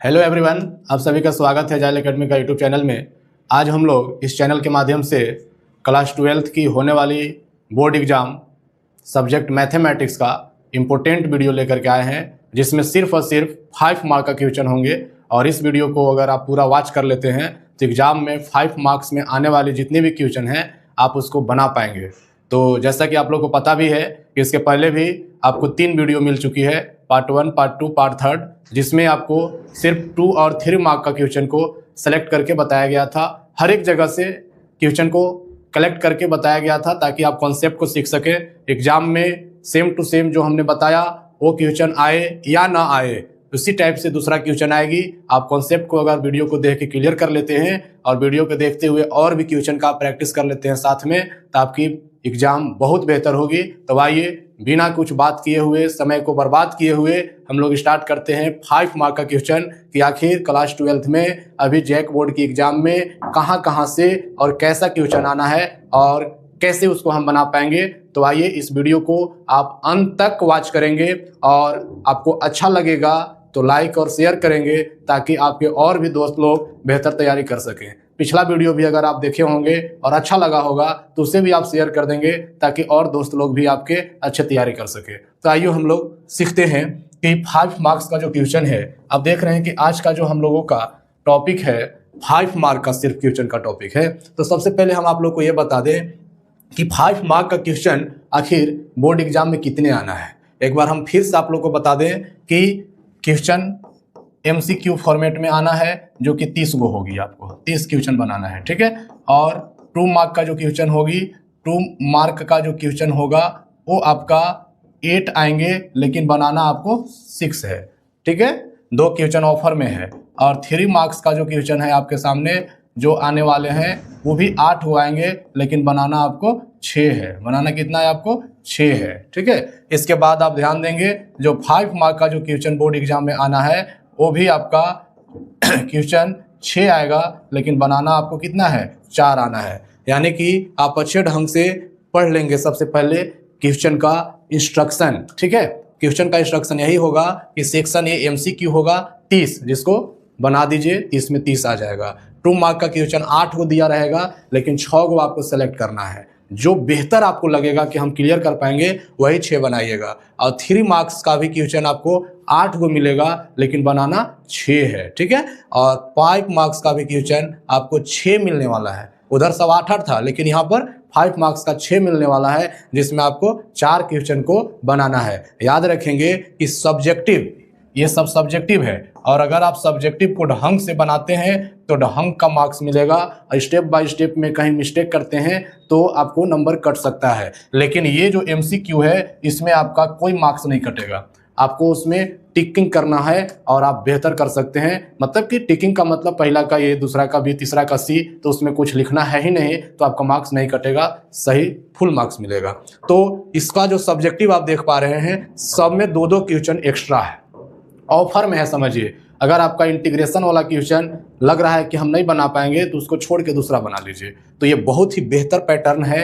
Hello everyone, आप सभी का स्वागत है जाइल एकेडमी का यूट्यूब चैनल में। आज हम लोग इस चैनल के माध्यम से क्लास 12th की होने वाली बोर्ड एग्ज़ाम सब्जेक्ट मैथमेटिक्स का इम्पोर्टेंट वीडियो लेकर के आए हैं, जिसमें सिर्फ और सिर्फ 5 मार्क का क्वेश्चन होंगे। और इस वीडियो को अगर आप पूरा वॉच कर लेते हैं तो एग्ज़ाम में 5 मार्क्स में आने वाले जितने भी क्वेश्चन हैं आप उसको बना पाएंगे। तो जैसा कि आप लोग को पता भी है कि इसके पहले भी आपको 3 वीडियो मिल चुकी है, पार्ट 1, पार्ट 2, पार्ट 3, जिसमें आपको सिर्फ 2 और 3 मार्क का क्वेश्चन को सेलेक्ट करके बताया गया था। हर एक जगह से क्वेश्चन को कलेक्ट करके बताया गया था ताकि आप कॉन्सेप्ट को सीख सकें। एग्जाम में सेम टू सेम जो हमने बताया वो क्वेश्चन आए या ना आए, उसी टाइप से दूसरा क्वेश्चन आएगी। आप कॉन्सेप्ट को अगर वीडियो को देख के क्लियर कर लेते हैं और वीडियो को देखते हुए और भी क्वेश्चन का प्रैक्टिस कर लेते हैं साथ में, तो आपकी एग्जाम बहुत बेहतर होगी। तो आइए बिना कुछ बात किए हुए, समय को बर्बाद किए हुए हम लोग स्टार्ट करते हैं 5 मार्क का क्वेश्चन कि आखिर क्लास 12th में अभी जैक बोर्ड की एग्जाम में कहां से और कैसा क्वेश्चन आना है और कैसे उसको हम बना पाएंगे। तो आइए इस वीडियो को आप अंत तक वॉच करेंगे और आपको अच्छा लगेगा तो लाइक और शेयर करेंगे ताकि आपके और भी दोस्त लोग बेहतर तैयारी कर सकें। पिछला वीडियो भी अगर आप देखे होंगे और अच्छा लगा होगा तो उसे भी आप शेयर कर देंगे ताकि और दोस्त लोग भी आपके अच्छे तैयारी कर सके। तो आइए हम लोग सीखते हैं कि 5 मार्क्स का जो क्वेश्चन है, आप देख रहे हैं कि आज का जो हम लोगों का टॉपिक है 5 मार्क का सिर्फ क्वेश्चन का टॉपिक है। तो सबसे पहले हम आप लोग को ये बता दें कि 5 मार्क का क्वेश्चन आखिर बोर्ड एग्जाम में कितने आना है। एक बार हम फिर से आप लोग को बता दें कि क्वेश्चन MCQ फॉर्मेट में आना है, जो कि 30 गो होगी, आपको 30 क्वेश्चन बनाना है, ठीक है। और 2 मार्क का जो क्वेश्चन होगी, 2 मार्क का जो क्वेश्चन होगा वो आपका 8 आएंगे, लेकिन बनाना आपको 6 है, ठीक है। 2 क्वेश्चन ऑफर में है। और 3 मार्क्स का जो क्वेश्चन है आपके सामने जो आने वाले हैं वो भी 8 हो आएंगे, लेकिन बनाना आपको 6 है। बनाना कितना है आपको? 6 है, ठीक है। इसके बाद आप ध्यान देंगे जो 5 मार्क का जो क्वेश्चन बोर्ड एग्जाम में आना है वो भी आपका क्वेश्चन 6 आएगा, लेकिन बनाना आपको कितना है? 4 आना है। यानी कि आप अच्छे ढंग से पढ़ लेंगे सबसे पहले क्वेश्चन का इंस्ट्रक्शन, ठीक है। क्वेश्चन का इंस्ट्रक्शन यही होगा कि सेक्शन ए MCQ होगा 30, जिसको बना दीजिए, 30 में 30 आ जाएगा। 2 मार्क का क्वेश्चन 8 को दिया रहेगा, लेकिन 6 को आपको सेलेक्ट करना है। जो बेहतर आपको लगेगा कि हम क्लियर कर पाएंगे वही 6 बनाइएगा। और 3 मार्क्स का भी क्वेश्चन आपको 8 को मिलेगा, लेकिन बनाना 6 है, ठीक है। और 5 मार्क्स का भी क्वेश्चन आपको 6 मिलने वाला है। उधर सब 8 था, लेकिन यहाँ पर 5 मार्क्स का 6 मिलने वाला है, जिसमें आपको 4 क्वेश्चन को बनाना है। याद रखेंगे कि सब्जेक्टिव, ये सब सब्जेक्टिव है, और अगर आप सब्जेक्टिव को ढंग से बनाते हैं तो ढंग का मार्क्स मिलेगा। स्टेप बाय स्टेप में कहीं मिस्टेक करते हैं तो आपको नंबर कट सकता है। लेकिन ये जो MCQ है इसमें आपका कोई मार्क्स नहीं कटेगा, आपको उसमें टिकिंग करना है और आप बेहतर कर सकते हैं। मतलब कि टिकिंग का मतलब पहला का ये, दूसरा का भी, तीसरा का C, तो उसमें कुछ लिखना है ही नहीं, तो आपका मार्क्स नहीं कटेगा, सही फुल मार्क्स मिलेगा। तो इसका जो सब्जेक्टिव आप देख पा रहे हैं सब में 2-2 क्वेश्चन एक्स्ट्रा है, ऑफर में है, समझिए। अगर आपका इंटीग्रेशन वाला क्वेश्चन लग रहा है कि हम नहीं बना पाएंगे तो उसको छोड़ के दूसरा बना लीजिए। तो ये बहुत ही बेहतर पैटर्न है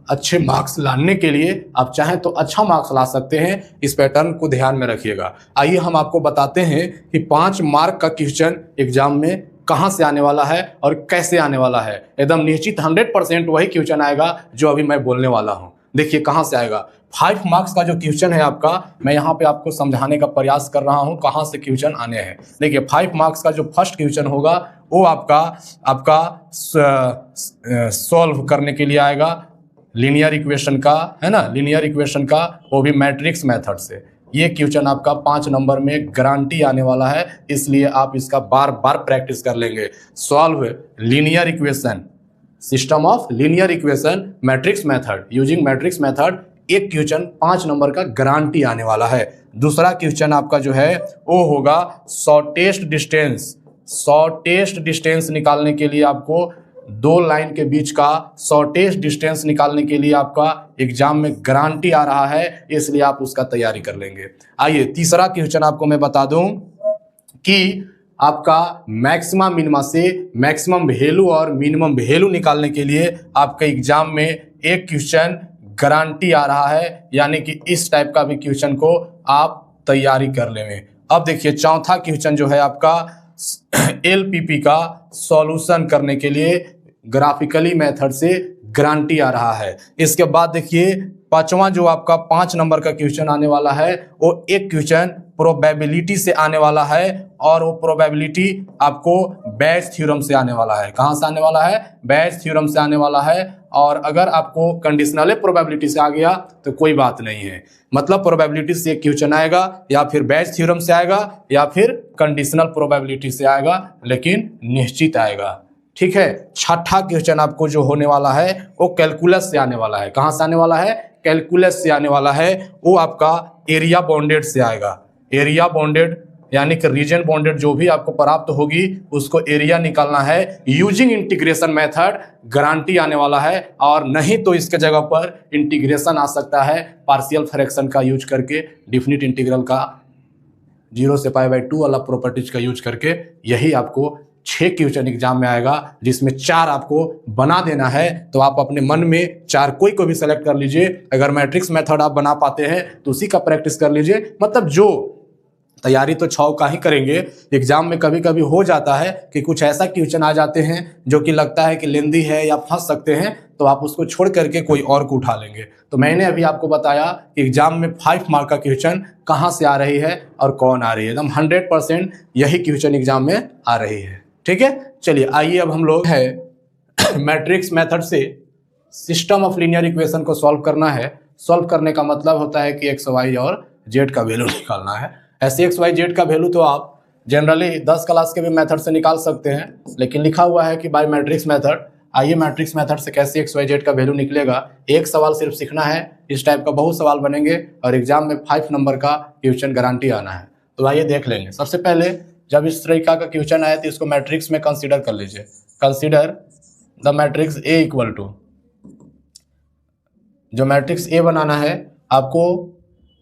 अच्छे मार्क्स लाने के लिए। आप चाहें तो अच्छा मार्क्स ला सकते हैं, इस पैटर्न को ध्यान में रखिएगा। आइए हम आपको बताते हैं कि 5 मार्क का क्वेश्चन एग्जाम में कहां से आने वाला है और कैसे आने वाला है। एकदम निश्चित 100% वही क्वेश्चन आएगा जो अभी मैं बोलने वाला हूं। देखिए कहां से आएगा। 5 मार्क्स का जो क्वेश्चन है आपका, मैं यहाँ पे आपको समझाने का प्रयास कर रहा हूँ कहाँ से क्वेश्चन आने हैं। देखिए 5 मार्क्स का जो फर्स्ट क्वेश्चन होगा वो आपका सॉल्व करने के लिए आएगा लीनियर इक्वेशन का, है ना, लीनियर इक्वेशन का, वो भी मैट्रिक्स मेथड से। ये क्वेश्चन आपका 5 नंबर में गारंटी आने वाला है, इसलिए आप इसका बार बार प्रैक्टिस कर लेंगे। Solve linear equation, system of linear equation matrix method, using matrix method, एक क्वेश्चन 5 नंबर का गारंटी आने वाला है। दूसरा क्वेश्चन आपका जो है वो होगा शॉर्टेस्ट डिस्टेंस। शॉर्टेस्ट डिस्टेंस निकालने के लिए आपको 2 लाइन के बीच का शॉर्टेस्ट डिस्टेंस निकालने के लिए आपका एग्जाम में गारंटी आ रहा है, इसलिए आप उसका तैयारी कर लेंगे। आइए तीसरा क्वेश्चन आपको मैं बता दूं कि आपका मैक्सिमम मिनिमा से मैक्सिमम वैल्यू और मिनिमम वैल्यू निकालने के लिए आपके एग्जाम में एक क्वेश्चन गारंटी आ रहा है, यानी कि इस टाइप का भी क्वेश्चन को आप तैयारी कर लेंगे। अब देखिए चौथा क्वेश्चन जो है आपका LPP का सॉल्यूशन करने के लिए ग्राफिकली मेथड से गारंटी आ रहा है। इसके बाद देखिए पांचवा जो आपका 5 नंबर का क्वेश्चन आने वाला है वो एक क्वेश्चन प्रोबेबिलिटी से आने वाला है और वो प्रोबेबिलिटी आपको बैच थ्योरम से आने वाला है। कहां से आने वाला है? बैच थ्योरम से आने वाला है। और अगर आपको कंडीशनल प्रोबेबिलिटी से आ गया तो कोई बात नहीं है, मतलब प्रोबेबिलिटी से एक क्वेश्चन आएगा या फिर बैच थ्योरम से आएगा या फिर कंडीशनल प्रोबेबिलिटी से आएगा, लेकिन निश्चित आएगा। ठीक है, छठा क्वेश्चन आपको जो होने वाला है वो कैलकुलस से आने वाला है। कहां से आने वाला है? कैलकुलस से आने वाला है। वो आपका एरिया बॉन्डेड से आएगा। एरिया बॉन्डेड यानी कि रीजन बॉन्डेड जो भी आपको प्राप्त होगी उसको एरिया निकालना है यूजिंग इंटीग्रेशन मेथड। गारंटी आने वाला है। और नहीं तो इसके जगह पर इंटीग्रेशन आ सकता है पार्शियल फ्रैक्शन का यूज करके, डिफिनिट इंटीग्रल का 0 से π/2 वाला प्रॉपर्टीज का यूज करके। यही आपको 6 क्वेश्चन एग्जाम में आएगा, जिसमें 4 आपको बना देना है। तो आप अपने मन में 4 कोई को भी सेलेक्ट कर लीजिए। अगर मैट्रिक्स मेथड आप बना पाते हैं तो उसी का प्रैक्टिस कर लीजिए। मतलब जो तैयारी तो 6 का ही करेंगे, एग्जाम में कभी कभी हो जाता है कि कुछ ऐसा क्वेश्चन आ जाते हैं जो कि लगता है कि लेंदी है या फंस सकते हैं, तो आप उसको छोड़ करके कोई और को उठा लेंगे। तो मैंने अभी आपको बताया कि एग्जाम में 5 मार्क का क्वेश्चन कहाँ से आ रही है और कौन आ रही है। एकदम 100% यही क्वेश्चन एग्जाम में आ रही है। ठीक है, चलिए आइए अब हम लोग है मैट्रिक्स मेथड से सिस्टम ऑफ लीनियर इक्वेशन को सॉल्व करना है। सॉल्व करने का मतलब होता है कि एक्स वाई और जेड का वैल्यू निकालना है। ऐसे एक्स वाई जेड का वैल्यू तो आप जनरली 10 क्लास के भी मेथड से निकाल सकते हैं, लेकिन लिखा हुआ है कि बाय मैट्रिक्स मेथड। आइए मैट्रिक्स मेथड से कैसे एक्स वाई जेड का वैल्यू निकलेगा, एक सवाल सिर्फ सीखना है। इस टाइप का बहुत सवाल बनेंगे और एग्जाम में 5 नंबर का क्वेश्चन गारंटी आना है। तो आइए देख लेंगे। सबसे पहले जब इस तरीका का क्वेश्चन आए तो इसको मैट्रिक्स में कंसीडर कर लीजिए। Consider the matrix A equal to, जो मैट्रिक्स ए बनाना है आपको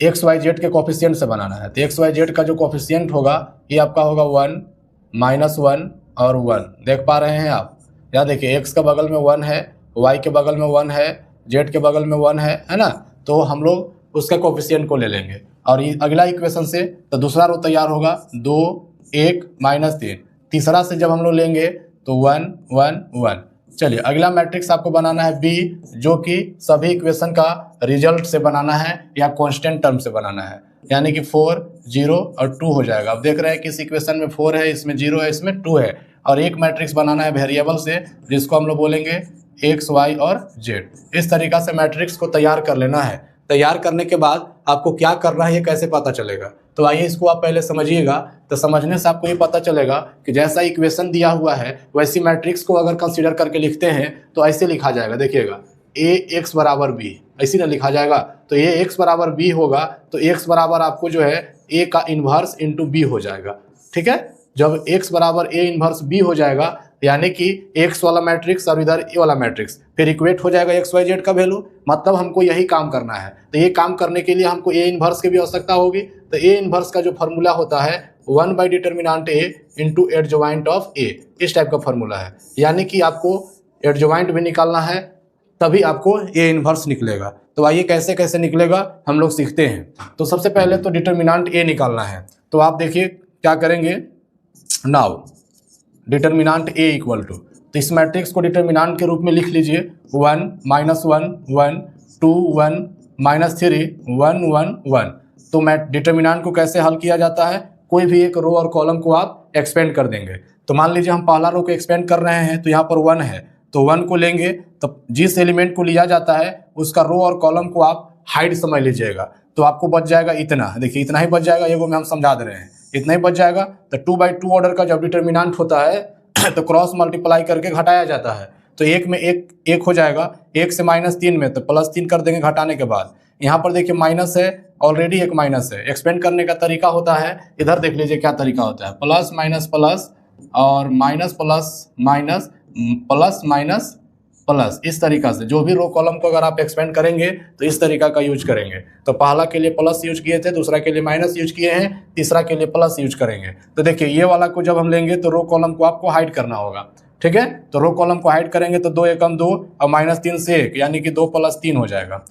एक्स वाई जेड के कोफिशिएंट से बनाना है। तो एक्स वाई जेड का जो कोफिशिएंट होगा ये आपका होगा 1, -1 और 1। देख पा रहे हैं आप? या देखिए एक्स का बगल में 1 है, वाई के बगल में 1 है, जेड के बगल में 1 है ना। तो हम लोग उसका कोफिशिएंट को ले लेंगे और ये अगला इक्वेशन से तो दूसरा रो तैयार होगा 2, 1, -3। तीसरा से जब हम लोग लेंगे तो 1, 1, 1। चलिए अगला मैट्रिक्स आपको बनाना है बी, जो कि सभी इक्वेशन का रिजल्ट से बनाना है या कांस्टेंट टर्म से बनाना है, यानी कि 4, 0 और 2 हो जाएगा। अब देख रहे हैं कि इस इक्वेशन में 4 है, इसमें 0 है, इसमें 2 है। और एक मैट्रिक्स बनाना है वेरिएबल से, जिसको हम लोग बोलेंगे एक्स वाई और जेड। इस तरीका से मैट्रिक्स को तैयार कर लेना है। तैयार करने के बाद आपको क्या करना है ये कैसे पता चलेगा, तो आइए इसको आप पहले समझिएगा। तो समझने से आपको ये पता चलेगा कि जैसा इक्वेशन दिया हुआ है वैसी मैट्रिक्स को अगर कंसीडर करके लिखते हैं तो ऐसे लिखा जाएगा। देखिएगा ए एक्स बराबर बी, ऐसे ना लिखा जाएगा। तो ए एक्स बराबर बी होगा तो एक्स बराबर आपको जो है ए का इन्वर्स इंटू बी हो जाएगा। ठीक है, जब एक्स बराबर ए इन्वर्स बी हो जाएगा यानी कि एक्स वाला मैट्रिक्स और इधर ए वाला मैट्रिक्स, फिर इक्वेट हो जाएगा एक्स वाई जेड का वैल्यू। मतलब हमको यही काम करना है। तो ये काम करने के लिए हमको ए इन्वर्स की भी आवश्यकता होगी। तो ए इन्वर्स का जो फॉर्मूला होता है 1/डिटर्मिनेंट ए इंटू एडजॉइंट ऑफ ए, इस टाइप का फॉर्मूला है। यानी कि आपको एडजॉइंट भी निकालना है तभी आपको ए इन्वर्स निकलेगा। तो आइए कैसे कैसे निकलेगा हम लोग सीखते हैं। तो सबसे पहले तो डिटर्मिनेंट ए निकालना है। तो आप देखिए क्या करेंगे, now determinant A equal to, तो इस मैट्रिक्स को डिटर्मिनेंट के रूप में लिख लीजिए 1, -1, 1, 2, 1, -3, 1, 1, 1। तो डिटर्मिनेंट को कैसे हल किया जाता है, कोई भी एक रो और कॉलम को आप एक्सपेंड कर देंगे। तो मान लीजिए हम पहला रो को एक्सपेंड कर रहे हैं तो यहाँ पर 1 है, तो 1 को लेंगे तो जिस एलिमेंट को लिया जाता है उसका रो और कॉलम को आप हाइड समझ लीजिएगा। तो आपको बच जाएगा इतना, देखिए इतना ही बच जाएगा, ये वो में हम समझा दे रहे हैं, इतना ही बच जाएगा। तो 2/2 ऑर्डर का जब डिटर्मिनेंट होता है तो क्रॉस मल्टीप्लाई करके घटाया जाता है। तो एक में एक हो जाएगा, 1 से -3 में तो +3 कर देंगे घटाने के बाद। यहाँ पर देखिए माइनस है, ऑलरेडी एक माइनस है। एक्सपेंड करने का तरीका होता है, इधर देख लीजिए क्या तरीका होता है, प्लस माइनस प्लस और minus plus minus plus minus plus. इस तरीका से जो भी रो कॉलम को अगर आप एक्सपेंड करेंगे तो इस तरीका का यूज करेंगे। तो पहला के लिए प्लस यूज किए थे, दूसरा के लिए माइनस यूज किए हैं, तीसरा के लिए प्लस यूज करेंगे। तो देखिए ये वाला को जब हम लेंगे तो रो कॉलम को आपको हाइड करना होगा। ठीक है, तो रो कॉलम को हाइड करेंगे तो 2 एकम 2 और -3 से 1 यानी कि 2 + 3 हो जाएगा,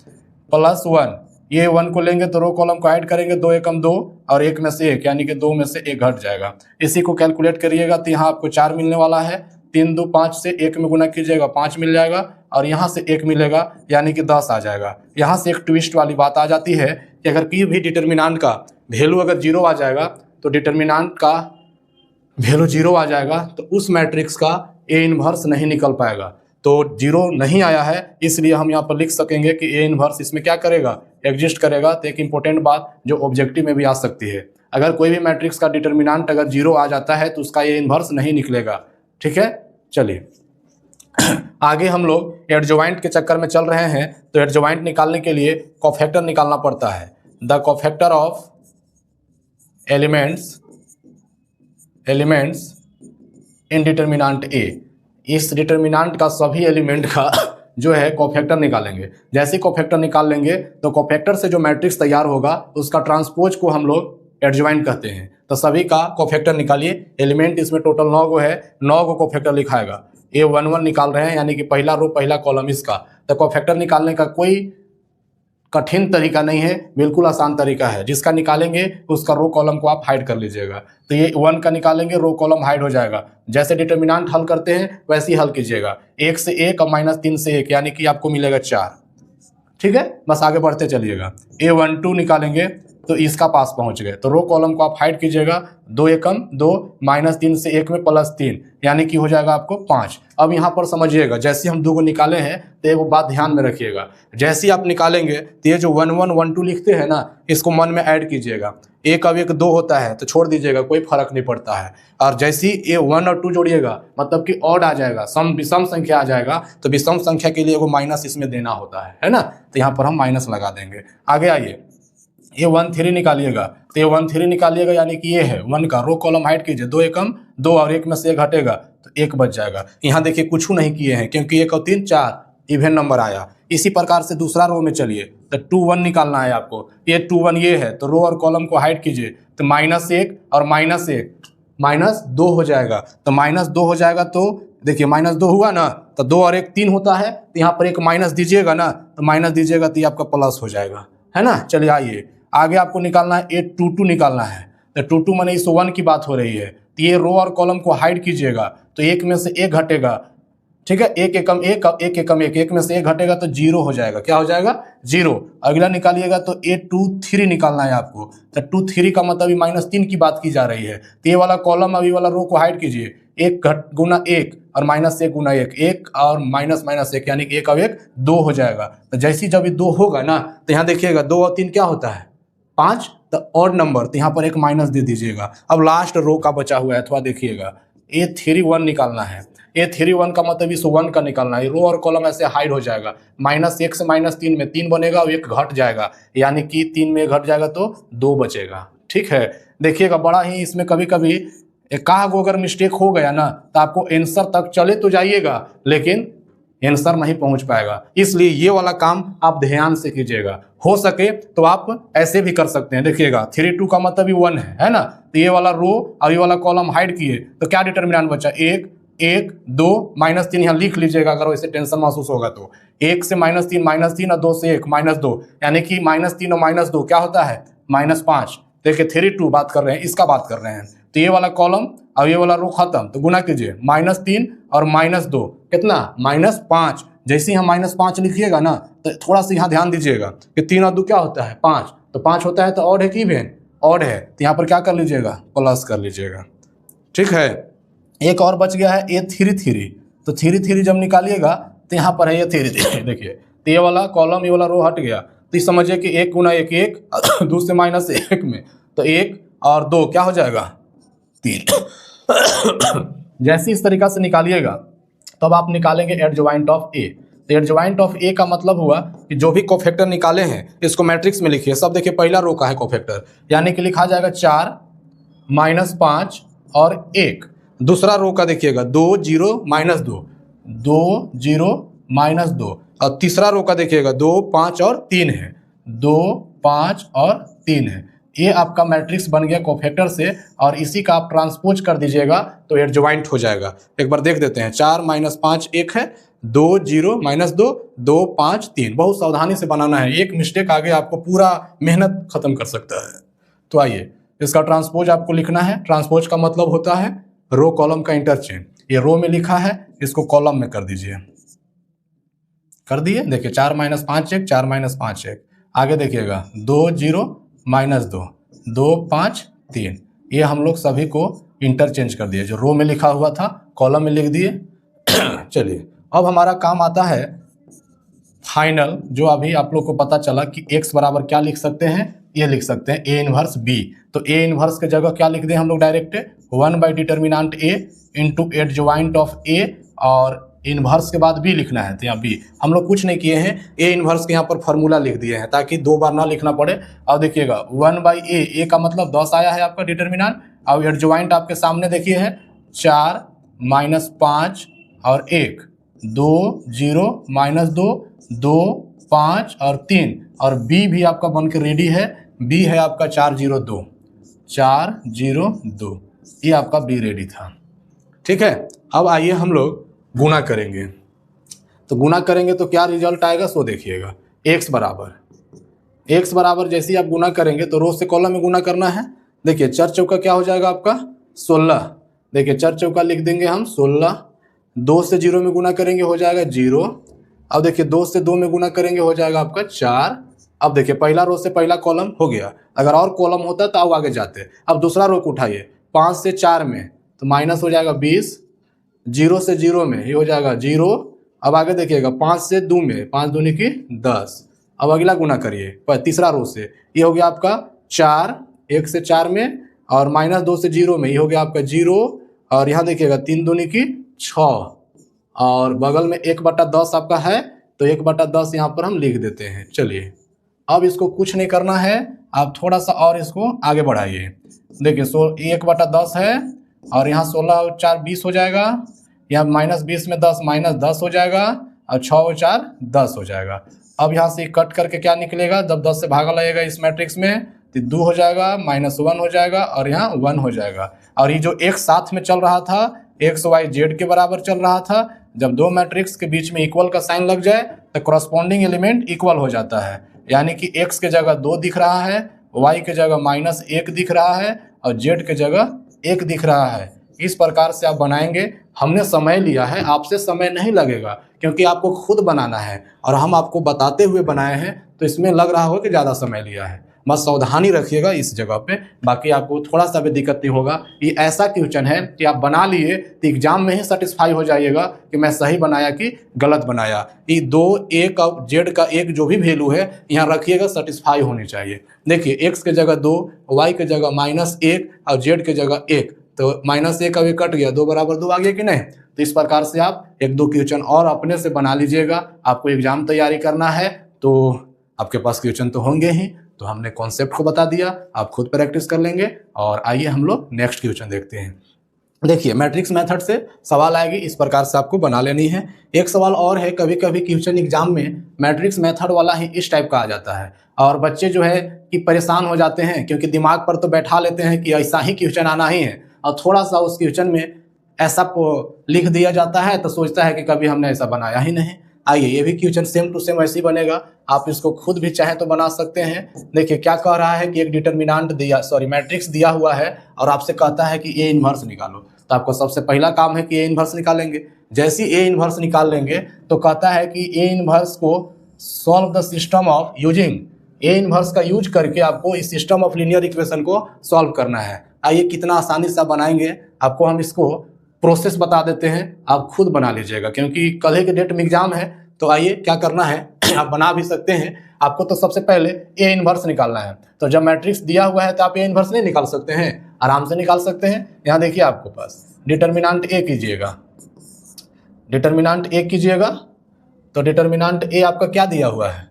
+1 ये 1 को लेंगे तो रो कॉलम को ऐड करेंगे, 2 एकम 2 और 1 में से 1 यानी कि 2 में से 1 घट जाएगा। इसी को कैलकुलेट करिएगा तो यहाँ आपको 4 मिलने वाला है। 3 2 5 से 1 में गुना कीजिएगा 5 मिल जाएगा और यहाँ से 1 मिलेगा यानी कि 10 आ जाएगा। यहाँ से एक ट्विस्ट वाली बात आ जाती है कि अगर कोई भी डिटर्मिनेंट का वैल्यू अगर 0 आ जाएगा तो डिटर्मिनेंट का वैल्यू 0 आ जाएगा तो उस मैट्रिक्स का ए इनवर्स नहीं निकल पाएगा। तो 0 नहीं आया है इसलिए हम यहाँ पर लिख सकेंगे कि ए इनवर्स इसमें क्या करेगा, एग्जिस्ट करेगा। तो एक इंपॉर्टेंट बात जो ऑब्जेक्टिव में भी आ सकती है, अगर कोई भी मैट्रिक्स का डिटर्मिनेंट अगर 0 आ जाता है तो उसका ए इनवर्स नहीं निकलेगा। ठीक है, चलिए आगे हम लोग एडजॉइंट के चक्कर में चल रहे हैं। तो एडजॉइंट निकालने के लिए कोफैक्टर निकालना पड़ता है। The cofactor of elements in determinant A, इस डिटर्मिनेंट का सभी एलिमेंट का जो है कोफैक्टर निकालेंगे। जैसे कोफैक्टर निकाल लेंगे तो कोफैक्टर से जो मैट्रिक्स तैयार होगा उसका ट्रांसपोज को हम लोग एडजॉइंट कहते हैं। तो सभी का कोफैक्टर निकालिए। एलिमेंट इसमें टोटल 9 गो है, 9 गो कोफैक्टर लिखाएगा। ये 1 1 निकाल रहे हैं यानी कि पहला रो पहला कॉलम इसका। तो कोफैक्टर निकालने का कोई कठिन तरीका नहीं है, बिल्कुल आसान तरीका है। जिसका निकालेंगे उसका रो कॉलम को आप हाइड कर लीजिएगा। तो ये 1 का निकालेंगे, रो कॉलम हाइड हो जाएगा। जैसे डिटर्मिनेंट हल करते हैं वैसे ही हल कीजिएगा। 1 से 1 और -3 से 1 यानी कि आपको मिलेगा 4। ठीक है, बस आगे बढ़ते चलिएगा। A12 निकालेंगे तो इसका पास पहुंच गए तो रो कॉलम को आप हाइड कीजिएगा। 2 एकम 2 -3 से 1 में +3 यानी कि हो जाएगा आपको 5। अब यहाँ पर समझिएगा, जैसे हम 2 को निकाले हैं तो एक बात ध्यान में रखिएगा, जैसे ही आप निकालेंगे तो ये जो 1 1 1 2 लिखते हैं ना, इसको मन में ऐड कीजिएगा। 1 अब 1 2 होता है तो छोड़ दीजिएगा, कोई फर्क नहीं पड़ता है। और जैसे ही ये 1 और 2 जोड़िएगा मतलब कि ऑड आ जाएगा, विषम संख्या आ जाएगा। तो विषम संख्या के लिए एगो माइनस इसमें देना होता है ना, तो यहाँ पर हम माइनस लगा देंगे। आगे आइए, ये 1 3 निकालिएगा। तो ये 1 3 निकालिएगा यानी कि ये है 1 का रो कॉलम हाइड कीजिए। 2 एकम 2 और 1 में से 1 घटेगा तो 1 बच जाएगा। यहाँ देखिए कुछ नहीं किए हैं क्योंकि 1 और 3 4 इवेन नंबर आया। इसी प्रकार से दूसरा रो में चलिए तो 2 1 निकालना है आपको। ये 2 1 ये है तो रो और कॉलम को हाइड कीजिए। तो -1 और -1 -2 हो जाएगा। तो -2 हो जाएगा तो देखिए -2 हुआ ना, तो 2 और 1 3 होता है। तो यहाँ पर एक माइनस दीजिएगा ना, तो माइनस दीजिएगा तो ये आपका प्लस हो जाएगा, है ना। चलिए आइए आगे आपको निकालना है। 822 निकालना है। तो 22 माने इस 1 की बात हो रही है। तो ये रो और कॉलम को हाइड कीजिएगा तो 1 में से 1 घटेगा। ठीक है, 1 एकम 1 1 एकम 1 1 में से 1 घटेगा तो 0 हो जाएगा। क्या हो जाएगा? 0। अगला निकालिएगा तो 823 निकालना है आपको। तो 23 का मतलब -3 की बात की जा रही है। तो ये वाला कॉलम अभी वाला रो को हाइड कीजिए। 1 गुना 1 और -1 गुना 1, 1 और -1 यानी कि 1 और 1 2 हो जाएगा। तो जैसे जब ये 2 होगा ना तो यहाँ देखिएगा 2 और 3 क्या होता है? 5। तो ऑड नंबर, तो यहाँ पर एक माइनस दे दीजिएगा। अब लास्ट रो का बचा हुआ है अथवा देखिएगा A31 निकालना है। A31 का मतलब इस 1 का निकालना है। रो और कॉलम ऐसे हाइड हो जाएगा। -1 से -3 में 3 बनेगा और 1 घट जाएगा यानी कि 3 में घट जाएगा तो 2 बचेगा। ठीक है, देखिएगा बड़ा ही इसमें कभी कभी एकाध अगर मिस्टेक हो गया ना तो आपको आंसर तक चले तो जाइएगा लेकिन आंसर नहीं पहुंच पाएगा। इसलिए ये वाला काम आप ध्यान से कीजिएगा। हो सके तो आप ऐसे भी कर सकते हैं। देखिएगा 32 का मतलब भी 1 है ना। तो ये वाला रो और ये वाला कॉलम हाइड किए तो क्या डिटर्मिनेंट बचा? 1 1 2 -3 यहाँ लिख लीजिएगा अगर वैसे टेंशन महसूस होगा तो। 1 से -3 और 2 से 1 -2 यानी कि -3 और -2 क्या होता है? -5। देखिए 32 बात कर रहे हैं, इसका बात कर रहे हैं। तो ये वाला कॉलम और ये वाला रो खत्म तो गुना कीजिए। -3 और -2 कितना? -5। जैसे ही हम -5 लिखिएगा ना तो थोड़ा सा यहाँ ध्यान दीजिएगा कि 3 और 2 क्या होता है? 5। तो 5 होता है तो ऑड है कि इवेन? ऑड है। तो यहाँ पर क्या कर लीजिएगा? प्लस कर लीजिएगा। ठीक है, एक और बच गया है A33। तो 33 जब निकालिएगा तो यहाँ पर है ये 33। देखिए तो ये वाला कॉलम ये वाला रो हट गया तो ये समझिए कि 1 गुना 1 1 2 से -1 में तो 1 और 2 क्या हो जाएगा? 3। जैसे इस तरीका से निकालिएगा तब आप निकालेंगे एडजॉइंट ऑफ ए। तो एडजॉइंट ऑफ ए का मतलब हुआ कि जो भी कोफैक्टर निकाले हैं इसको मैट्रिक्स में लिखिए। सब देखिए पहला रो का है कोफैक्टर यानी कि लिखा जाएगा 4 -5 और 1। दूसरा रो का देखिएगा 2 0 -2 2 0 -2 और तीसरा रो का देखिएगा 2 5 और 3 है। 2 5 और 3 है। ये आपका मैट्रिक्स बन गया कोफैक्टर से और इसी का आप ट्रांसपोज कर दीजिएगा तो एडजॉइंट हो जाएगा। एक बार देख देते हैं। 4 -5 1 है 2 0 -2 2 5 3। बहुत सावधानी से बनाना है, एक मिस्टेक आगे आपको पूरा मेहनत खत्म कर सकता है। तो आइए इसका ट्रांसपोज आपको लिखना है। ट्रांसपोज का मतलब होता है रो कॉलम का इंटरचेंज। ये रो में लिखा है, इसको कॉलम में कर दीजिए। कर दिए, देखिए 4 - 5 1 4 - 5 1। आगे देखिएगा 2 0 -2 2 5 3। ये हम लोग सभी को इंटरचेंज कर दिए, जो रो में लिखा हुआ था कॉलम में लिख दिए। चलिए अब हमारा काम आता है फाइनल, जो अभी आप लोग को पता चला कि x बराबर क्या लिख सकते हैं, ये लिख सकते हैं a इनवर्स b। तो a इनवर्स के जगह क्या लिख दें हम लोग direct 1 determinant a into adjoint of a, और इनवर्स के बाद b लिखना है। तो यहाँ b हम लोग कुछ नहीं किए हैं, a इनवर्स के यहाँ पर फॉर्मूला लिख दिए हैं ताकि दो बार ना लिखना पड़े। अब देखिएगा 1/a, a का मतलब 10 आया है आपका डिटर्मिनेंट। अब एडजॉइंट आपके सामने देखिए है 4 - 5 और 1 2 0 -2 2 5 और 3, और b भी आपका बन के रेडी है। b है आपका 402 402, ये आपका b रेडी था। ठीक है, अब आइए हम लोग गुना करेंगे। तो गुना करेंगे तो क्या रिजल्ट आएगा सो देखिएगा। x बराबर जैसे ही आप गुना करेंगे तो रो से कॉलम में गुना करना है। देखिए 4 चौका क्या हो जाएगा आपका 16। देखिए 4 चौका लिख देंगे हम 16। 2 से 0 में गुना करेंगे हो जाएगा 0। अब देखिए 2 से 2 में गुना करेंगे हो जाएगा आपका 4। अब देखिए पहला रो से पहला कॉलम हो गया, अगर और कॉलम होता तो अब आगे जाते। अब दूसरा रो को उठाइए 5 से 4 में तो माइनस हो जाएगा 20। 0 से 0 में ये हो जाएगा 0। अब आगे देखिएगा 5 से 2 में 5 दूनी की 10। अब अगला गुना करिए पर तीसरा रो से, ये हो गया आपका 4 1 से 4 में, और -2 से 0 में ये हो गया आपका 0। और यहाँ देखिएगा 3 दूनी की 6, और बगल में 1/10 आपका है तो 1/10 यहाँ पर हम लिख देते हैं। चलिए अब इसको कुछ नहीं करना है, आप थोड़ा सा और इसको आगे बढ़ाइए। देखिए 1/10 है, और यहाँ 16 और 4 20 हो जाएगा। यहाँ -20 में 10 -10 हो जाएगा, और 6 और 4 10 हो जाएगा। अब यहाँ से कट करके क्या निकलेगा, जब 10 से भागा लगेगा इस मैट्रिक्स में तो 2 हो जाएगा, -1 हो जाएगा, और यहाँ 1 हो जाएगा। और ये जो एक साथ में चल रहा था x y z के बराबर चल रहा था, जब दो मैट्रिक्स के बीच में इक्वल का साइन लग जाए तो करस्पॉन्डिंग एलिमेंट इक्वल हो जाता है। यानी कि x के जगह 2 दिख रहा है, y के जगह -1 दिख रहा है, और z के जगह 1 दिख रहा है। इस प्रकार से आप बनाएंगे। हमने समय लिया है, आपसे समय नहीं लगेगा क्योंकि आपको खुद बनाना है, और हम आपको बताते हुए बनाए हैं तो इसमें लग रहा हो कि ज़्यादा समय लिया है। बस सावधानी रखिएगा इस जगह पे, बाकी आपको थोड़ा सा भी दिक्कत नहीं होगा। ये ऐसा क्वेश्चन है कि आप बना लिए तो एग्जाम में ही सेटिस्फाई हो जाइएगा कि मैं सही बनाया कि गलत बनाया। ये 2 1 और z का एक जो भी वैल्यू है यहाँ रखिएगा, सेटिस्फाई होनी चाहिए। देखिए x के जगह 2, y के जगह -1 और z के जगह 1, तो -1 का भी कट गया, 2 बराबर 2 आ गया कि नहीं। तो इस प्रकार से आप 1-2 क्वेश्चन और अपने से बना लीजिएगा। आपको एग्जाम तैयारी करना है तो आपके पास क्वेश्चन तो होंगे ही। तो हमने कॉन्सेप्ट को बता दिया, आप खुद प्रैक्टिस कर लेंगे। और आइए हम लोग नेक्स्ट क्वेश्चन देखते हैं। देखिए मैट्रिक्स मेथड से सवाल आएगी, इस प्रकार से आपको बना लेनी है। एक सवाल और है, कभी कभी क्वेश्चन एग्जाम में मैट्रिक्स मेथड वाला ही इस टाइप का आ जाता है, और बच्चे जो है कि परेशान हो जाते हैं क्योंकि दिमाग पर तो बैठा लेते हैं कि ऐसा ही क्वेश्चन आना ही है, और थोड़ा सा उस क्वेश्चन में ऐसा लिख दिया जाता है तो सोचता है कि कभी हमने ऐसा बनाया ही नहीं। आइए ये भी क्वेश्चन सेम टू सेम ऐसे ही बनेगा, आप इसको खुद भी चाहे तो बना सकते हैं। देखिए क्या कह रहा है कि एक डिटर्मिनेंट मैट्रिक्स दिया हुआ है और आपसे कहता है कि ए इनवर्स निकालो। तो आपको सबसे पहला काम है कि ए इनवर्स निकालेंगे। जैसे ही ए इनवर्स निकाल लेंगे तो कहता है कि ए इनवर्स को solve the system of using, A inverse का यूज करके आपको इस सिस्टम ऑफ लीनियर इक्वेशन को सॉल्व करना है। आइए कितना आसानी से बनाएंगे, आपको हम इसको प्रोसेस बता देते हैं, आप खुद बना लीजिएगा क्योंकि कल ही के डेट में एग्जाम है। तो आइए क्या करना है, आप बना भी सकते हैं। आपको तो सबसे पहले ए इनवर्स निकालना है। तो जब मैट्रिक्स दिया हुआ है तो आप ए इनवर्स नहीं निकाल सकते हैं, आराम से निकाल सकते हैं। यहाँ देखिए आपके पास डिटर्मिनेंट ए कीजिएगा, डिटर्मिनेंट ए कीजिएगा। तो डिटर्मिनेंट ए आपका क्या दिया हुआ है,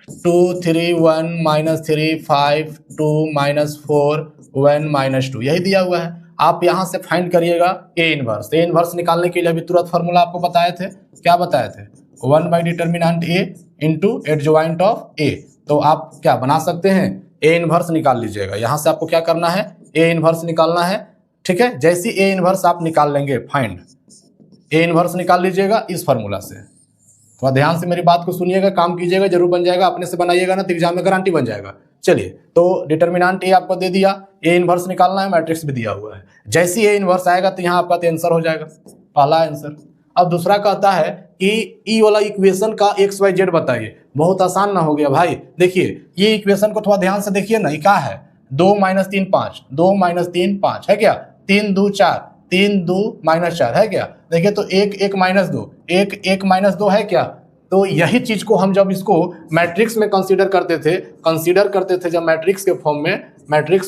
2 3 1 -3 5 2 -4 1 -2, यही दिया हुआ है। आप यहां से फाइंड करिएगा ए इनवर्स। ए इनवर्स निकालने के लिए अभी तुरंत फार्मूला आपको बताए थे, क्या बताए थे, 1 determinant A into adjoint of A. तो आप क्या बना सकते हैं, ए इनवर्स निकाल लीजिएगा। यहां से आपको क्या करना है, ए इनवर्स निकालना है। ठीक है, जैसी ए इनवर्स आप निकाल लेंगे फाइंड, ए इनवर्स निकाल लीजिएगा इस फार्मूला से। थोड़ा ध्यान से मेरी बात को सुनिएगा, काम कीजिएगा, जरूर बन जाएगा। अपने से बनाइएगा ना तो एग्जाम में गारंटी बन जाएगा। चलिए, तो डिटर्मिनेंट ए आपको दे दिया, ए इनवर्स निकालना है, मैट्रिक्स भी दिया हुआ है। जैसे ही ए इनवर्स आएगा तो यहाँ आपका तो आंसर हो जाएगा, पहला आंसर। अब दूसरा कहता है कि ई वाला इक्वेशन का एक्स वाई जेड बताइए। बहुत आसान ना हो गया भाई। देखिए ये इक्वेशन को थोड़ा ध्यान से देखिए ना, ये क्या है, 2 - 3 5, 2 - 3 5 है क्या, 3 2 4, 3 2 -4 है क्या। देखिए तो 1 1 - 2, 1 1 - 2 है क्या। तो यही चीज को हम जब इसको मैट्रिक्स में कंसीडर करते थे जब मैट्रिक्स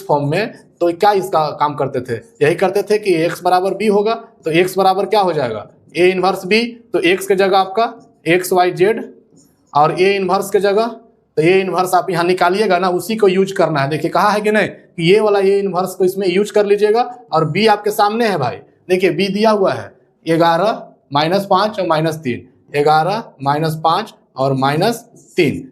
फॉर्म में, तो क्या इसका काम करते थे, यही करते थे कि x बराबर b होगा, तो x बराबर क्या हो जाएगा, a इनवर्स b। तो x के जगह आपका x y z, और a इनवर्स के जगह तो a इनवर्स आप यहाँ निकालिएगा ना, उसी को यूज करना है। देखिए कहा है कि नहीं कि ये वाला a इनवर्स को इसमें यूज कर लीजिएगा, और b आपके सामने है भाई। देखिए b दिया हुआ है 11 - 5 और -3, 11 - 5 और -3।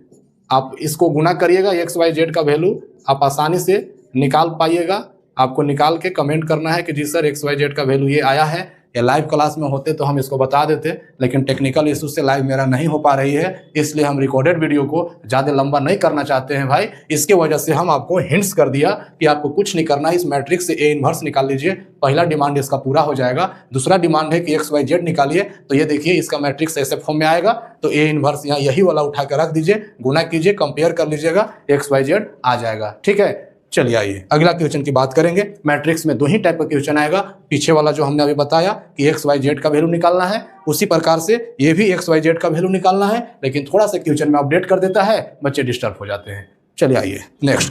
आप इसको गुना करिएगा, एक्स वाई जेड का वैल्यू आप आसानी से निकाल पाइएगा। आपको निकाल के कमेंट करना है कि जी सर एक्स वाई जेड का वैल्यू ये आया है। या लाइव क्लास में होते तो हम इसको बता देते, लेकिन टेक्निकल इशू से लाइव मेरा नहीं हो पा रही है, इसलिए हम रिकॉर्डेड वीडियो को ज़्यादा लंबा नहीं करना चाहते हैं भाई। इसके वजह से हम आपको हिंट्स कर दिया कि आपको कुछ नहीं करना है, इस मैट्रिक्स से ए इनवर्स निकाल लीजिए, पहला डिमांड इसका पूरा हो जाएगा। दूसरा डिमांड है कि एक्स वाई जेड निकालिए, तो ये देखिए इसका मैट्रिक्स ऐसे फॉर्म में आएगा, तो ए इनवर्स यहाँ यही वाला उठा कर रख दीजिए, गुना कीजिए, कंपेयर कर लीजिएगा, एक्स वाई जेड आ जाएगा। ठीक है, चलिए आइए अगला क्वेश्चन की बात करेंगे। मैट्रिक्स में 2 ही टाइप का क्वेश्चन आएगा, पीछे वाला जो हमने अभी बताया कि एक्स वाई जेड का वैल्यू निकालना है, उसी प्रकार से ये भी एक्स वाई जेड का वैल्यू निकालना है, लेकिन थोड़ा सा क्वेश्चन में अपडेट कर देता है, बच्चे डिस्टर्ब हो जाते हैं। चलिए आइए नेक्स्ट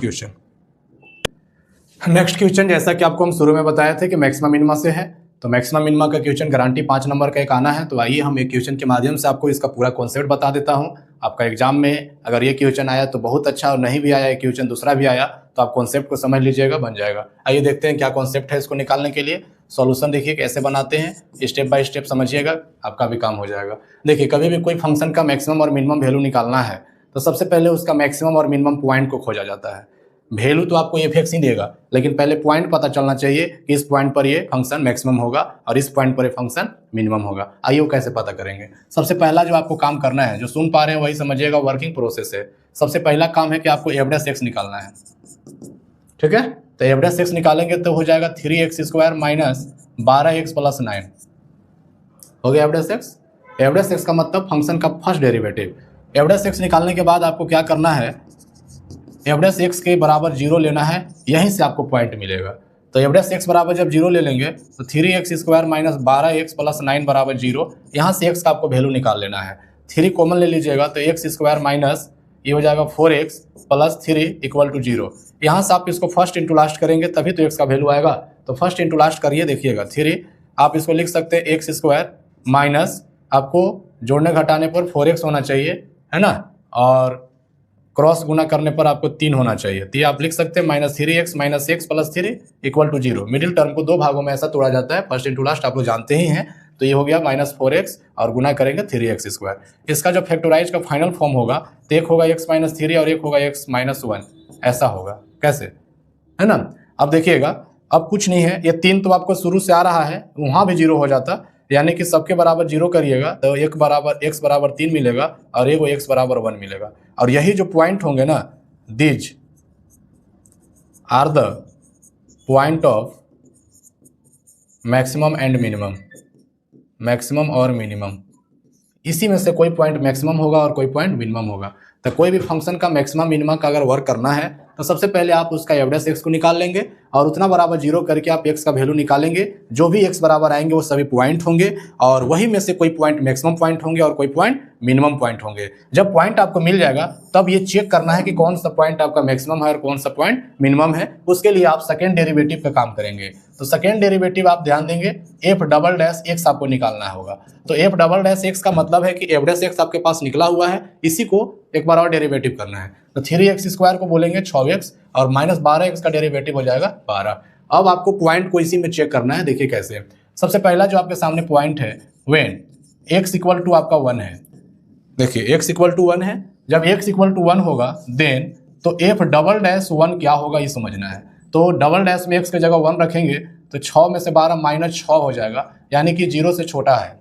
क्वेश्चन जैसा कि आपको हम शुरू में बताए थे कि मैक्सिमम मिनिमा से है, तो मैक्सिमम मिनिमा का क्वेश्चन गारंटी 5 नंबर का एक आना है। तो आइए हम एक क्वेश्चन के माध्यम से आपको इसका पूरा कॉन्सेप्ट बता देता हूँ। आपका एग्जाम में अगर ये क्वेश्चन आया तो बहुत अच्छा, और नहीं भी आया, एक क्वेश्चन दूसरा भी आया तो आप कॉन्सेप्ट को समझ लीजिएगा, बन जाएगा। आइए देखते हैं क्या कॉन्सेप्ट है इसको निकालने के लिए। सॉल्यूशन देखिए कैसे बनाते हैं, स्टेप बाय स्टेप समझिएगा, आपका भी काम हो जाएगा। देखिए कभी भी कोई फंक्शन का मैक्सिमम और मिनिमम वैल्यू निकालना है तो सबसे पहले उसका मैक्सिमम और मिनिमम पॉइंट को खोजा जाता है। वैल्यू तो आपको ये फिक्स ही देगा, लेकिन पहले पॉइंट पता चलना चाहिए कि इस पॉइंट पर ये फंक्शन मैक्सिमम होगा और इस पॉइंट पर ये फंक्शन मिनिमम होगा। आइए वो कैसे पता करेंगे। सबसे पहला जो आपको काम करना है, जो सुन पा रहे हैं वही समझिएगा, वर्किंग प्रोसेस है। सबसे पहला काम है कि आपको एवरेज एक्स निकालना है। ठीक है, तो एवरेज एक्स निकालेंगे तो हो जाएगा 3x² - 12x + 9 हो गया एवरेज एक्स। एवरेज एक्स का मतलब फंक्शन का फर्स्ट डेरिवेटिव। एवरेज एक्स निकालने के बाद आपको क्या करना है, एवरेज एक्स के बराबर 0 लेना है, यहीं से आपको पॉइंट मिलेगा। तो एवरेज एक्स बराबर जब 0 ले लेंगे तो 3x² - 12x + 9 बराबर 0, यहाँ से x का आपको वैल्यू निकाल लेना है। 3 कॉमन ले लीजिएगा तो x² माइनस ये हो जाएगा 4x + 3 = 0। यहाँ से आप इसको फर्स्ट इंटू लास्ट करेंगे तभी तो x का वैल्यू आएगा। तो फर्स्ट इंटू लास्ट करिए, देखिएगा 3, आप इसको लिख सकते हैं x² माइनस, आपको जोड़ने घटाने पर 4x होना चाहिए, है ना, और क्रॉस गुना करने पर आपको 3 होना चाहिए। तो ये आप लिख सकते हैं -3x - x + 3 = 0। मिडिल टर्म को 2 भागों में ऐसा तोड़ा जाता है, फर्स्ट इंटू लास्ट आप लोग जानते ही हैं। तो ये हो गया -4x और गुना करेंगे 3x²। इसका जो फैक्टराइज का फाइनल फॉर्म होगा तो एक होगा x - 3 और एक होगा x - 1, ऐसा होगा। कैसे, है ना। अब देखिएगा, अब कुछ नहीं है, ये 3 तो आपको शुरू से आ रहा है, वहाँ भी 0 हो जाता, यानी कि सबके बराबर 0 करिएगा तो x बराबर 3 मिलेगा और एक x बराबर 1 मिलेगा। और यही जो पॉइंट होंगे ना, these are the point of maximum and minimum, maximum और मिनिमम, इसी में से कोई पॉइंट मैक्सिमम होगा और कोई पॉइंट मिनिमम होगा। तो कोई भी फंक्शन का मैक्सिमम मिनिमम का अगर वर्क करना है तो सबसे पहले आप उसका एवरेज एक्स को निकाल लेंगे और उतना बराबर 0 करके आप एक्स का वैल्यू निकालेंगे। जो भी एक्स बराबर आएंगे वो सभी पॉइंट होंगे और वही में से कोई पॉइंट मैक्सिमम पॉइंट होंगे और कोई पॉइंट मिनिमम पॉइंट होंगे। जब पॉइंट आपको मिल जाएगा तब ये चेक करना है कि कौन सा पॉइंट आपका मैक्सिमम है और कौन सा पॉइंट मिनिमम है। उसके लिए आप सेकेंड डेरिवेटिव का काम करेंगे। तो सेकेंड डेरिवेटिव आप ध्यान देंगे, f'(x) आपको निकालना होगा। तो f'(x) का मतलब है कि एवरेज एक्स आपके पास निकला हुआ है, इसी को एक बार और डेरिवेटिव करना है। तो 3x² को बोलेंगे 6x और -12x का डेरिवेटिव हो जाएगा 12। अब आपको पॉइंट को इसी में चेक करना है। देखिए कैसे, सबसे पहला जो आपके सामने पॉइंट है व्हेन x = आपका 1 है। देखिए x = 1 है, जब x = 1 होगा देन तो f'(1) क्या होगा ये समझना है। तो डबल डैश में x की जगह 1 रखेंगे तो 6 में से 12 -6 हो जाएगा, यानी कि 0 से छोटा है।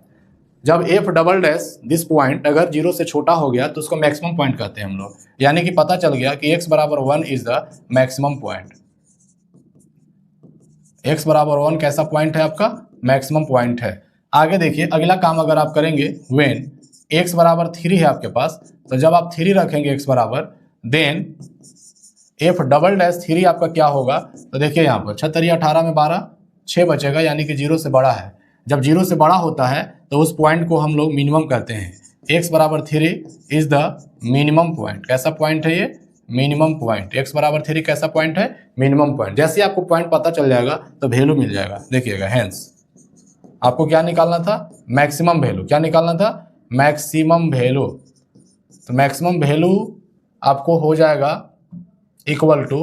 जब F double dash this point अगर 0 से छोटा हो गया तो उसको मैक्सिमम पॉइंट कहते हैं हम लोग। यानी कि पता चल गया कि x बराबर 1 is the maximum point. x बराबर 1 कैसा पॉइंट है आपका? मैक्सिमम पॉइंट है। आगे देखिए अगला काम अगर आप करेंगे व्हेन x बराबर 3 है आपके पास, तो जब आप 3 रखेंगे x बराबर, देन एफ डबल डैश 3 आपका क्या होगा? तो देखिए यहाँ पर 6 18 में 12 6 बचेगा, यानी कि 0 से बड़ा है। जब 0 से बड़ा होता है तो उस पॉइंट को हम लोग मिनिमम कहते हैं। x बराबर 3 इज द मिनिमम पॉइंट। कैसा पॉइंट है ये? Minimum point. x बराबर 3 कैसा पॉइंट है? Minimum point. जैसे ही आपको पॉइंट पता चल जाएगा तो वैल्यू मिल जाएगा। देखिएगा हेंस आपको क्या निकालना था? Maximum value. क्या निकालना था? Maximum value. तो मैक्सिमम वैल्यू आपको हो जाएगा इक्वल टू,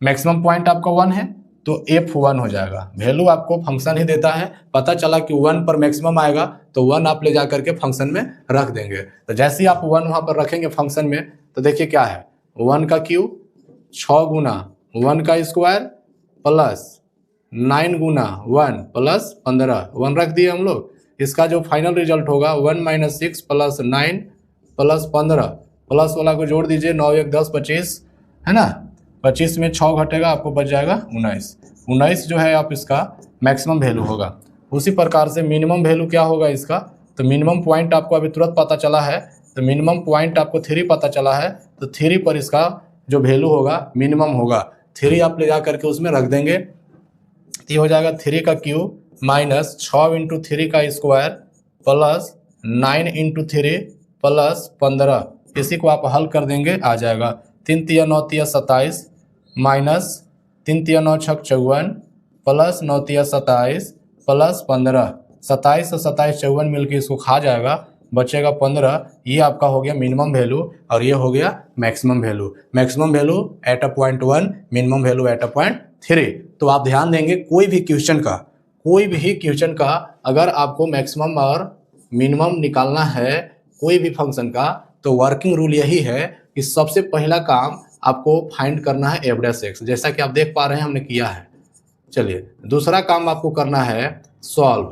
मैक्सिमम पॉइंट आपका 1 है तो f1 हो जाएगा। वैल्यू आपको फंक्शन ही देता है, पता चला कि 1 पर मैक्सिमम आएगा तो 1 आप ले जा करके फंक्शन में रख देंगे। तो जैसे ही आप 1 वहाँ पर रखेंगे फंक्शन में, तो देखिए क्या है, 1 का क्यूब 6 गुना 1 का स्क्वायर प्लस 9 गुना 1 प्लस 15, 1 रख दिए हम लोग। इसका जो फाइनल रिजल्ट होगा 1 - 6 प्लस 9 प्लस 15, प्लस वाला को जोड़ दीजिए, 9 1 10 25 है ना, 25 में 6 घटेगा, आपको बच जाएगा 19 जो है आप इसका मैक्सिमम वैल्यू होगा। उसी प्रकार से मिनिमम वैल्यू क्या होगा इसका? तो मिनिमम पॉइंट आपको अभी तुरंत पता चला है, तो मिनिमम पॉइंट आपको 3 पता चला है, तो 3 पर इसका जो वैल्यू होगा मिनिमम होगा। 3 आप ले जा करके उसमें रख देंगे, ये हो जाएगा 3 का क्यूब माइनस 6 × 3 का स्क्वायर प्लस 9 × 3 प्लस 15। इसी को आप हल कर देंगे, आ जाएगा 3 × 9 = 27 माइनस 3 × 9 = 54 प्लस 9 × 27 प्लस 15। 27 और 27 54 मिलकर इसको खा जाएगा, बचेगा 15। ये आपका हो गया मिनिमम वैल्यू और ये हो गया maximum value. Maximum value at a point 1, minimum value at a point 3। तो आप ध्यान देंगे कोई भी क्वेश्चन का अगर आपको मैक्सिमम और मिनिमम निकालना है कोई भी फंक्शन का, तो वर्किंग रूल यही है कि सबसे पहला काम आपको फाइंड करना है f'(x), जैसा कि आप देख पा रहे हैं हमने किया है। चलिए दूसरा काम आपको करना है सॉल्व।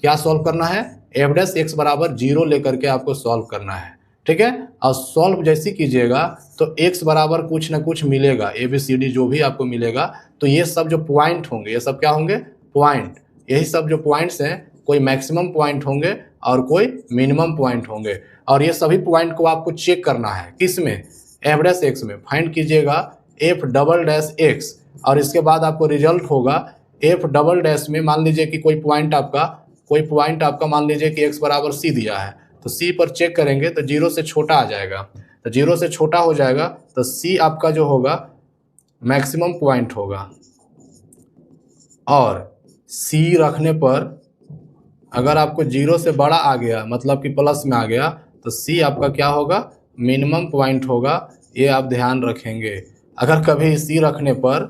क्या सॉल्व करना है? f'(x) बराबर 0 लेकर के आपको सॉल्व करना है, ठीक है। और सॉल्व जैसे कीजिएगा तो x बराबर कुछ ना कुछ मिलेगा, ABCD जो भी आपको मिलेगा। तो ये सब जो पॉइंट होंगे, ये सब क्या होंगे? पॉइंट। यही सब जो पॉइंट्स हैं, कोई मैक्सिमम पॉइंट होंगे और कोई मिनिमम पॉइंट होंगे। और ये सभी पॉइंट को आपको चेक करना है, किस में? f'(x) में। फाइंड कीजिएगा f'(x) और इसके बाद आपको रिजल्ट होगा f'' में। मान लीजिए कि कोई पॉइंट आपका मान लीजिए कि x बराबर c दिया है, तो c पर चेक करेंगे तो 0 से छोटा आ जाएगा, तो 0 से छोटा हो जाएगा तो c आपका जो होगा मैक्सिमम पॉइंट होगा। और c रखने पर अगर आपको 0 से बड़ा आ गया, मतलब कि प्लस में आ गया, तो c आपका क्या होगा? मिनिमम पॉइंट होगा। ये आप ध्यान रखेंगे। अगर कभी c रखने पर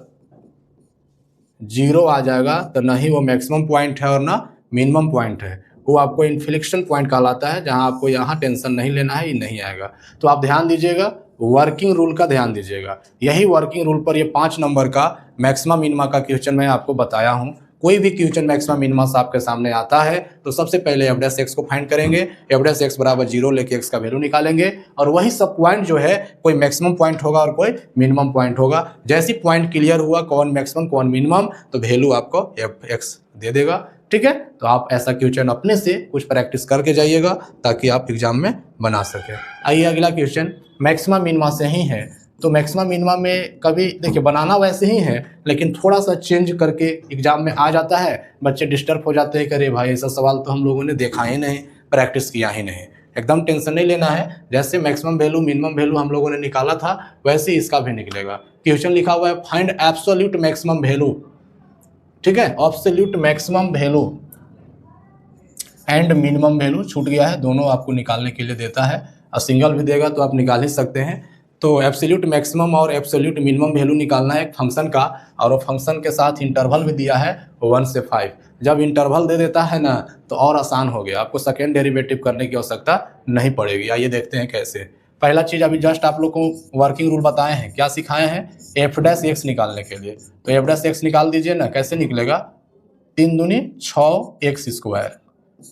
0 आ जाएगा तो ना ही वो मैक्सिमम पॉइंट है और ना मिनिमम पॉइंट है, वो आपको इन्फ्लेक्शन पॉइंट कहलाता है, जहां आपको यहाँ टेंशन नहीं लेना है, ये नहीं आएगा। तो आप ध्यान दीजिएगा, वर्किंग रूल का ध्यान दीजिएगा। यही वर्किंग रूल पर ये 5 नंबर का मैक्सिमम मिनिमा का क्वेश्चन मैं आपको बताया हूँ। कोई भी क्वेश्चन मैक्सिमम मिनिमा आपके सामने आता है तो सबसे पहले f'(x) को फाइंड करेंगे, f'(x) बराबर 0 लेके x का वैल्यू निकालेंगे, और वही सब पॉइंट जो है कोई मैक्सिमम पॉइंट होगा और कोई मिनिमम पॉइंट होगा। जैसे पॉइंट क्लियर हुआ कौन मैक्सिमम कौन मिनिमम, तो वैल्यू आपको f(x) दे देगा, ठीक है। तो आप ऐसा क्वेश्चन अपने से कुछ प्रैक्टिस करके जाइएगा ताकि आप एग्जाम में बना सके। आइए अगला क्वेश्चन मैक्सिमम मिनिमा से ही है। तो मैक्सिमम मिनिमा में कभी देखिए बनाना वैसे ही है, लेकिन थोड़ा सा चेंज करके एग्जाम में आ जाता है, बच्चे डिस्टर्ब हो जाते हैं, करे भाई ऐसा सवाल तो हम लोगों ने देखा ही नहीं, प्रैक्टिस किया ही नहीं। एकदम टेंशन नहीं लेना है, जैसे मैक्सिमम वैल्यू मिनिमम वैल्यू हम लोगों ने निकाला था वैसे ही इसका भी निकलेगा। क्वेश्चन लिखा हुआ है फाइंड एब्सोल्यूट मैक्सिमम वैल्यू, ठीक है, absolute maximum value and minimum value छूट गया है, दोनों आपको निकालने के लिए देता है, और सिंगल भी देगा तो आप निकाल ही सकते हैं। तो एब्सोल्यूट मैक्सिमम और एब्सोल्यूट मिनिमम वैल्यू निकालना है एक फंक्शन का, और वो फंक्शन के साथ इंटरवल भी दिया है 1 से 5। जब इंटरवल दे देता है ना तो और आसान हो गया, आपको सेकेंड डेरिवेटिव करने की आवश्यकता नहीं पड़ेगी। आइए देखते हैं कैसे। पहला चीज़ अभी जस्ट आप लोग को वर्किंग रूल बताए हैं, क्या सिखाए हैं? f'(x) निकालने के लिए। तो f'(x) निकाल दीजिए ना, कैसे निकलेगा? 3 दूनी 6 x²,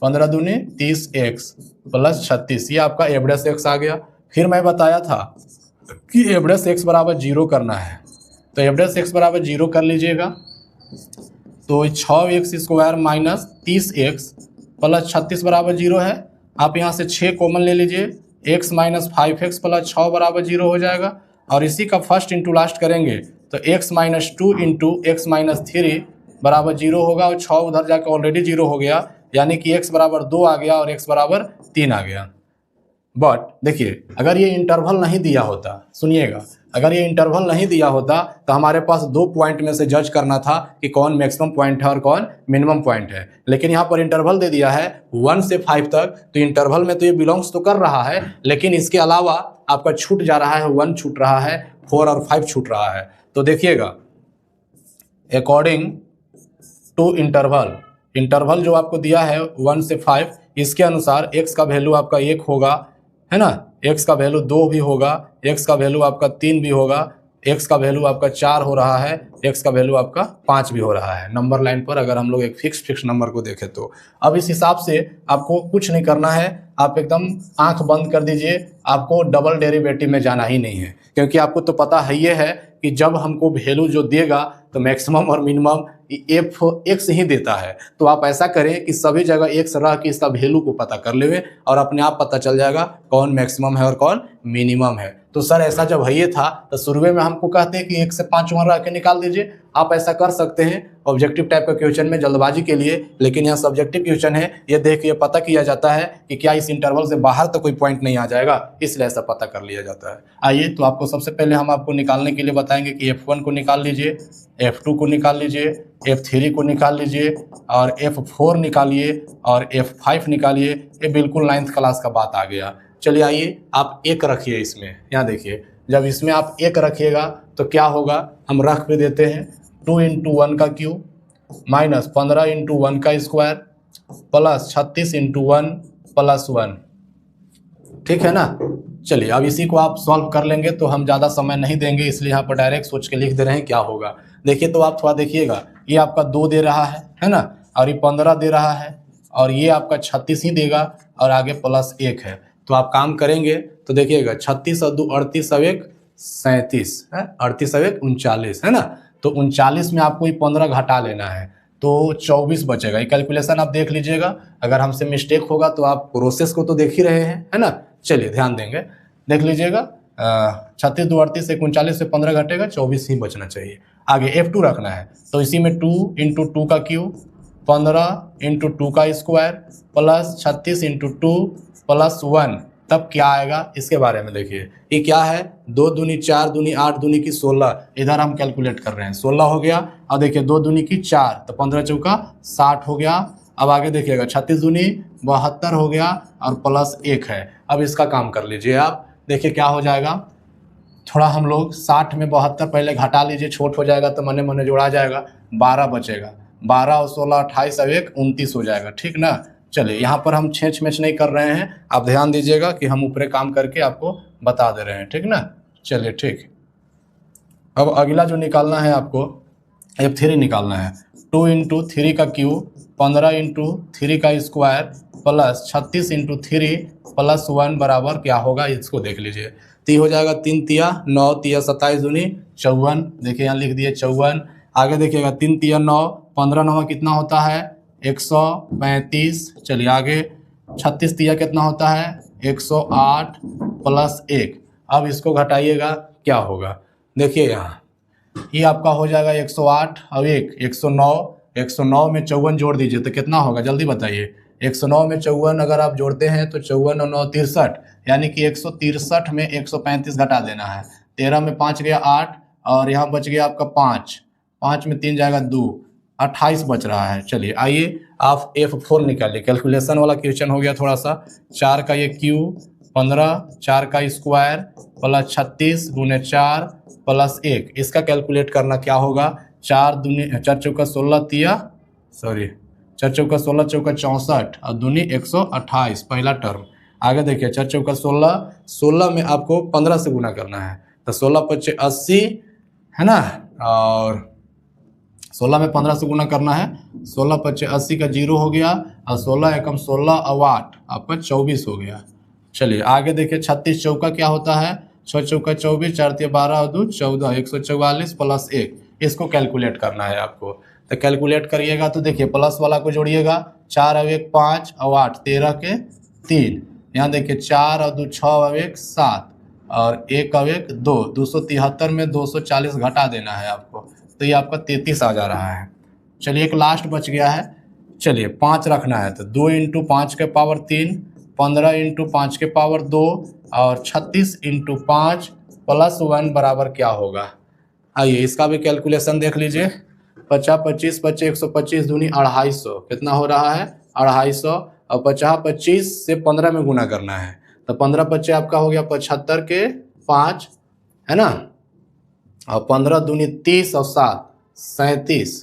15 दूनी 30x प्लस 36, ये आपका एफ डैश एक्स आ गया। फिर मैं बताया था कि एफ डैश एक्स बराबर 0 करना है, तो एफ डैश एक्स बराबर 0 कर लीजिएगा। तो 6x² माइनस 30x प्लस 36 बराबर 0 है। आप यहाँ से 6 कॉमन ले लीजिए, x माइनस 5x प्लस 6 बराबर 0 हो जाएगा। और इसी का फर्स्ट इंटू लास्ट करेंगे तो x minus 2 into x minus 3 बराबर 0 होगा, और 6 उधर जाकर ऑलरेडी 0 हो गया, यानी कि x बराबर 2 आ गया और x बराबर 3 आ गया। बट देखिए, अगर ये इंटरवल नहीं दिया होता, सुनिएगा, अगर ये इंटरवल नहीं दिया होता तो हमारे पास 2 पॉइंट में से जज करना था कि कौन मैक्सिमम पॉइंट है और कौन मिनिमम पॉइंट है। लेकिन यहाँ पर इंटरवल दे दिया है 1 से 5 तक, तो इंटरवल में तो ये बिलोंग्स तो कर रहा है, लेकिन इसके अलावा आपका छूट जा रहा है, 1 छूट रहा है, 4 और 5 छूट रहा है। तो देखिएगा, अकॉर्डिंग टू इंटरवल जो आपको दिया है 1 से 5, इसके अनुसार x का वैल्यू आपका 1 होगा, है ना, x का वैल्यू 2 भी होगा, x का वैल्यू आपका 3 भी होगा, x का वैल्यू आपका 4 हो रहा है, x का वैल्यू आपका 5 भी हो रहा है नंबर लाइन पर, अगर हम लोग एक फिक्स नंबर को देखें तो। अब इस हिसाब से आपको कुछ नहीं करना है, आप एकदम आंख बंद कर दीजिए, आपको डबल डेरिवेटिव में जाना ही नहीं है, क्योंकि आपको तो पता है ये है कि जब हमको वैल्यू जो देगा तो मैक्सिमम और मिनिमम एफ एक्स ही देता है। तो आप ऐसा करें कि सभी जगह एक्स रह के इसका वैल्यू को पता कर लेवे, और अपने आप पता चल जाएगा कौन मैक्सिमम है और कौन मिनिमम है। तो सर ऐसा जब है ये था तो शुरू में हमको कहते हैं कि 1 से 5 वहाँ रह के निकाल दीजिए। आप ऐसा कर सकते हैं ऑब्जेक्टिव टाइप का क्वेश्चन में जल्दबाजी के लिए, लेकिन यहाँ सब्जेक्टिव क्वेश्चन है, ये देख के पता किया जाता है कि क्या इस इंटरवल से बाहर तो कोई पॉइंट नहीं आ जाएगा, इसलिए ऐसा पता कर लिया जाता है। आइए, तो आपको सबसे पहले हम आपको निकालने के लिए बताएंगे कि F1 को निकाल लीजिए, F2 को निकाल लीजिए, F3 को निकाल लीजिए, और F4 निकालिए, और F5 निकालिए। ये बिल्कुल 9th क्लास का बात आ गया। चलिए आइए, आप 1 रखिए इसमें, यहाँ देखिए, जब इसमें आप 1 रखिएगा तो क्या होगा, हम रख भी देते हैं 2 इंटू 1 का क्यूब माइनस 15 इंटू 1 का स्क्वायर प्लस 36 इंटू 1 प्लस 1, ठीक है ना। चलिए अब इसी को आप सॉल्व कर लेंगे, तो हम ज़्यादा समय नहीं देंगे, इसलिए यहाँ पर डायरेक्ट सोच के लिख दे रहे हैं क्या होगा। देखिए, तो आप थोड़ा देखिएगा, ये आपका 2 दे रहा है ना, और ये 15 दे रहा है, और ये आपका 36 ही देगा, और आगे प्लस 1 है। तो आप काम करेंगे तो देखिएगा, 36 और 2 38 और 1 37 है, 38 और 1 39 है ना। तो 39 में आपको ये 15 घटा लेना है, तो 24 बचेगा। ये कैलकुलेशन आप देख लीजिएगा, अगर हमसे मिस्टेक होगा तो आप प्रोसेस को तो देख ही रहे हैं, है ना। चलिए ध्यान देंगे, देख लीजिएगा, 36 2 38 से 39 से 15 घटेगा, 24 ही बचना चाहिए। आगे F2 रखना है, तो इसी में 2 इंटू 2 का क्यूब 15 इंटू 2 का स्क्वायर प्लस 36 इंटू 2 प्लस 1, तब क्या आएगा इसके बारे में देखिए। ये क्या है, 2 दूनी 4 दूनी 8 दूनी की 16, इधर हम कैलकुलेट कर रहे हैं, 16 हो गया। अब देखिए 2 दूनी की 4, तो 15 चौका 60 हो गया। अब आगे देखिएगा 36 दूनी 72 हो गया, और प्लस 1 है। अब इसका काम कर लीजिए आप, देखिए क्या हो जाएगा। थोड़ा हम लोग 60 में 72 पहले घटा लीजिए, छोट हो जाएगा तो मने मने जोड़ा जाएगा, 12 बचेगा, 12 और 16 28 और 1 29 हो जाएगा, ठीक ना। चलिए, यहाँ पर हम छेंच मेच नहीं कर रहे हैं, आप ध्यान दीजिएगा कि हम ऊपरे काम करके आपको बता दे रहे हैं, ठीक ना। चलिए ठीक, अब अगला जो निकालना है आपको, F3 निकालना है। 2 इंटू 3 का क्यूब 15 इंटू 3 का स्क्वायर प्लस 36 इंटू 3 प्लस 1 बराबर क्या होगा, इसको देख लीजिए। ती हो जाएगा 3 तिया 9 तिया 27 दूनी 54, देखिए यहाँ लिख दिए 54। आगे देखिएगा 3 तिया 9, 15 9 कितना होता है 135। चलिए आगे 36 तिया कितना होता है 108 प्लस 1। अब इसको घटाइएगा, क्या होगा, देखिए यहाँ ये आपका हो जाएगा 108 और 1 109। 109 में 54 जोड़ दीजिए तो कितना होगा, जल्दी बताइए। 109 में 54 अगर आप जोड़ते हैं तो 54 और 9 63, यानी कि 163 में 135 घटा देना है। 13 में 5 गया 8, और यहाँ बच गया आपका 5, 5 में 3 जाएगा 2, 28 बच रहा है। चलिए आइए आप F4 निकालिए, कैलकुलेशन वाला क्वेश्चन हो गया थोड़ा सा। 4 का ये क्यूब 15, 4 का स्क्वायर प्लस 36 गुने 4 प्लस 1, इसका कैलकुलेट करना क्या होगा। 4 चौका 16 तिया 4 चौका 16 चौका 64 और दूनी 128, पहला टर्म। आगे देखिए 4 चौका 16 में आपको 15 से गुना करना है, तो 16 × 5 = 80 है ना, और 16 में 15 से गुना करना है। 16 पच्चे 80 का 0 हो गया और 16 एकम 16 और 8 आपका 24 हो गया। चलिए आगे देखिए 36 चौका क्या होता है, 6 चौका 24, 4 तिया 12 और 2 14, 144 प्लस 1, इसको कैलकुलेट करना है आपको। तो कैलकुलेट करिएगा तो देखिए प्लस वाला को जोड़िएगा, 4 और 1 5 और 8 13 के 3, यहाँ देखिए 4 और 2 6 और 1 7 और 1 और 1 2, 273 में 240 घटा देना है आपको, तो ये आपका 33 आ जा रहा है। चलिए एक लास्ट बच गया है, चलिए 5 रखना है तो 2 इंटू 5 के पावर 3, 15 इंटू 5 के पावर 2 और 36 इंटू 5 प्लस 1 बराबर क्या होगा। आइए इसका भी कैलकुलेशन देख लीजिए। 50 25 25 125 दूनी 250, कितना हो रहा है 250, और 50 25 से 15 में गुना करना है तो 15 बच्चे आपका हो गया 75 के 5 है ना, और 15 दूनी 30 और 7 37।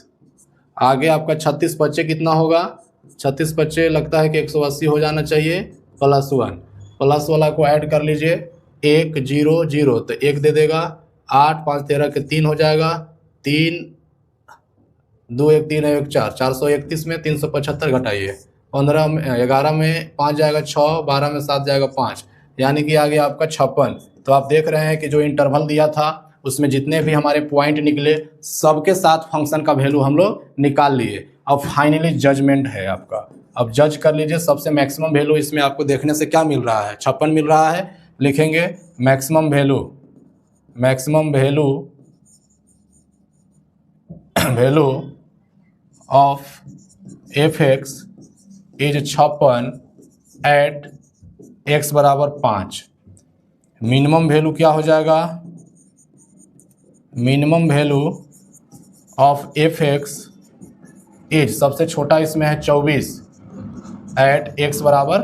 आगे आपका 36 बच्चे कितना होगा, 36 बच्चे लगता है कि 180 हो जाना चाहिए प्लस 1, प्लस वाला को ऐड कर लीजिए 1 0 0 तो 1 दे देगा, 8 5 13 के 3 हो जाएगा, 3 2 1 3 1 4, 431 में 375 घटाइए, 15 में 11 में 5 जाएगा 6, 12 में 7 जाएगा 5, यानी कि आ गया आपका 56। तो आप देख रहे हैं कि जो इंटरवल दिया था उसमें जितने भी हमारे पॉइंट निकले सबके साथ फंक्शन का वैल्यू हम लोग निकाल लिए। अब फाइनली जजमेंट है आपका, अब जज कर लीजिए सबसे मैक्सिमम वैल्यू इसमें आपको देखने से क्या मिल रहा है, 56 मिल रहा है। लिखेंगे maximum value of f(x) is 56 at x बराबर 5। मिनिमम वैल्यू क्या हो जाएगा, minimum value of f(x) is सबसे छोटा इसमें है 24 एट x बराबर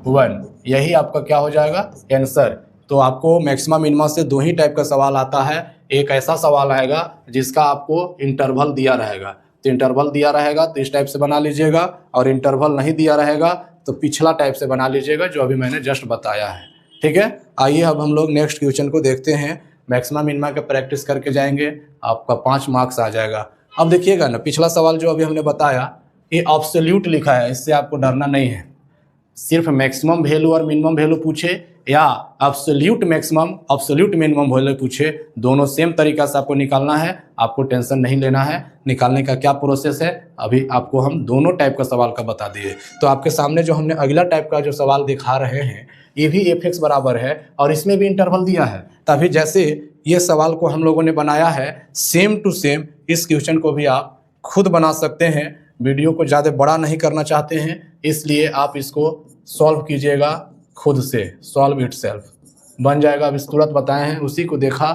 1, यही आपका क्या हो जाएगा आंसर। तो आपको मैक्सिमम मिनिमम से दो ही टाइप का सवाल आता है, एक ऐसा सवाल आएगा जिसका आपको इंटरवल दिया रहेगा, तो इंटरवल दिया रहेगा तो इस टाइप से बना लीजिएगा, और इंटरवल नहीं दिया रहेगा तो पिछला टाइप से बना लीजिएगा जो अभी मैंने जस्ट बताया है। ठीक है, आइए अब हम लोग नेक्स्ट क्वेश्चन को देखते हैं। मैक्सिमम मिनिमा का प्रैक्टिस करके जाएंगे, आपका 5 मार्क्स आ जाएगा। अब देखिएगा ना, पिछला सवाल जो अभी हमने बताया ये एब्सोल्यूट लिखा है, इससे आपको डरना नहीं है। सिर्फ मैक्सिमम वैल्यू और मिनिमम वैल्यू पूछे या absolute maximum absolute minimum value पूछे, दोनों सेम तरीका से आपको निकालना है, आपको टेंशन नहीं लेना है। निकालने का क्या प्रोसेस है अभी आपको हम दोनों टाइप का सवाल का बता दिए। तो आपके सामने जो हमने अगला टाइप का जो सवाल दिखा रहे हैं ये भी f(x) बराबर है और इसमें भी इंटरवल दिया है। तभी जैसे ये सवाल को हम लोगों ने बनाया है सेम टू सेम इस क्वेश्चन को भी आप खुद बना सकते हैं। वीडियो को ज़्यादा बड़ा नहीं करना चाहते हैं, इसलिए आप इसको सॉल्व कीजिएगा खुद से, सॉल्व इट सेल्फ बन जाएगा। अब इस तुरंत बताए हैं उसी को देखा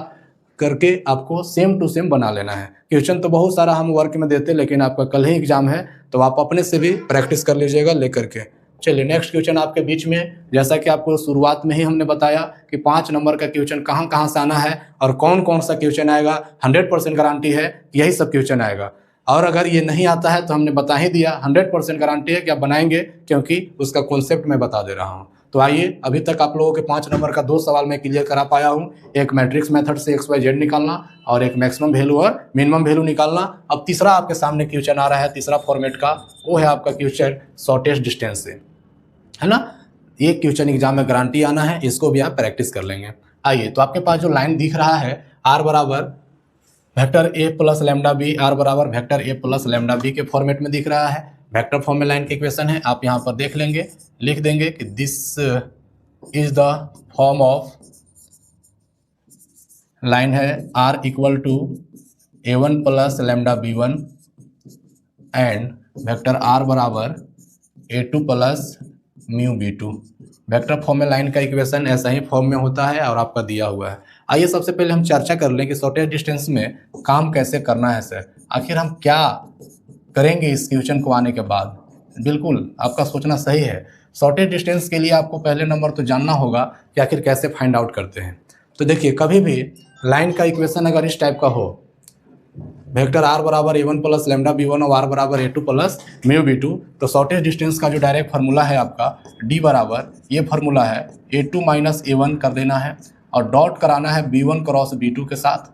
करके आपको सेम टू सेम बना लेना है। क्वेश्चन तो बहुत सारा हम वर्क में देते, लेकिन आपका कल ही एग्जाम है तो आप अपने से भी प्रैक्टिस कर लीजिएगा लेकर के। चलिए नेक्स्ट क्वेश्चन आपके बीच में, जैसा कि आपको शुरुआत में ही हमने बताया कि 5 नंबर का क्वेश्चन कहाँ कहाँ से आना है और कौन कौन सा क्वेश्चन आएगा, 100% गारंटी है यही सब क्वेश्चन आएगा। और अगर ये नहीं आता है तो हमने बता ही दिया, 100% गारंटी है कि आप बनाएंगे, क्योंकि उसका कॉन्सेप्ट मैं बता दे रहा हूँ। तो आइए, अभी तक आप लोगों के 5 नंबर का 2 सवाल मैं क्लियर करा पाया हूँ, एक मैट्रिक्स मेथड से XYZ निकालना और एक मैक्सिमम वैल्यू और मिनिमम वैल्यू निकालना। अब तीसरा आपके सामने क्वेश्चन आ रहा है, तीसरा फॉर्मेट का, वो है आपका क्वेश्चन शॉर्टेस्ट डिस्टेंस से, है ना। ये क्वेश्चन एग्जाम में गारंटी आना है, इसको भी आप प्रैक्टिस कर लेंगे। आइए, तो आपके पास जो लाइन दिख रहा है r बराबर vector a plus lambda B, r बराबर vector a plus lambda B के फॉर्मेट में दिख रहा है। वेक्टर फॉर्म में लाइन के इक्वेशन है, आप यहाँ पर देख लेंगे, लिख देंगे कि this is the form of line है r equal to a1 plus lambda b1 and vector r बराबर a2 plus mu b2। Vector form में लाइन का इक्वेशन ऐसा ही फॉर्म में होता है और आपका दिया हुआ है। आइए सबसे पहले हम चर्चा कर लें कि शॉर्टेस्ट डिस्टेंस में काम कैसे करना है सर, आखिर हम क्या करेंगे इस क्वेश्चन को आने के बाद। बिल्कुल आपका सोचना सही है, शॉर्टेस्ट डिस्टेंस के लिए आपको पहले नंबर तो जानना होगा कि आखिर कैसे फाइंड आउट करते हैं। तो देखिए, कभी भी लाइन का इक्वेशन अगर इस टाइप का हो, वेक्टर r बराबर a1 प्लस लैम्डा b1 और r बराबर a2 प्लस म्यू b2, तो शॉर्टेस्ट डिस्टेंस का जो डायरेक्ट फार्मूला है आपका d बराबर, ये फार्मूला है a2 माइनस a1 कर देना है और डॉट कराना है b1 क्रॉस b2 के साथ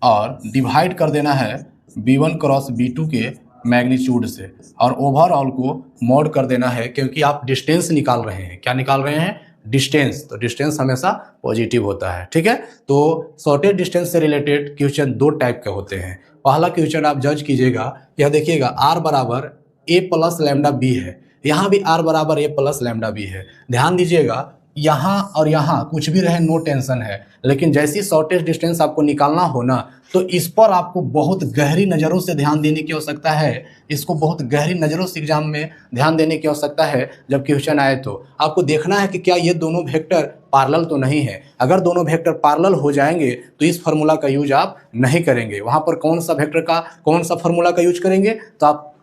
और डिवाइड कर देना है B1 क्रॉस B2 के मैग्नीट्यूड से, और ओवरऑल को मॉड कर देना है क्योंकि आप डिस्टेंस निकाल रहे हैं। क्या निकाल रहे हैं? डिस्टेंस। तो डिस्टेंस हमेशा पॉजिटिव होता है, ठीक है। तो शॉर्टेज डिस्टेंस से रिलेटेड क्वेश्चन दो टाइप के होते हैं। पहला क्वेश्चन आप जज कीजिएगा, यह देखिएगा r बराबर a प्लस लैम्डा बी है, यहाँ भी r बराबर a प्लस लैम्डा बी है। ध्यान दीजिएगा, यहाँ और यहाँ कुछ भी रहे नो टेंशन है, लेकिन जैसी शॉर्टेज डिस्टेंस आपको निकालना हो ना, तो इस पर आपको बहुत गहरी नज़रों से ध्यान देने की आवश्यकता है। इसको बहुत गहरी नज़रों से एग्जाम में ध्यान देने की आवश्यकता है। जब क्वेश्चन आए तो आपको देखना है कि क्या ये दोनों वेक्टर पैरेलल तो नहीं है। अगर दोनों वेक्टर पैरेलल हो जाएंगे तो इस फार्मूला का यूज आप नहीं करेंगे। वहाँ पर कौन सा वेक्टर का कौन सा फार्मूला का यूज करेंगे, तो आप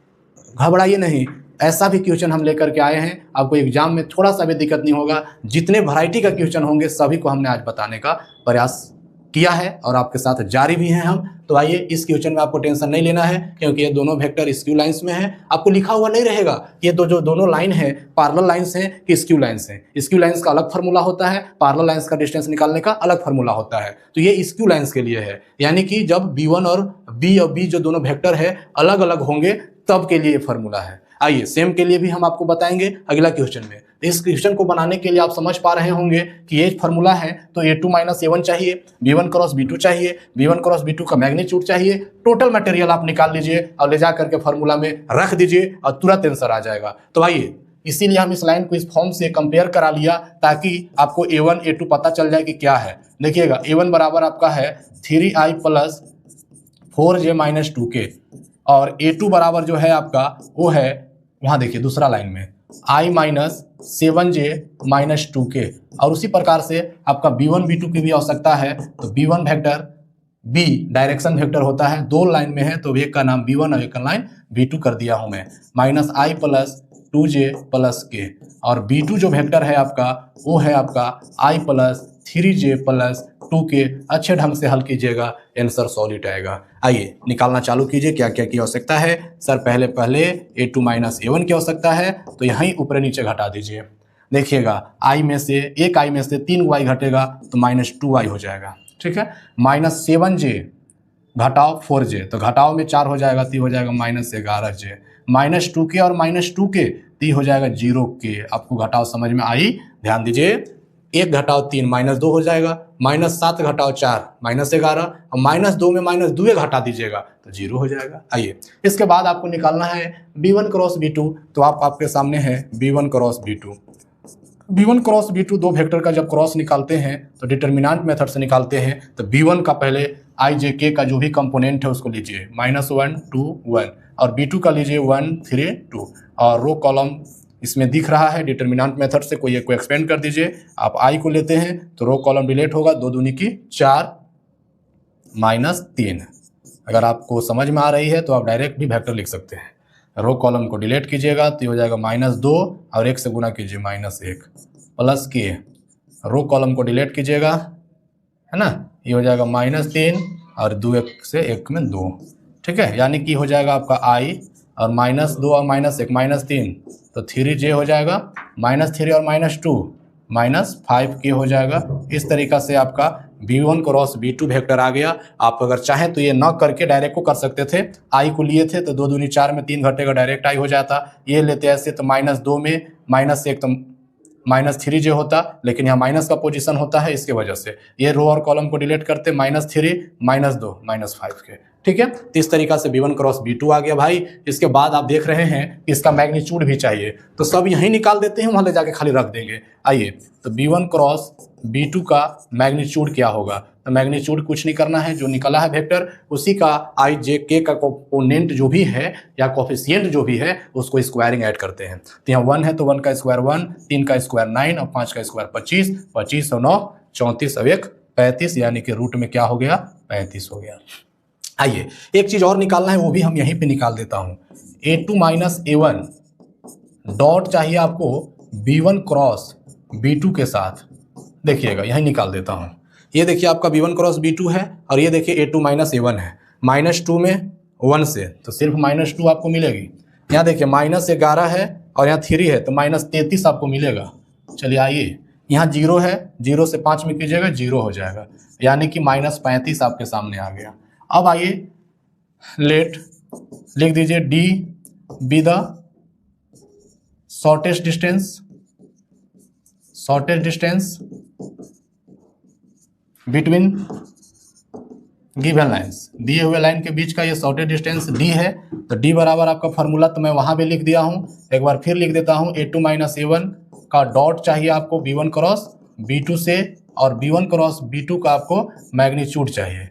घबराइए नहीं। ऐसा भी क्वेश्चन हम लेकर के आए हैं, आपको एग्जाम में थोड़ा सा भी दिक्कत नहीं होगा। जितने वैरायटी का क्वेश्चन होंगे सभी को हमने आज बताने का प्रयास किया है और आपके साथ जारी भी हैं हम। तो आइए, इस क्वेश्चन में आपको टेंशन नहीं लेना है क्योंकि ये दोनों वेक्टर स्क्यू लाइंस में हैं। आपको लिखा हुआ नहीं रहेगा ये जो दोनों लाइन है पैरेलल लाइंस हैं कि स्क्यू लाइंस हैं। स्क्यू लाइंस का अलग फार्मूला होता है, पैरेलल लाइंस का डिस्टेंस निकालने का अलग फार्मूला होता है। तो ये स्क्यू लाइंस के लिए है, यानी कि जब B1 और B जो दोनों वेक्टर है अलग अलग होंगे तब के लिए फार्मूला है। आइए, सेम के लिए भी हम आपको बताएंगे अगला क्वेश्चन में। इस क्वेश्चन को बनाने के लिए आप समझ पा रहे होंगे कि ये फार्मूला है तो A2 माइनस A1 चाहिए, B1 क्रॉस B2 चाहिए, B1 क्रॉस B2 का मैग्नीट्यूड चाहिए। टोटल मटेरियल आप निकाल लीजिए और ले जा करके फार्मूला में रख दीजिए और तुरंत आंसर आ जाएगा। तो आइए, इसीलिए हम इस लाइन को इस फॉर्म से कंपेयर करा लिया ताकि आपको A1 A2 पता चल जाए कि क्या है। देखिएगा, A1 बराबर आपका है 3i plus 4j minus 2k, और A2 बराबर जो है आपका वो है, वहाँ देखिए दूसरा लाइन में i minus 7j minus 2k। और उसी प्रकार से आपका B1 B2 की भी आवश्यकता है। तो B1 vector B direction vector होता है, दो लाइन में है तो एक का नाम B1 और एक का लाइन B2 कर दिया हूं मैं। Minus i plus 2j plus k, और B2 जो वेक्टर है आपका वो है आपका i plus 3j plus 2k। अच्छे ढंग से हल कीजिएगा, आंसर सॉलिड आएगा। आइए निकालना चालू कीजिए क्या क्या की आवश्यकता है। सर पहले A2 माइनस A1 की आवश्यकता है, तो यहीं ऊपर नीचे घटा दीजिए। देखिएगा, i में से एक i में से 3y घटेगा तो माइनस 2y हो जाएगा, ठीक है। माइनस 7j घटाओ 4j, तो घटाओ में 4 हो जाएगा, तो हो जाएगा माइनस 11j। माइनस 2k और माइनस 2k, तो हो जाएगा 0k। आपको घटाओ समझ में आई? ध्यान दीजिए, 1 घटाओ 3 माइनस 2 हो जाएगा, माइनस 7 घटाओ 4 माइनस 11, और माइनस 2 में माइनस 2 घटा दीजिएगा तो 0 हो जाएगा। आइए, इसके बाद आपको निकालना है B1 क्रॉस B2। तो आपके सामने है B1 cross B2। B1 cross B2 दो वेक्टर का जब क्रॉस निकालते हैं तो डिटर्मिनेंट मेथड से निकालते हैं। तो B1 का पहले i j k का जो भी कंपोनेंट है उसको लीजिए, -1 2 1, और B2 का लीजिए 1 3 2, और रो कॉलम इसमें दिख रहा है डिटर्मिनेंट मेथड से। कोई एक को एक्सपेंड कर दीजिए। आप i को लेते हैं तो रो कॉलम डिलीट होगा, 2 दूनी की 4 माइनस 3। अगर आपको समझ में आ रही है तो आप डायरेक्ट भी वेक्टर लिख सकते हैं। रो कॉलम को डिलीट कीजिएगा तो ये हो जाएगा -2, और 1 से गुना कीजिए -1 प्लस k। रो कॉलम को डिलीट कीजिएगा, है ना, ये हो जाएगा -3 और 2 1 से 1 में 2, ठीक है। यानी कि हो जाएगा आपका i और -2 और -1 -3, तो 3j हो जाएगा, -3 और -2 -5k हो जाएगा। इस तरीका से आपका B1 क्रॉस B2 वेक्टर आ गया। आप अगर चाहें तो ये न करके डायरेक्ट को कर सकते थे। i को लिए थे तो 2 दूनी 4 में 3 घटेगा, डायरेक्ट i हो जाता। ये लेते ऐसे तो -2 में -1 तो -3j होता, लेकिन यहाँ माइनस का पोजीशन होता है, इसके वजह से ये रो और कॉलम को डिलीट करते -3 -2 -5k, ठीक है। तो इस तरीका से B1 क्रॉस B2 आ गया भाई। इसके बाद आप देख रहे हैं कि इसका मैग्नीट्यूड भी चाहिए, तो सब यहीं निकाल देते हैं, वहाँ ले जाके खाली रख देंगे। आइए, तो B1 क्रॉस B2 का मैग्नीट्यूड क्या होगा। तो मैग्नीट्यूड कुछ नहीं करना है, जो निकला है वेक्टर उसी का i j k का कंपोनेंट जो भी है या कोफिशिएंट जो भी है उसको स्क्वायरिंग ऐड करते हैं। तो यहाँ 1 है तो 1 का स्क्वायर 1, 3 का स्क्वायर 9 और 5 का स्क्वायर 25, 25 और 9 34 और 1 35, यानी कि रूट में क्या हो गया 35 हो गया। आइए, एक चीज और निकालना है, वो भी हम यहीं पे निकाल देता हूं। A2 माइनस A1 डॉट चाहिए आपको B1 क्रॉस B2 के साथ। देखिएगा, यहीं निकाल देता हूं। ये देखिए आपका B1 क्रॉस B2 है, और ये देखिए A2 माइनस A1 है। -2 में 1 से तो सिर्फ -2 आपको मिलेगी। यहाँ देखिए -11 है और यहाँ 3 है तो -33 आपको मिलेगा। चलिए आइए, यहाँ 0 है, 0 से 5 में कीजिएगा 0 हो जाएगा, यानी कि -35 आपके सामने आ गया। अब आइए लेट लिख दीजिए D be the shortest distance between given lines, दिए हुए लाइन के बीच का ये शॉर्टेस्ट डिस्टेंस डी है। तो डी बराबर आपका फॉर्मूला तो मैं वहां भी लिख दिया हूं, एक बार फिर लिख देता हूं। A2 माइनस A1 का डॉट चाहिए आपको B1 क्रॉस B2 से, और B1 क्रॉस B2 का आपको मैग्नीट्यूड चाहिए,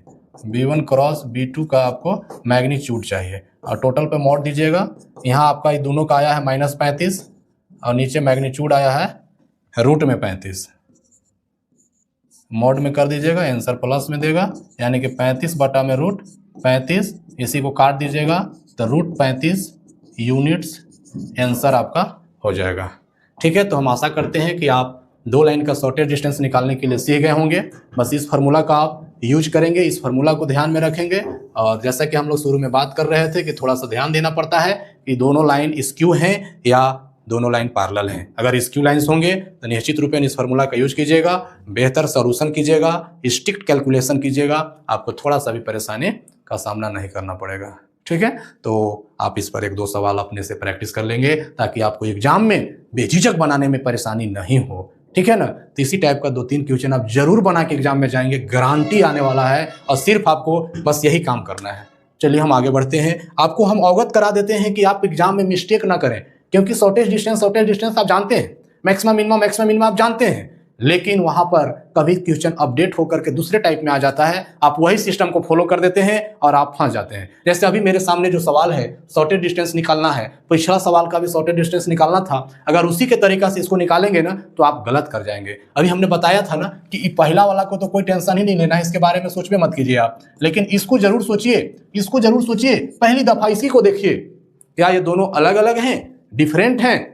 B1 क्रॉस B2 का आपको मैग्नीट्यूड चाहिए, और टोटल पे मॉड दीजिएगा। यहाँ आपका ये दोनों का आया है -35 और नीचे मैग्नीट्यूड आया है रूट में 35, मॉड में कर दीजिएगा, आंसर प्लस में देगा, यानी कि 35 बटा में रूट 35, इसी को काट दीजिएगा तो रूट 35 यूनिट्स आंसर आपका हो जाएगा। ठीक है, तो हम आशा करते हैं कि आप दो लाइन का शॉर्टेस्ट डिस्टेंस निकालने के लिए सीख गए होंगे। बस इस फार्मूला का आप यूज करेंगे, इस फार्मूला को ध्यान में रखेंगे। और जैसा कि हम लोग शुरू में बात कर रहे थे कि थोड़ा सा ध्यान देना पड़ता है कि दोनों लाइन स्क्यू हैं या दोनों लाइन पैरेलल हैं। अगर स्क्यू लाइन्स होंगे तो निश्चित रूप से इस फार्मूला का यूज कीजिएगा, बेहतर सॉल्यूशन कीजिएगा, स्ट्रिक्ट कैलकुलेशन कीजिएगा, आपको थोड़ा सा भी परेशानी का सामना नहीं करना पड़ेगा। ठीक है, तो आप इस पर 1-2 सवाल अपने से प्रैक्टिस कर लेंगे ताकि आपको एग्जाम में बेझिझक बनाने में परेशानी नहीं हो। ठीक है ना, तो इसी टाइप का 2-3 क्वेश्चन आप जरूर बना के एग्जाम में जाएंगे, गारंटी आने वाला है, और सिर्फ आपको बस यही काम करना है। चलिए हम आगे बढ़ते हैं, आपको हम अवगत करा देते हैं कि आप एग्जाम में मिस्टेक ना करें, क्योंकि शॉर्टेस्ट डिस्टेंस आप जानते हैं, मैक्सिमम मिनिमम आप जानते हैं, लेकिन वहां पर कभी क्वेश्चन अपडेट होकर के दूसरे टाइप में आ जाता है, आप वही सिस्टम को फॉलो कर देते हैं और आप फंस जाते हैं। जैसे अभी मेरे सामने जो सवाल है शॉर्टेस्ट डिस्टेंस निकालना है, पिछला सवाल का भी शॉर्टेस्ट डिस्टेंस निकालना था, अगर उसी के तरीका से इसको निकालेंगे ना तो आप गलत कर जाएंगे। अभी हमने बताया था ना कि पहला वाला को तो कोई टेंशन ही नहीं लेना है, इसके बारे में सोच में मत कीजिए आप, लेकिन इसको जरूर सोचिए, पहली दफा इसी को देखिए, क्या ये दोनों अलग अलग हैं, डिफरेंट हैं?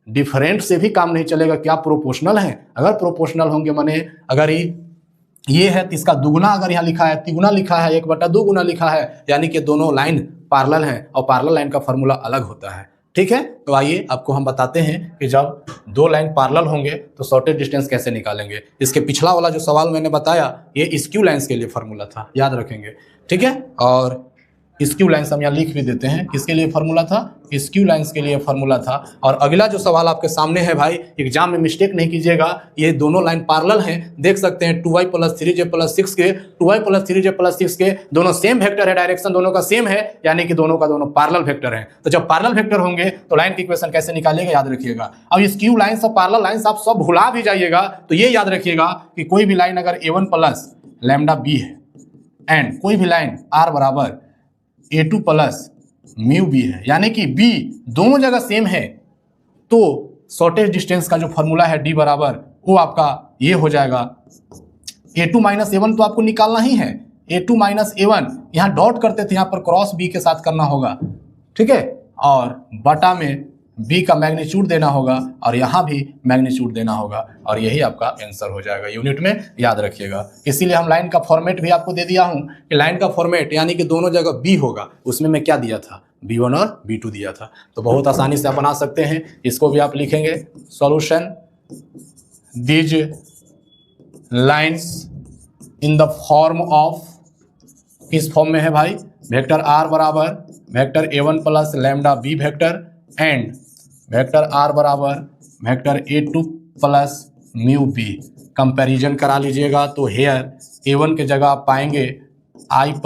डिफरेंट से भी काम नहीं चलेगा, क्या प्रोपोर्शनल है? अगर प्रोपोर्शनल होंगे माने अगर ये है तो इसका दुगुना अगर यहाँ लिखा है, तिगुना लिखा है, 1/2 गुना लिखा है, यानी कि दोनों लाइन पैरेलल हैं, और पैरेलल लाइन का फॉर्मूला अलग होता है। ठीक है, तो आइए आपको हम बताते हैं कि जब दो लाइन पैरेलल होंगे तो शॉर्टेस्ट डिस्टेंस कैसे निकालेंगे। इसके पिछला वाला जो सवाल मैंने बताया ये स्क्यू लाइन्स के लिए फॉर्मूला था, याद रखेंगे। ठीक है, और स्क्यू लाइन्स हम यहाँ लिख भी देते हैं, किसके लिए फॉर्मूला था? स्क्यू लाइन्स के लिए फॉर्मूला था। और अगला जो सवाल आपके सामने है भाई, एग्जाम में मिस्टेक नहीं कीजिएगा, ये दोनों लाइन पैरेलल हैं, देख सकते हैं 2y + 3j + 6 के, 2y + 3j + 6 के दोनों सेम वेक्टर है, डायरेक्शन दोनों का सेम है, यानी कि दोनों का दोनों पैरेलल वेक्टर है। तो जब पैरेलल वेक्टर होंगे तो लाइन की इक्वेशन कैसे निकालेंगे, याद रखिएगा। अब स्क्यू लाइन्स और पैरेलल लाइन्स आप सब भुला भी जाइएगा, तो ये याद रखिएगा कि कोई भी लाइन अगर A1 + λb है एंड कोई भी लाइन r बराबर A2 + μb है, यानी कि b दोनों जगह सेम है, तो शॉर्टेस्ट डिस्टेंस का जो फॉर्मूला है d बराबर वो आपका ये हो जाएगा। A2 - A1 तो आपको निकालना ही है, A2 - A1 यहाँ डॉट करते थे, यहाँ पर क्रॉस b के साथ करना होगा। ठीक है, और बटा में b का मैग्नीट्यूड देना होगा और यहाँ भी मैग्नीट्यूड देना होगा, और यही आपका आंसर हो जाएगा यूनिट में, याद रखिएगा। इसीलिए हम लाइन का फॉर्मेट भी आपको दे दिया हूँ कि लाइन का फॉर्मेट यानी कि दोनों जगह b होगा, उसमें मैं क्या दिया था, B1 और B2 दिया था। तो बहुत आसानी से आप बना सकते हैं, इसको भी आप लिखेंगे solution these lines in the form of, किस फॉर्म में है भाई, वेक्टर r बराबर vector A1 + λb vector and vector r बराबर वेक्टर A2 + μb। कंपैरिजन करा लीजिएगा तो हेयर A1 के जगह आप पाएंगे i +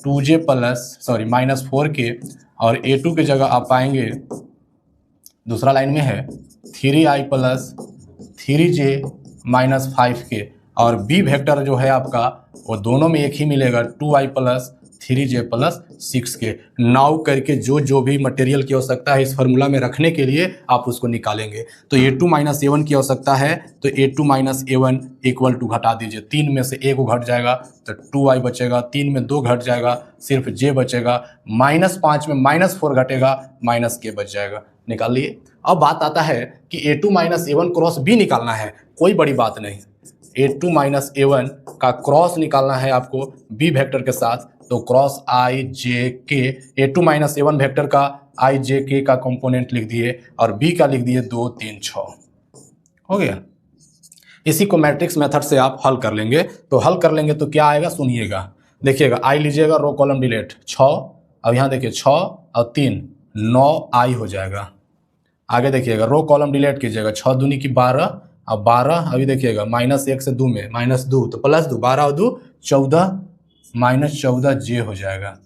2j -4k, और A2 के जगह आप पाएंगे, दूसरा लाइन में है 3i + 3j -5k, और b वेक्टर जो है आपका वो दोनों में एक ही मिलेगा, 2i + 3j + 6k। नाउ करके जो भी मटेरियल की आवश्यकता है इस फार्मूला में रखने के लिए आप उसको निकालेंगे। तो A2 - A1 की आवश्यकता है, तो A2 - A1 = घटा दीजिए, 3 में से 1 घट जाएगा तो 2i बचेगा, 3 में 2 घट जाएगा, सिर्फ j बचेगा, -5 में -4 घटेगा, -k बच जाएगा, निकाल लिए। अब बात आता है कि A2 - A1 क्रॉस b निकालना है, कोई बड़ी बात नहीं, A2 - A1 का क्रॉस निकालना है आपको b वेक्टर के साथ, तो cross i j k, A2 - A1 vector का i j k का कंपोनेंट लिख दिए और b का लिख दिए 2 3 6, हो गया। इसी को मैट्रिक्स मेथड से आप हल कर लेंगे, तो हल कर लेंगे तो क्या आएगा सुनिएगा, देखिएगा आई लीजिएगा, रो कॉलम डिलीट 6, अब यहाँ देखिए 6 और 3 9 आई हो जाएगा। आगे देखिएगा रो कॉलम डिलीट कीजिएगा, 6 दूनी की 12 और 12 अभी देखिएगा -1 से 2 में -2 तो +2 12 और 2 14 -14 जे हो जाएगा,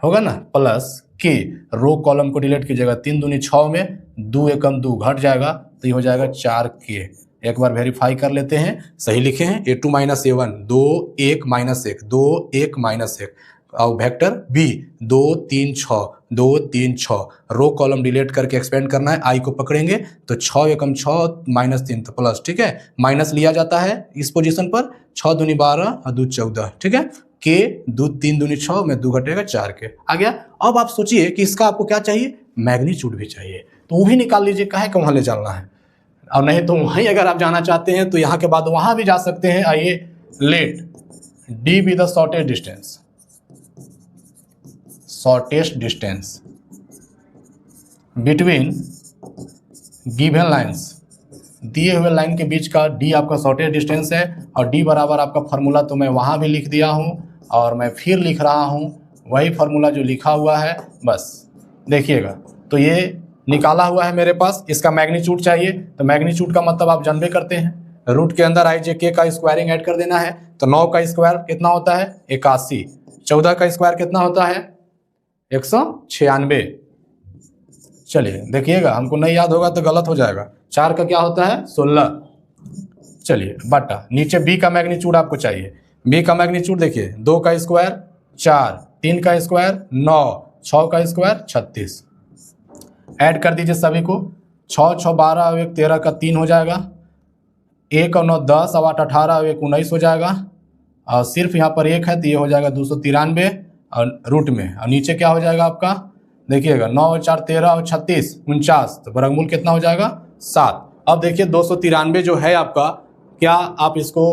होगा ना, प्लस के रो कॉलम को डिलीट कीजिएगा, 3 दूनी 6 में 2 एकम 2 घट जाएगा तो ये हो जाएगा 4 के। एक बार वेरीफाई कर लेते हैं, सही लिखे हैं A2 - A1 2 1 -1 2 1 -1 और vector B 2 3 6 2 3 6 row column delete करके एक्सपेंड करना है, आई को पकड़ेंगे तो 6 एकम 6 -3 तो प्लस, ठीक है, माइनस लिया जाता है इस पोजीशन पर, 6 दूनी 12 और 2 14, ठीक है, के 2 3 दूनी 6 में 2 घटेगा 4 के आ गया। अब आप सोचिए कि इसका आपको क्या चाहिए, मैग्नीट्यूड भी चाहिए, तो वो भी निकाल लीजिए, काहे को वहाँ ले जाना है, और नहीं तो वहीं अगर आप जाना चाहते हैं तो यहाँ के बाद वहाँ भी जा सकते हैं। आइए, let D be the shortest distance, shortest distance between given lines, दिए हुए लाइन के बीच का डी आपका शॉर्टेस्ट डिस्टेंस है, और डी बराबर आपका फार्मूला तो मैं वहाँ भी लिख दिया हूँ और मैं फिर लिख रहा हूँ वही फार्मूला जो लिखा हुआ है, बस देखिएगा। तो ये निकाला हुआ है मेरे पास, इसका मैग्नीट्यूड चाहिए, तो मैग्नीट्यूड का मतलब आप जानबे करते हैं, रूट के अंदर आई जे के का स्क्वायरिंग ऐड कर देना है, तो 9 का स्क्वायर कितना होता है 81, 14 का स्क्वायर कितना होता है 196। चलिए देखिएगा, हमको नहीं याद होगा तो गलत हो जाएगा, 4 का क्या होता है 16। चलिए बटा नीचे बी का मैग्नीट्यूड आपको चाहिए, बी का मैग्नीट्यूड देखिए 2 का स्क्वायर 4, 3 का स्क्वायर 9, 6 का स्क्वायर 36। ऐड कर दीजिए सभी को, 6 6 12 और 1 13 का 3 हो जाएगा, 1 और 9 10 और 8 18 और 1 19 हो जाएगा, और सिर्फ यहाँ पर 1 है तो ये हो जाएगा 293 और रूट में, और नीचे क्या हो जाएगा आपका देखिएगा 9 और 4 13 और 36 49, तो वर्गमूल कितना हो जाएगा 7। अब देखिए 293 जो है आपका, क्या आप इसको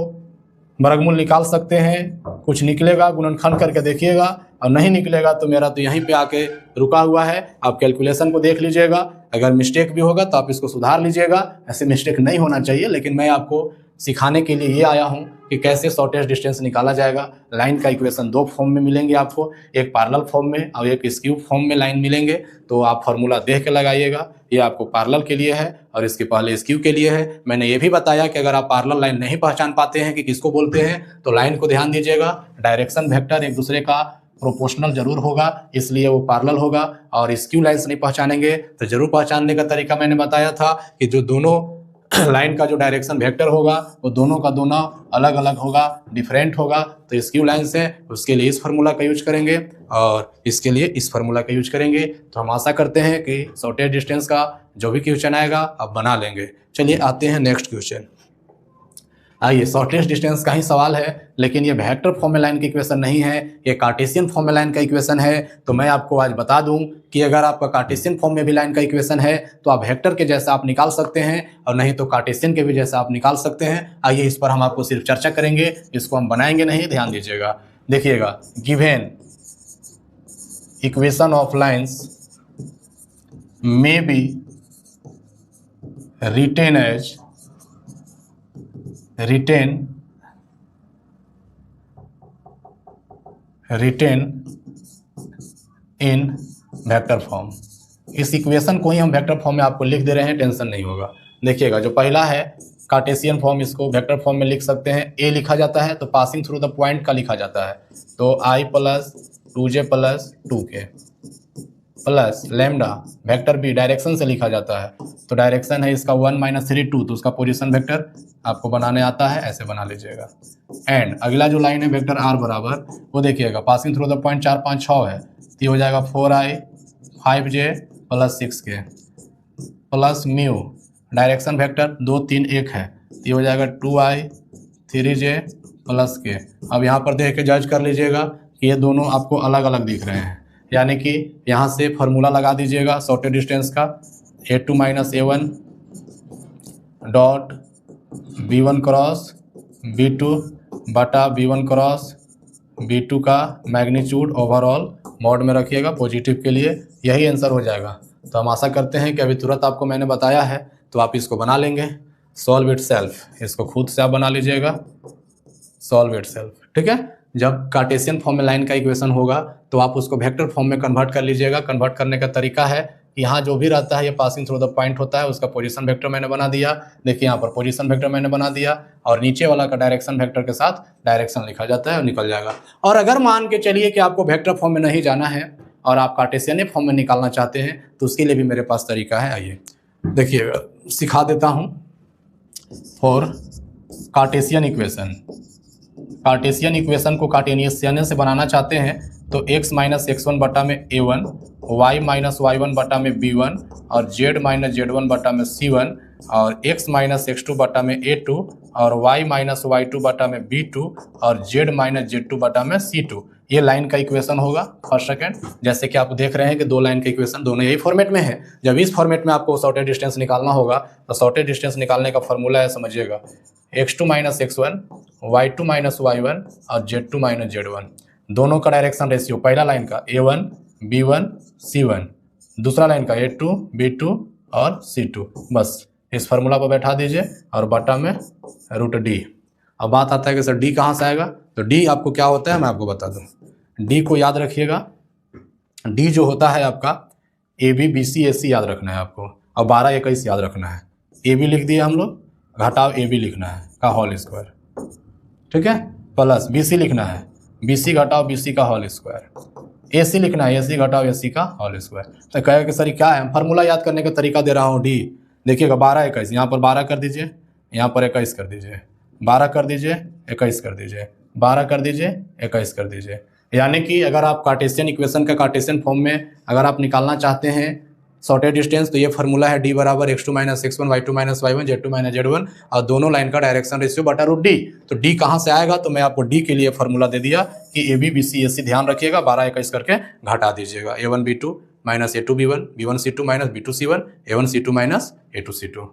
वर्गमूल निकाल सकते हैं, कुछ निकलेगा गुणनखंड करके देखिएगा, और नहीं निकलेगा तो मेरा तो यहीं पे आके रुका हुआ है, आप कैलकुलेशन को देख लीजिएगा, अगर मिस्टेक भी होगा तो आप इसको सुधार लीजिएगा, ऐसे मिस्टेक नहीं होना चाहिए, लेकिन मैं आपको सिखाने के लिए ये आया हूँ कि कैसे शॉर्टेस्ट डिस्टेंस निकाला जाएगा। लाइन का इक्वेशन 2 फॉर्म में मिलेंगे आपको, एक पैरेलल फॉर्म में और एक स्क्यू फॉर्म में लाइन मिलेंगे, तो आप फार्मूला देख के लगाइएगा, ये आपको पैरेलल के लिए है और इसके पहले स्क्यू के लिए है। मैंने ये भी बताया कि अगर आप पैरेलल लाइन नहीं पहचान पाते हैं कि किसको बोलते हैं तो लाइन को ध्यान दीजिएगा, डायरेक्शन वेक्टर एक दूसरे का प्रोपोर्शनल जरूर होगा, इसलिए वो पैरेलल होगा, और स्क्यू लाइन्स नहीं पहचानेंगे तो जरूर पहचानने का तरीका मैंने बताया था कि जो दोनों लाइन का जो डायरेक्शन वेक्टर होगा वो दोनों का दोनों अलग अलग होगा, डिफरेंट होगा, तो स्क्यू लाइन से उसके लिए इस फार्मूला का यूज करेंगे और इसके लिए इस फार्मूला का यूज करेंगे। तो हम आशा करते हैं कि शॉर्टेस्ट डिस्टेंस का जो भी क्वेश्चन आएगा आप बना लेंगे। चलिए आते हैं नेक्स्ट क्वेश्चन। आइए, शॉर्टेस्ट डिस्टेंस का ही सवाल है, लेकिन ये वेक्टर फॉर्म में लाइन का इक्वेशन नहीं है, ये कार्टेशियन फॉर्म में लाइन का इक्वेशन है। तो मैं आपको आज बता दूं कि अगर आपका कार्टेशियन फॉर्म में भी लाइन का इक्वेशन है तो आप वेक्टर के जैसा आप निकाल सकते हैं, और नहीं तो कार्टेशियन के भी जैसा आप निकाल सकते हैं। आइए इस पर हम आपको सिर्फ चर्चा करेंगे, इसको हम बनाएंगे नहीं, ध्यान दीजिएगा। देखिएगा, given equation of lines may be written as written in vector form. इस इक्वेशन को ही हम वेक्टर फॉर्म में आपको लिख दे रहे हैं, टेंशन नहीं होगा। देखिएगा, जो पहला है कार्टेशियन फॉर्म, इसको वेक्टर फॉर्म में लिख सकते हैं। ए लिखा जाता है तो पासिंग थ्रू द पॉइंट का लिखा जाता है, तो i + 2j + 2k plus lambda, vector B direction से लिखा जाता है, तो डायरेक्शन है इसका 1 - 3 2, तो उसका पोजीशन वेक्टर आपको बनाने आता है, ऐसे बना लीजिएगा। एंड अगला जो लाइन है वेक्टर आर बराबर, वो देखिएगा पासिंग थ्रू द पॉइंट 4 5 6 है, तो ये हो जाएगा 4i 5j + 6k plus mu, direction vector 2 3 1 है, तो ये हो जाएगा 2i 3j + k। अब यहाँ पर देख के जज कर लीजिएगा कि ये दोनों आपको अलग अलग दिख रहे हैं, यानी कि यहाँ से फार्मूला लगा दीजिएगा शॉर्टेस्ट डिस्टेंस का, A2 - A1 dot B1 cross B2 बटा B1 क्रॉस B2 का मैग्नीट्यूड ओवरऑल मॉड में रखिएगा पॉजिटिव के लिए, यही आंसर हो जाएगा। तो हम आशा करते हैं कि अभी तुरंत आपको मैंने बताया है तो आप इसको बना लेंगे। सॉल्व इट सेल्फ, इसको खुद से आप बना लीजिएगा, सॉल्व इट सेल्फ, ठीक है। जब कार्टेशियन फॉर्म में लाइन का इक्वेशन होगा तो आप उसको वेक्टर फॉर्म में कन्वर्ट कर लीजिएगा। कन्वर्ट करने का तरीका है कि यहाँ जो भी रहता है ये पासिंग थ्रू द पॉइंट होता है, उसका पोजीशन वेक्टर मैंने बना दिया। देखिए यहाँ पर पोजीशन वेक्टर मैंने बना दिया और नीचे वाला का डायरेक्शन वेक्टर के साथ डायरेक्शन लिखा जाता है और निकल जाएगा। और अगर मान के चलिए कि आपको वेक्टर फॉर्म में नहीं जाना है और आप कार्टेशियन फॉर्म में निकालना चाहते हैं तो उसके लिए भी मेरे पास तरीका है। आइए देखिएगा, सिखा देता हूँ। For Cartesian equation, Cartesian equation को कार्टेशियन से बनाना चाहते हैं तो x माइनस x1 बटा में a1, y माइनस y1 बटा में b1 और z माइनस z1 बटा में c1 और x माइनस x2 बटा में a2 और y माइनस y2 बटा में b2 और z माइनस z2 बटा में c2। ये लाइन का इक्वेशन होगा फर्स्ट सेकंड। जैसे कि आप देख रहे हैं कि दो लाइन का इक्वेशन दोनों यही फॉर्मेट में है। जब इस फॉर्मेट में आपको शॉर्टेज डिस्टेंस निकालना होगा तो शॉर्टेज डिस्टेंस निकालने का फॉर्मूला है, समझिएगा, x2 minus x1, y2 minus y1 और z2 माइनस z1। दोनों का डायरेक्शन रेशियो, पहला लाइन का a1 b1 c1, दूसरा लाइन का a2 b2 और c2। बस इस फार्मूला पर बैठा दीजिए और बटा में रूट d। अब बात आता है कि सर d कहाँ से आएगा, तो d आपको क्या होता है मैं आपको बता दूं। d को याद रखिएगा, d जो होता है आपका ए बी बी सी ए सी याद रखना है आपको और 12 21 याद रखना है। ए बी लिख दिए हम लोग, घटाव ए बी लिखना है का होल स्क्वायर, ठीक है, प्लस बी सी लिखना है, बी सी घटाव बी सी का होल स्क्वायर, ए सी लिखना है, ए सी घटाव ए सी का होल स्क्वायर। तो कहेगा कि सर क्या है, फार्मूला याद करने का तरीका दे रहा हूँ। डी देखिएगा 12 21, यहाँ पर 12 कर दीजिए, यहाँ पर 21 कर दीजिए, 12 कर दीजिए 21 कर दीजिए, 12 कर दीजिए 21 कर दीजिए। यानी कि अगर आप कार्टेशियन इक्वेशन का कार्टेशियन फॉर्म में अगर आप निकालना चाहते हैं शॉर्टेज डिस्टेंस तो ये फार्मूला है d बराबर x2 minus x1 y2 minus y1 z2 minus z1 और दोनों लाइन का डायरेक्शन रेशियो बटा रूट d। तो d कहाँ से आएगा, तो मैं आपको d के लिए फार्मूला दे दिया कि ए बी बी सी ए सी, ध्यान रखिएगा 12 21 करके घटा दीजिएगा। a1 b2 minus a2 b1, b1 c2 minus b2 c1, a1 c2 minus a2 c2,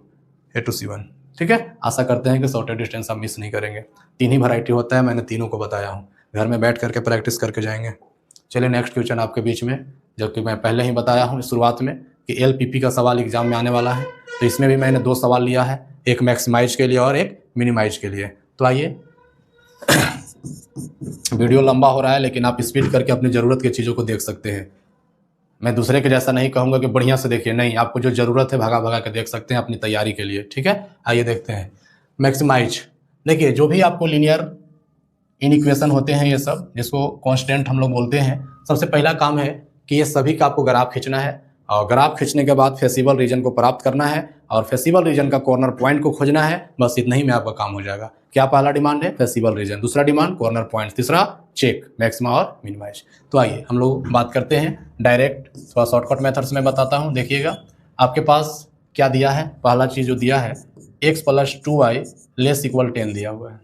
a2 c1। ठीक है, आशा करते हैं कि शॉर्टेज डिस्टेंस आप मिस नहीं करेंगे। तीन ही वैरायटी होता है, मैंने तीनों को बताया हूँ, घर में बैठ करके प्रैक्टिस करके जाएंगे। चलिए नेक्स्ट क्वेश्चन आपके बीच में, जबकि मैं पहले ही बताया हूँ शुरुआत में कि LPP का सवाल एग्जाम में आने वाला है, तो इसमें भी मैंने दो सवाल लिया है, एक मैक्सिमाइज के लिए और एक मिनिमाइज के लिए। तो आइए वीडियो लंबा हो रहा है लेकिन आप स्पीड करके अपनी ज़रूरत की चीज़ों को देख सकते हैं। मैं दूसरे के जैसा नहीं कहूँगा कि बढ़िया से देखिए, नहीं, आपको जो ज़रूरत है भगा भगा के देख सकते हैं अपनी तैयारी के लिए। ठीक है, आइए देखते हैं मैक्सिमाइज। देखिए जो भी आपको लीनियर इन इक्वेशन होते हैं, ये सब जिसको कांस्टेंट हम लोग बोलते हैं, सबसे पहला काम है कि ये सभी का आपको ग्राफ खींचना है और ग्राफ खींचने के बाद फेसिबल रीजन को प्राप्त करना है और फेसिबल रीजन का कॉर्नर पॉइंट को खोजना है। बस इतना ही में आपका काम हो जाएगा। क्या पहला डिमांड है, फेसिबल रीजन, दूसरा डिमांड कॉर्नर पॉइंट, तीसरा चेक मैक्सिमा और मिनिमाइज। तो आइए हम लोग बात करते हैं डायरेक्ट, थोड़ा शॉर्टकट मेथड्स में बताता हूँ। देखिएगा आपके पास क्या दिया है, पहला चीज़ जो दिया है x plus 2y less equal 10 दिया हुआ है।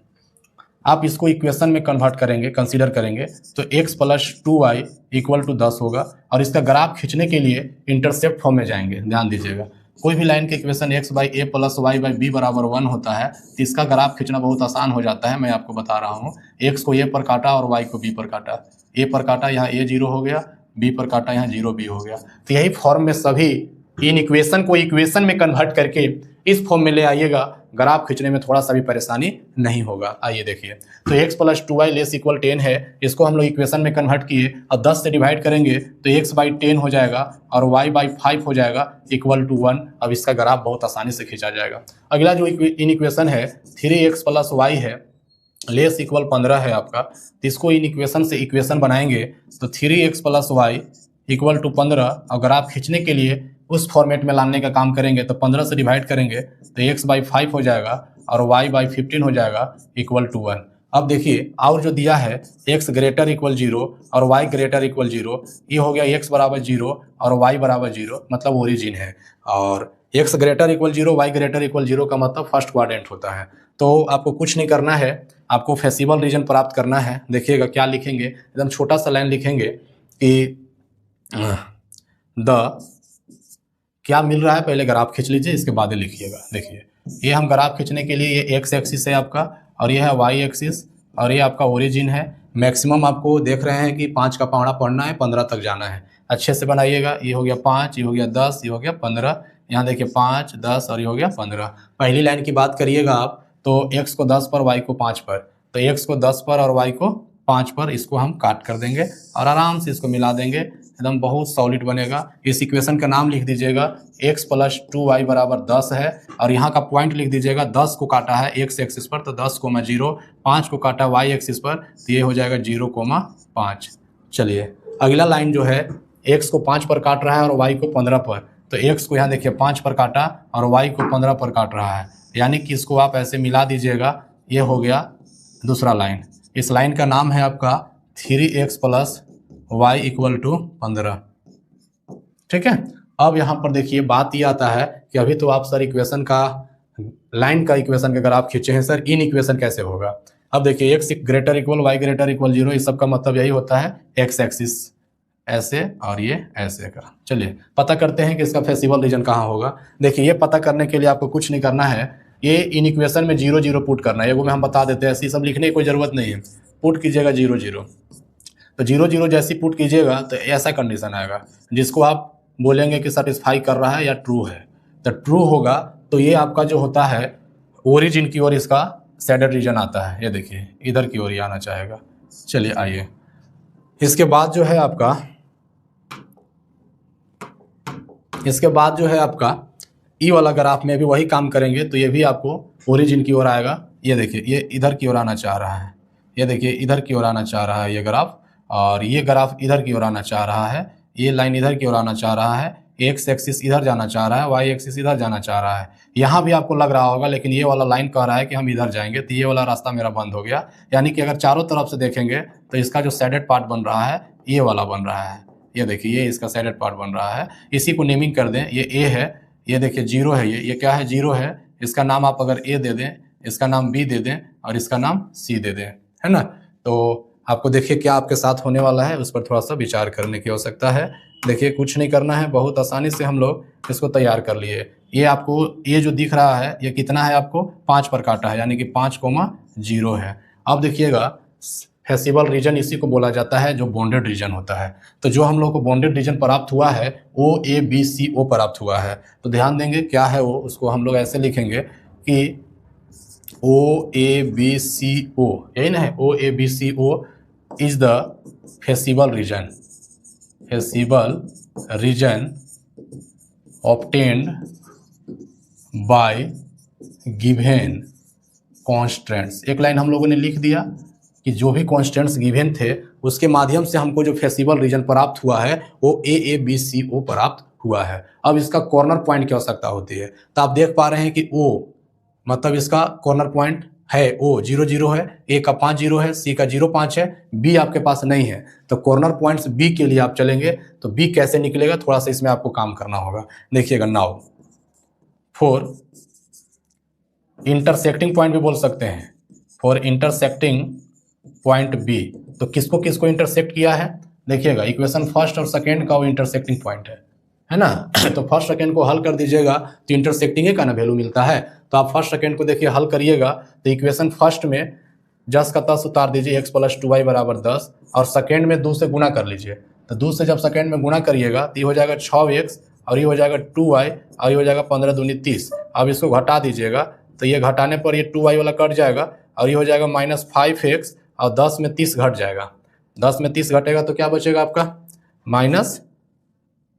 आप इसको इक्वेशन में कन्वर्ट करेंगे, कंसीडर करेंगे तो x plus 2y equal to 10 होगा और इसका ग्राफ खींचने के लिए इंटरसेप्ट फॉर्म में जाएंगे। ध्यान दीजिएगा, कोई भी लाइन के equation x by A plus Y by B बराबर 1 होता है तो इसका ग्राफ खींचना बहुत आसान हो जाता है। मैं आपको बता रहा हूँ, x को a पर काटा और y को b पर काटा, a पर काटा यहाँ a 0 हो गया, b पर काटा यहाँ 0 b हो गया। तो यही फॉर्म में सभी इन इक्वेशन को इक्वेशन में कन्वर्ट करके इस फॉर्म में ले आइएगा, ग्राफ खींचने में थोड़ा सा भी परेशानी नहीं होगा। आइए देखिए, तो x plus 2y less equal 10 है, इसको हम लोग इक्वेशन में कन्वर्ट किए और 10 से डिवाइड करेंगे तो x बाई 10 हो जाएगा और y बाई 5 हो जाएगा इक्वल टू 1। अब इसका ग्राफ बहुत आसानी से खींचा जाएगा। अगला जो इन इक्वेशन है 3x प्लस y है लेस इक्वल 15 है आपका, तो इसको इन इक्वेशन से इक्वेशन बनाएंगे तो 3x plus y equal to 15 और ग्राफ खींचने के लिए उस फॉर्मेट में लाने का काम करेंगे तो 15 से डिवाइड करेंगे तो x बाई 5 हो जाएगा और y बाई 15 हो जाएगा इक्वल टू 1। अब देखिए और जो दिया है x ग्रेटर इक्वल 0 और y ग्रेटर इक्वल 0, ये हो गया x बराबर 0 और y बराबर 0, मतलब ओरिजिन है। और x greater equal 0 y greater equal 0 का मतलब फर्स्ट क्वाड्रेंट होता है। तो आपको कुछ नहीं करना है, आपको फेसिबल रीजन प्राप्त करना है। देखिएगा क्या लिखेंगे, एकदम छोटा सा लाइन लिखेंगे कि द क्या मिल रहा है, पहले ग्राफ खींच लीजिए इसके बाद ही लिखिएगा। देखिए ये हम ग्राफ खींचने के लिए ये x एक्सिस है आपका और ये है y एक्सिस और ये आपका ओरिजिन है। मैक्सिमम आपको देख रहे हैं कि 5 का पहाड़ा पढ़ना है, 15 तक जाना है। अच्छे से बनाइएगा, ये हो गया 5, ये हो गया 10, ये हो गया 15, यहाँ देखिए 5 10 और ये हो गया 15। पहली लाइन की बात करिएगा आप तो x को 10 पर y को 5 पर, तो x को 10 पर और y को 5 पर इसको हम काट कर देंगे और आराम से इसको मिला देंगे, एकदम बहुत सॉलिड बनेगा। इस इक्वेशन का नाम लिख दीजिएगा x + 2y = 10 है और यहाँ का पॉइंट लिख दीजिएगा 10 को काटा है x एक्सिस पर तो 10,0, 5 को काटा y एक्सिस पर तो ये हो जाएगा 0,5। चलिए अगला लाइन जो है x को 5 पर काट रहा है और y को 15 पर, तो x को यहाँ देखिए 5 पर काटा और y को 15 पर काट रहा है, यानी कि इसको आप ऐसे मिला दीजिएगा। ये हो गया दूसरा लाइन। इस लाइन का नाम है आपका 3x + y = 15। ठीक है। अब यहाँ पर देखिए बात ये आता है कि अभी तो आप सर इक्वेशन का लाइन का इक्वेशन का अगर आप खींचे हैं सर, इन इक्वेशन कैसे होगा। अब देखिए x > y > 0, इस सब का मतलब यही होता है x एक्सिस ऐसे और ये ऐसे कर। चलिए पता करते हैं कि इसका फेसिबल रीजन कहाँ होगा। देखिए ये पता करने के लिए आपको कुछ नहीं करना है, ये इन इक्वेशन में 0 0 पुट करना है। एगो में हम बता देते हैं, ऐसी सब लिखने की कोई ज़रूरत नहीं है, पुट कीजिएगा 0 0। तो 0 0 जैसी पुट कीजिएगा तो ऐसा कंडीशन आएगा जिसको आप बोलेंगे कि सेटिस्फाई कर रहा है या ट्रू है। तो ट्रू होगा तो ये आपका जो होता है ओरिजिन की ओर इसका शेडेड रीजन आता है। ये देखिए इधर की ओर ही आना चाहेगा। चलिए आइए, इसके बाद जो है आपका ई वाला ग्राफ में भी वही काम करेंगे तो ये भी आपको ओरिजिन की ओर आएगा। ये देखिए ये इधर की ओर आना चाह रहा है, ये देखिए इधर की ओर आना चाह रहा है ये ग्राफ, और ये ग्राफ इधर की ओर आना चाह रहा है, ये लाइन इधर की ओर आना चाह रहा है, एक्स एक्सिस इधर जाना चाह रहा है, वाई एक्सिस इधर जाना चाह रहा है। यहाँ भी आपको लग रहा होगा लेकिन ये वाला लाइन कह रहा है कि हम इधर जाएंगे, तो ये वाला रास्ता मेरा बंद हो गया। यानी कि अगर चारों तरफ से देखेंगे तो इसका जो शेडेड पार्ट बन रहा है ये वाला बन रहा है। ये देखिए ये इसका शेडेड पार्ट बन रहा है। इसी को नेमिंग कर दें, ये ए है, ये देखिए 0 है, ये क्या है 0 है। इसका नाम आप अगर ए दे दें, इसका नाम बी दे दें और इसका नाम सी दे दें, है ना। तो आपको देखिए क्या आपके साथ होने वाला है उस पर थोड़ा सा विचार करने की आवश्यकता है। देखिए कुछ नहीं करना है, बहुत आसानी से हम लोग इसको तैयार कर लिए। ये आपको ये जो दिख रहा है ये कितना है, आपको 5 पर काटा है, यानी कि 5,0 है। अब देखिएगा फेसिबल रीजन इसी को बोला जाता है जो बॉन्डेड रीजन होता है। तो जो हम लोग को बॉन्डेड रीजन प्राप्त हुआ है वो ABCO प्राप्त हुआ है। तो ध्यान देंगे क्या है वो, उसको हम लोग ऐसे लिखेंगे कि OABCO, यही ना है, OABCO is the feasible region obtained by given constants. एक लाइन हम लोगों ने लिख दिया कि जो भी कॉन्स्टेंट्स गिवन थे उसके माध्यम से हमको जो फेसिबल रीजन प्राप्त हुआ है वो AABCO प्राप्त हुआ है। अब इसका कॉर्नर पॉइंट की आवश्यकता होती है। तो आप देख पा रहे हैं कि O मतलब इसका कॉर्नर पॉइंट है O 0 0 है, A का 5 0 है, C का 0 5 है, B आपके पास नहीं है। तो कॉर्नर पॉइंट्स B के लिए आप चलेंगे तो B कैसे निकलेगा, थोड़ा सा इसमें आपको काम करना होगा। देखिएगा नाउ फॉर इंटरसेक्टिंग पॉइंट भी बोल सकते हैं, फॉर इंटरसेक्टिंग पॉइंट B, तो किसको किसको इंटरसेक्ट किया है। देखिएगा इक्वेशन फर्स्ट और सेकेंड का वो इंटरसेक्टिंग पॉइंट है ना। तो फर्स्ट सेकेंड को हल कर दीजिएगा तो इंटरसेक्टिंग का ना वैल्यू मिलता है। तो आप फर्स्ट सेकेंड को देखिए हल करिएगा तो इक्वेशन फर्स्ट में 10 का 10 उतार दीजिए, x + 2y = 10, और सेकेंड में 2 से गुणा कर लीजिए। तो 2 से जब सेकेंड में गुणा करिएगा तो ये हो जाएगा 6x और ये हो जाएगा 2y और ये हो जाएगा 15 दूनी 30। अब इसको घटा दीजिएगा तो ये घटाने पर ये 2y वाला कट जाएगा और ये हो जाएगा -5x और 10 में 30 घट जाएगा। 10 में 30 घटेगा तो क्या बचेगा आपका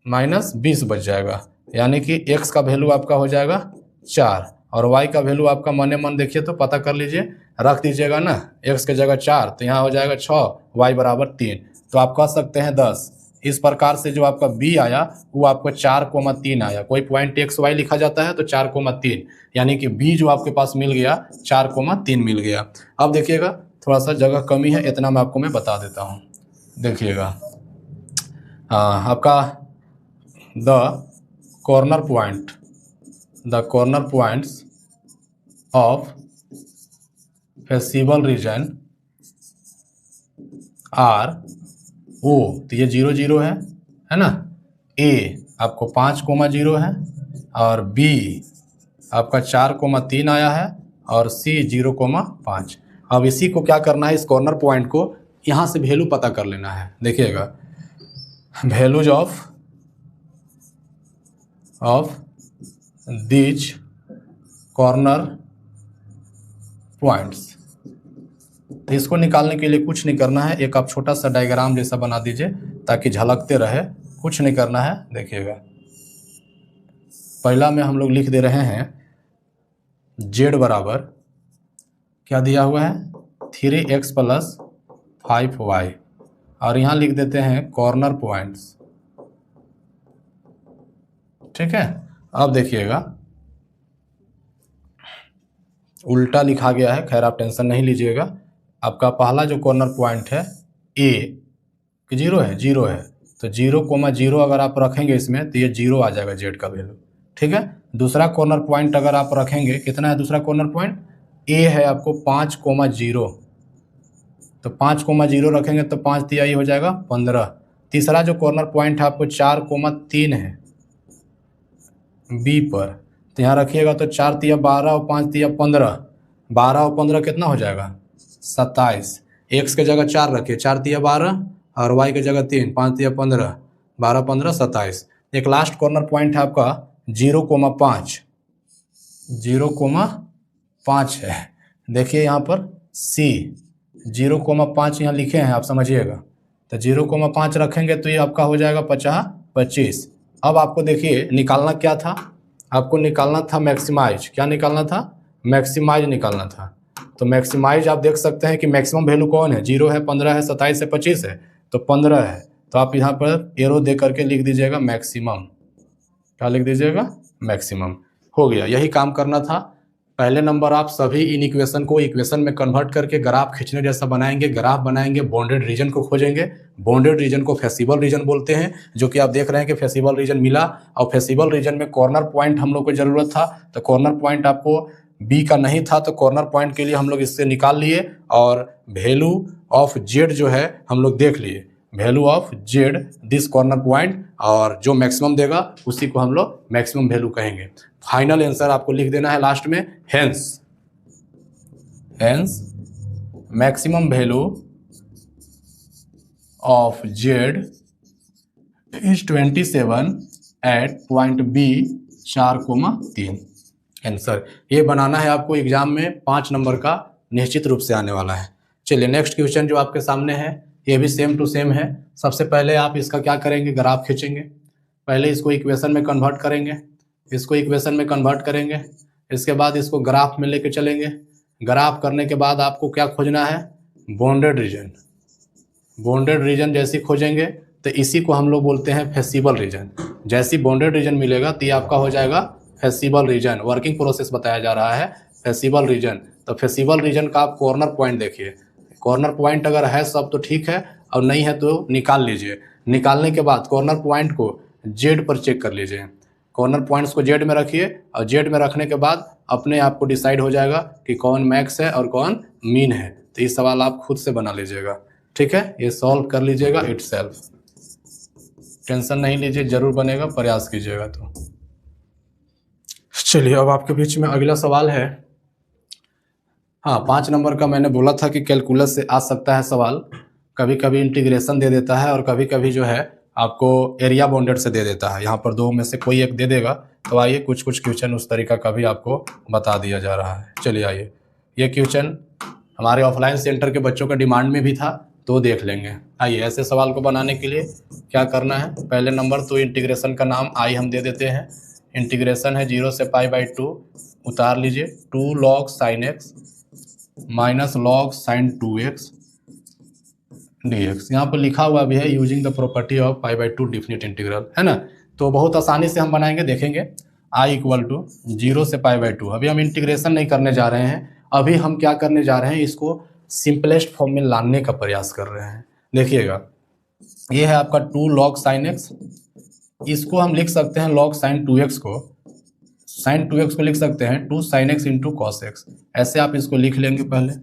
-20 बच जाएगा, यानी कि x का वैल्यू आपका हो जाएगा 4 और y का वैल्यू आपका मने मन देखिए तो पता कर लीजिए, रख दीजिएगा ना, x के जगह 4 तो यहाँ हो जाएगा 6, y = 3। तो आप कह सकते हैं 10। इस प्रकार से जो आपका b आया वो आपको 4,3 आया। कोई पॉइंट x y लिखा जाता है तो 4,3, यानी कि b जो आपके पास मिल गया 4,3 मिल गया। अब देखिएगा थोड़ा सा जगह कमी है, इतना मैं आपको बता देता हूँ। देखिएगा आपका the corner points of feasible region are O, तो ये 0 0 है ना। A आपको 5,0 है और B आपका 4,3 आया है और C 0,5। अब इसी को क्या करना है, इस कॉर्नर पॉइंट को यहाँ से वैल्यू पता कर लेना है। देखिएगा values of these corner points, तो इसको निकालने के लिए कुछ नहीं करना है, एक आप छोटा सा डायग्राम जैसा बना दीजिए ताकि झलकते रहे। कुछ नहीं करना है, देखिएगा पहला में हम लोग लिख दे रहे हैं z बराबर क्या दिया हुआ है 3x + 5y, और यहाँ लिख देते हैं कॉर्नर पॉइंट्स। ठीक है, अब देखिएगा उल्टा लिखा गया है, खैर आप टेंशन नहीं लीजिएगा। आपका पहला जो कॉर्नर पॉइंट है a कि 0 है, 0 है, तो 0,0 अगर आप रखेंगे इसमें तो ये 0 आ जाएगा z का वैल्यू। ठीक है, दूसरा कॉर्नर पॉइंट अगर आप रखेंगे, कितना है दूसरा कॉर्नर पॉइंट a है आपको 5,0, तो 5,0 रखेंगे तो 5 तिया हो जाएगा 15। तीसरा जो कॉर्नर पॉइंट है आपको 4,3 है b पर, तो यहाँ रखिएगा तो 4 तिया 12 और 5 तिया 15, 12 और 15 कितना हो जाएगा 27। x के जगह 4 रखिए, 4 तिया 12 और y के जगह 3, 5 तिया 15, 12 15 27। एक लास्ट कॉर्नर पॉइंट है आपका 0,5, 0,5 है। देखिए यहाँ पर c 0,5 यहाँ लिखे हैं, आप समझिएगा। तो 0,5 रखेंगे तो ये आपका हो जाएगा 25। अब आपको देखिए निकालना क्या था, आपको निकालना था मैक्सिमाइज। क्या निकालना था? मैक्सिमाइज निकालना था। तो मैक्सिमाइज आप देख सकते हैं कि मैक्सिमम वैल्यू कौन है, 0 है, 15 है, 27 है, 25 है, तो 15 है। तो आप यहाँ पर एरो दे करके लिख दीजिएगा मैक्सिमम। क्या लिख दीजिएगा? मैक्सिमम। हो गया, यही काम करना था। पहले नंबर आप सभी इन इक्वेशन को इक्वेशन में कन्वर्ट करके ग्राफ खींचने जैसा बनाएंगे, ग्राफ बनाएंगे, बॉन्डेड रीजन को खोजेंगे। बॉन्डेड रीजन को फेसिबल रीजन बोलते हैं, जो कि आप देख रहे हैं कि फेसिबल रीजन मिला। और फेसिबल रीजन में कॉर्नर पॉइंट हम लोग को जरूरत था, तो कॉर्नर पॉइंट आपको बी का नहीं था, तो कॉर्नर पॉइंट के लिए हम लोग इससे निकाल लिए। और वैल्यू ऑफ जेड जो है हम लोग देख लिए, value of Z this corner point, और जो मैक्सिमम देगा उसी को हम लोग मैक्सिमम वैल्यू कहेंगे। फाइनल आंसर आपको लिख देना है लास्ट में, hence maximum value of Z is 27 at point B 4,3। Answer ये बनाना है आपको, एग्जाम में 5 नंबर का निश्चित रूप से आने वाला है। चलिए नेक्स्ट क्वेश्चन जो आपके सामने है, ये भी सेम टू सेम है। सबसे पहले आप इसका क्या करेंगे, ग्राफ खींचेंगे। पहले इसको इक्वेशन में कन्वर्ट करेंगे, इसको इक्वेशन में कन्वर्ट करेंगे, इसके बाद इसको ग्राफ में लेके चलेंगे। ग्राफ करने के बाद आपको क्या खोजना है, बॉन्डेड रीजन। बॉन्डेड रीजन जैसी खोजेंगे तो इसी को हम लोग बोलते हैं फेसिबल रीजन। जैसी बॉन्डेड रीजन मिलेगा तो ये आपका हो जाएगा फेसिबल रीजन। वर्किंग प्रोसेस बताया जा रहा है, फेसिबल रीजन। तो फेसिबल रीजन का आप कॉर्नर पॉइंट देखिए, कॉर्नर पॉइंट अगर है सब तो ठीक है, और नहीं है तो निकाल लीजिए। निकालने के बाद कॉर्नर पॉइंट को जेड पर चेक कर लीजिए। कॉर्नर पॉइंट्स को जेड में रखिए, और जेड में रखने के बाद अपने आप को डिसाइड हो जाएगा कि कौन मैक्स है और कौन मीन है। तो ये सवाल आप खुद से बना लीजिएगा, ठीक है, ये सॉल्व कर लीजिएगा इटसेल्फ। टेंशन नहीं लीजिए, जरूर बनेगा, प्रयास कीजिएगा। तो चलिए अब आपके बीच में अगला सवाल है। हाँ, 5 नंबर का मैंने बोला था कि कैलकुलस से आ सकता है सवाल, कभी कभी इंटीग्रेशन दे देता है और कभी कभी जो है आपको एरिया बाउंडेड से दे देता है। यहाँ पर 2 में से कोई एक दे देगा। तो आइए कुछ क्वेश्चन उस तरीका का भी आपको बता दिया जा रहा है। चलिए आइए, ये क्वेश्चन हमारे ऑफलाइन सेंटर के बच्चों का डिमांड में भी था, तो देख लेंगे। आइए, ऐसे सवाल को बनाने के लिए क्या करना है, पहले नंबर तो इंटीग्रेशन का नाम आई हम दे देते हैं। इंटीग्रेशन है 0 से π/2, उतार लीजिए 2 log sin x minus log sin 2x dx। यहाँ पर लिखा हुआ भी है using the property of π/2 definite integral, है ना। तो बहुत आसानी से हम बनाएंगे, देखेंगे। i = 0 से π/2। अभी हम इंटीग्रेशन नहीं करने जा रहे हैं, अभी हम क्या करने जा रहे हैं, इसको सिंपलेस्ट फॉर्म में लाने का प्रयास कर रहे हैं। देखिएगा, ये है आपका 2 log sin x, इसको हम लिख सकते हैं log sin 2x को, sin 2x को लिख सकते हैं 2 sin x × cos x। ऐसे आप इसको लिख लेंगे। पहले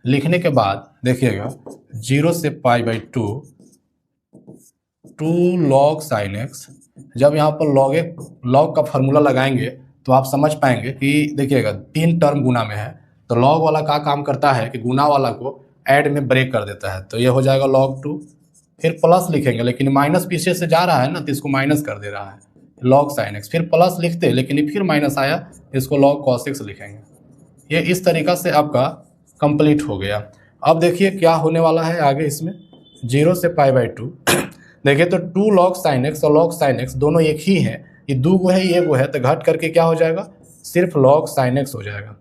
लिखने के बाद देखिएगा 0 से π/2 2 log sin x। जब यहाँ पर log का फार्मूला लगाएंगे तो आप समझ पाएंगे कि देखिएगा 3 टर्म गुना में है, तो log वाला का काम करता है कि गुना वाला को ऐड में ब्रेक कर देता है। तो ये हो जाएगा log 2, फिर प्लस लिखेंगे, लेकिन माइनस पीछे से जा रहा है ना, तो इसको माइनस कर दे रहा है, log sin x। फिर प्लस लिखते, लेकिन फिर माइनस आया, इसको log cos x लिखेंगे। ये इस तरीका से आपका कंप्लीट हो गया। अब देखिए क्या होने वाला है आगे इसमें, 0 से π/2 देखिए तो 2 log sin x और log sin x दोनों एक ही हैं, ये 2 गो है ये गो है, तो घट करके क्या हो जाएगा, सिर्फ log sin x हो जाएगा।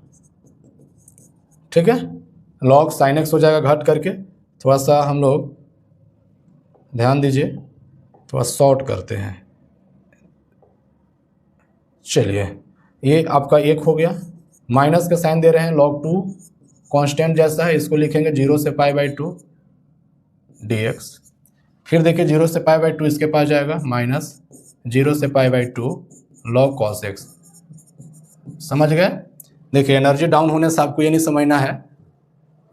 ठीक है, log sin x हो जाएगा घट करके। थोड़ा सा हम लोग ध्यान दीजिए, थोड़ा शॉर्ट करते हैं। चलिए ये आपका 1 हो गया, माइनस का साइन दे रहे हैं, log 2 कांस्टेंट जैसा है, इसको लिखेंगे 0 से π/2 dx। फिर देखिए 0 से π/2 इसके पास जाएगा, माइनस 0 से π/2 log cos x। समझ गए? देखिए एनर्जी डाउन होने से आपको ये नहीं समझना है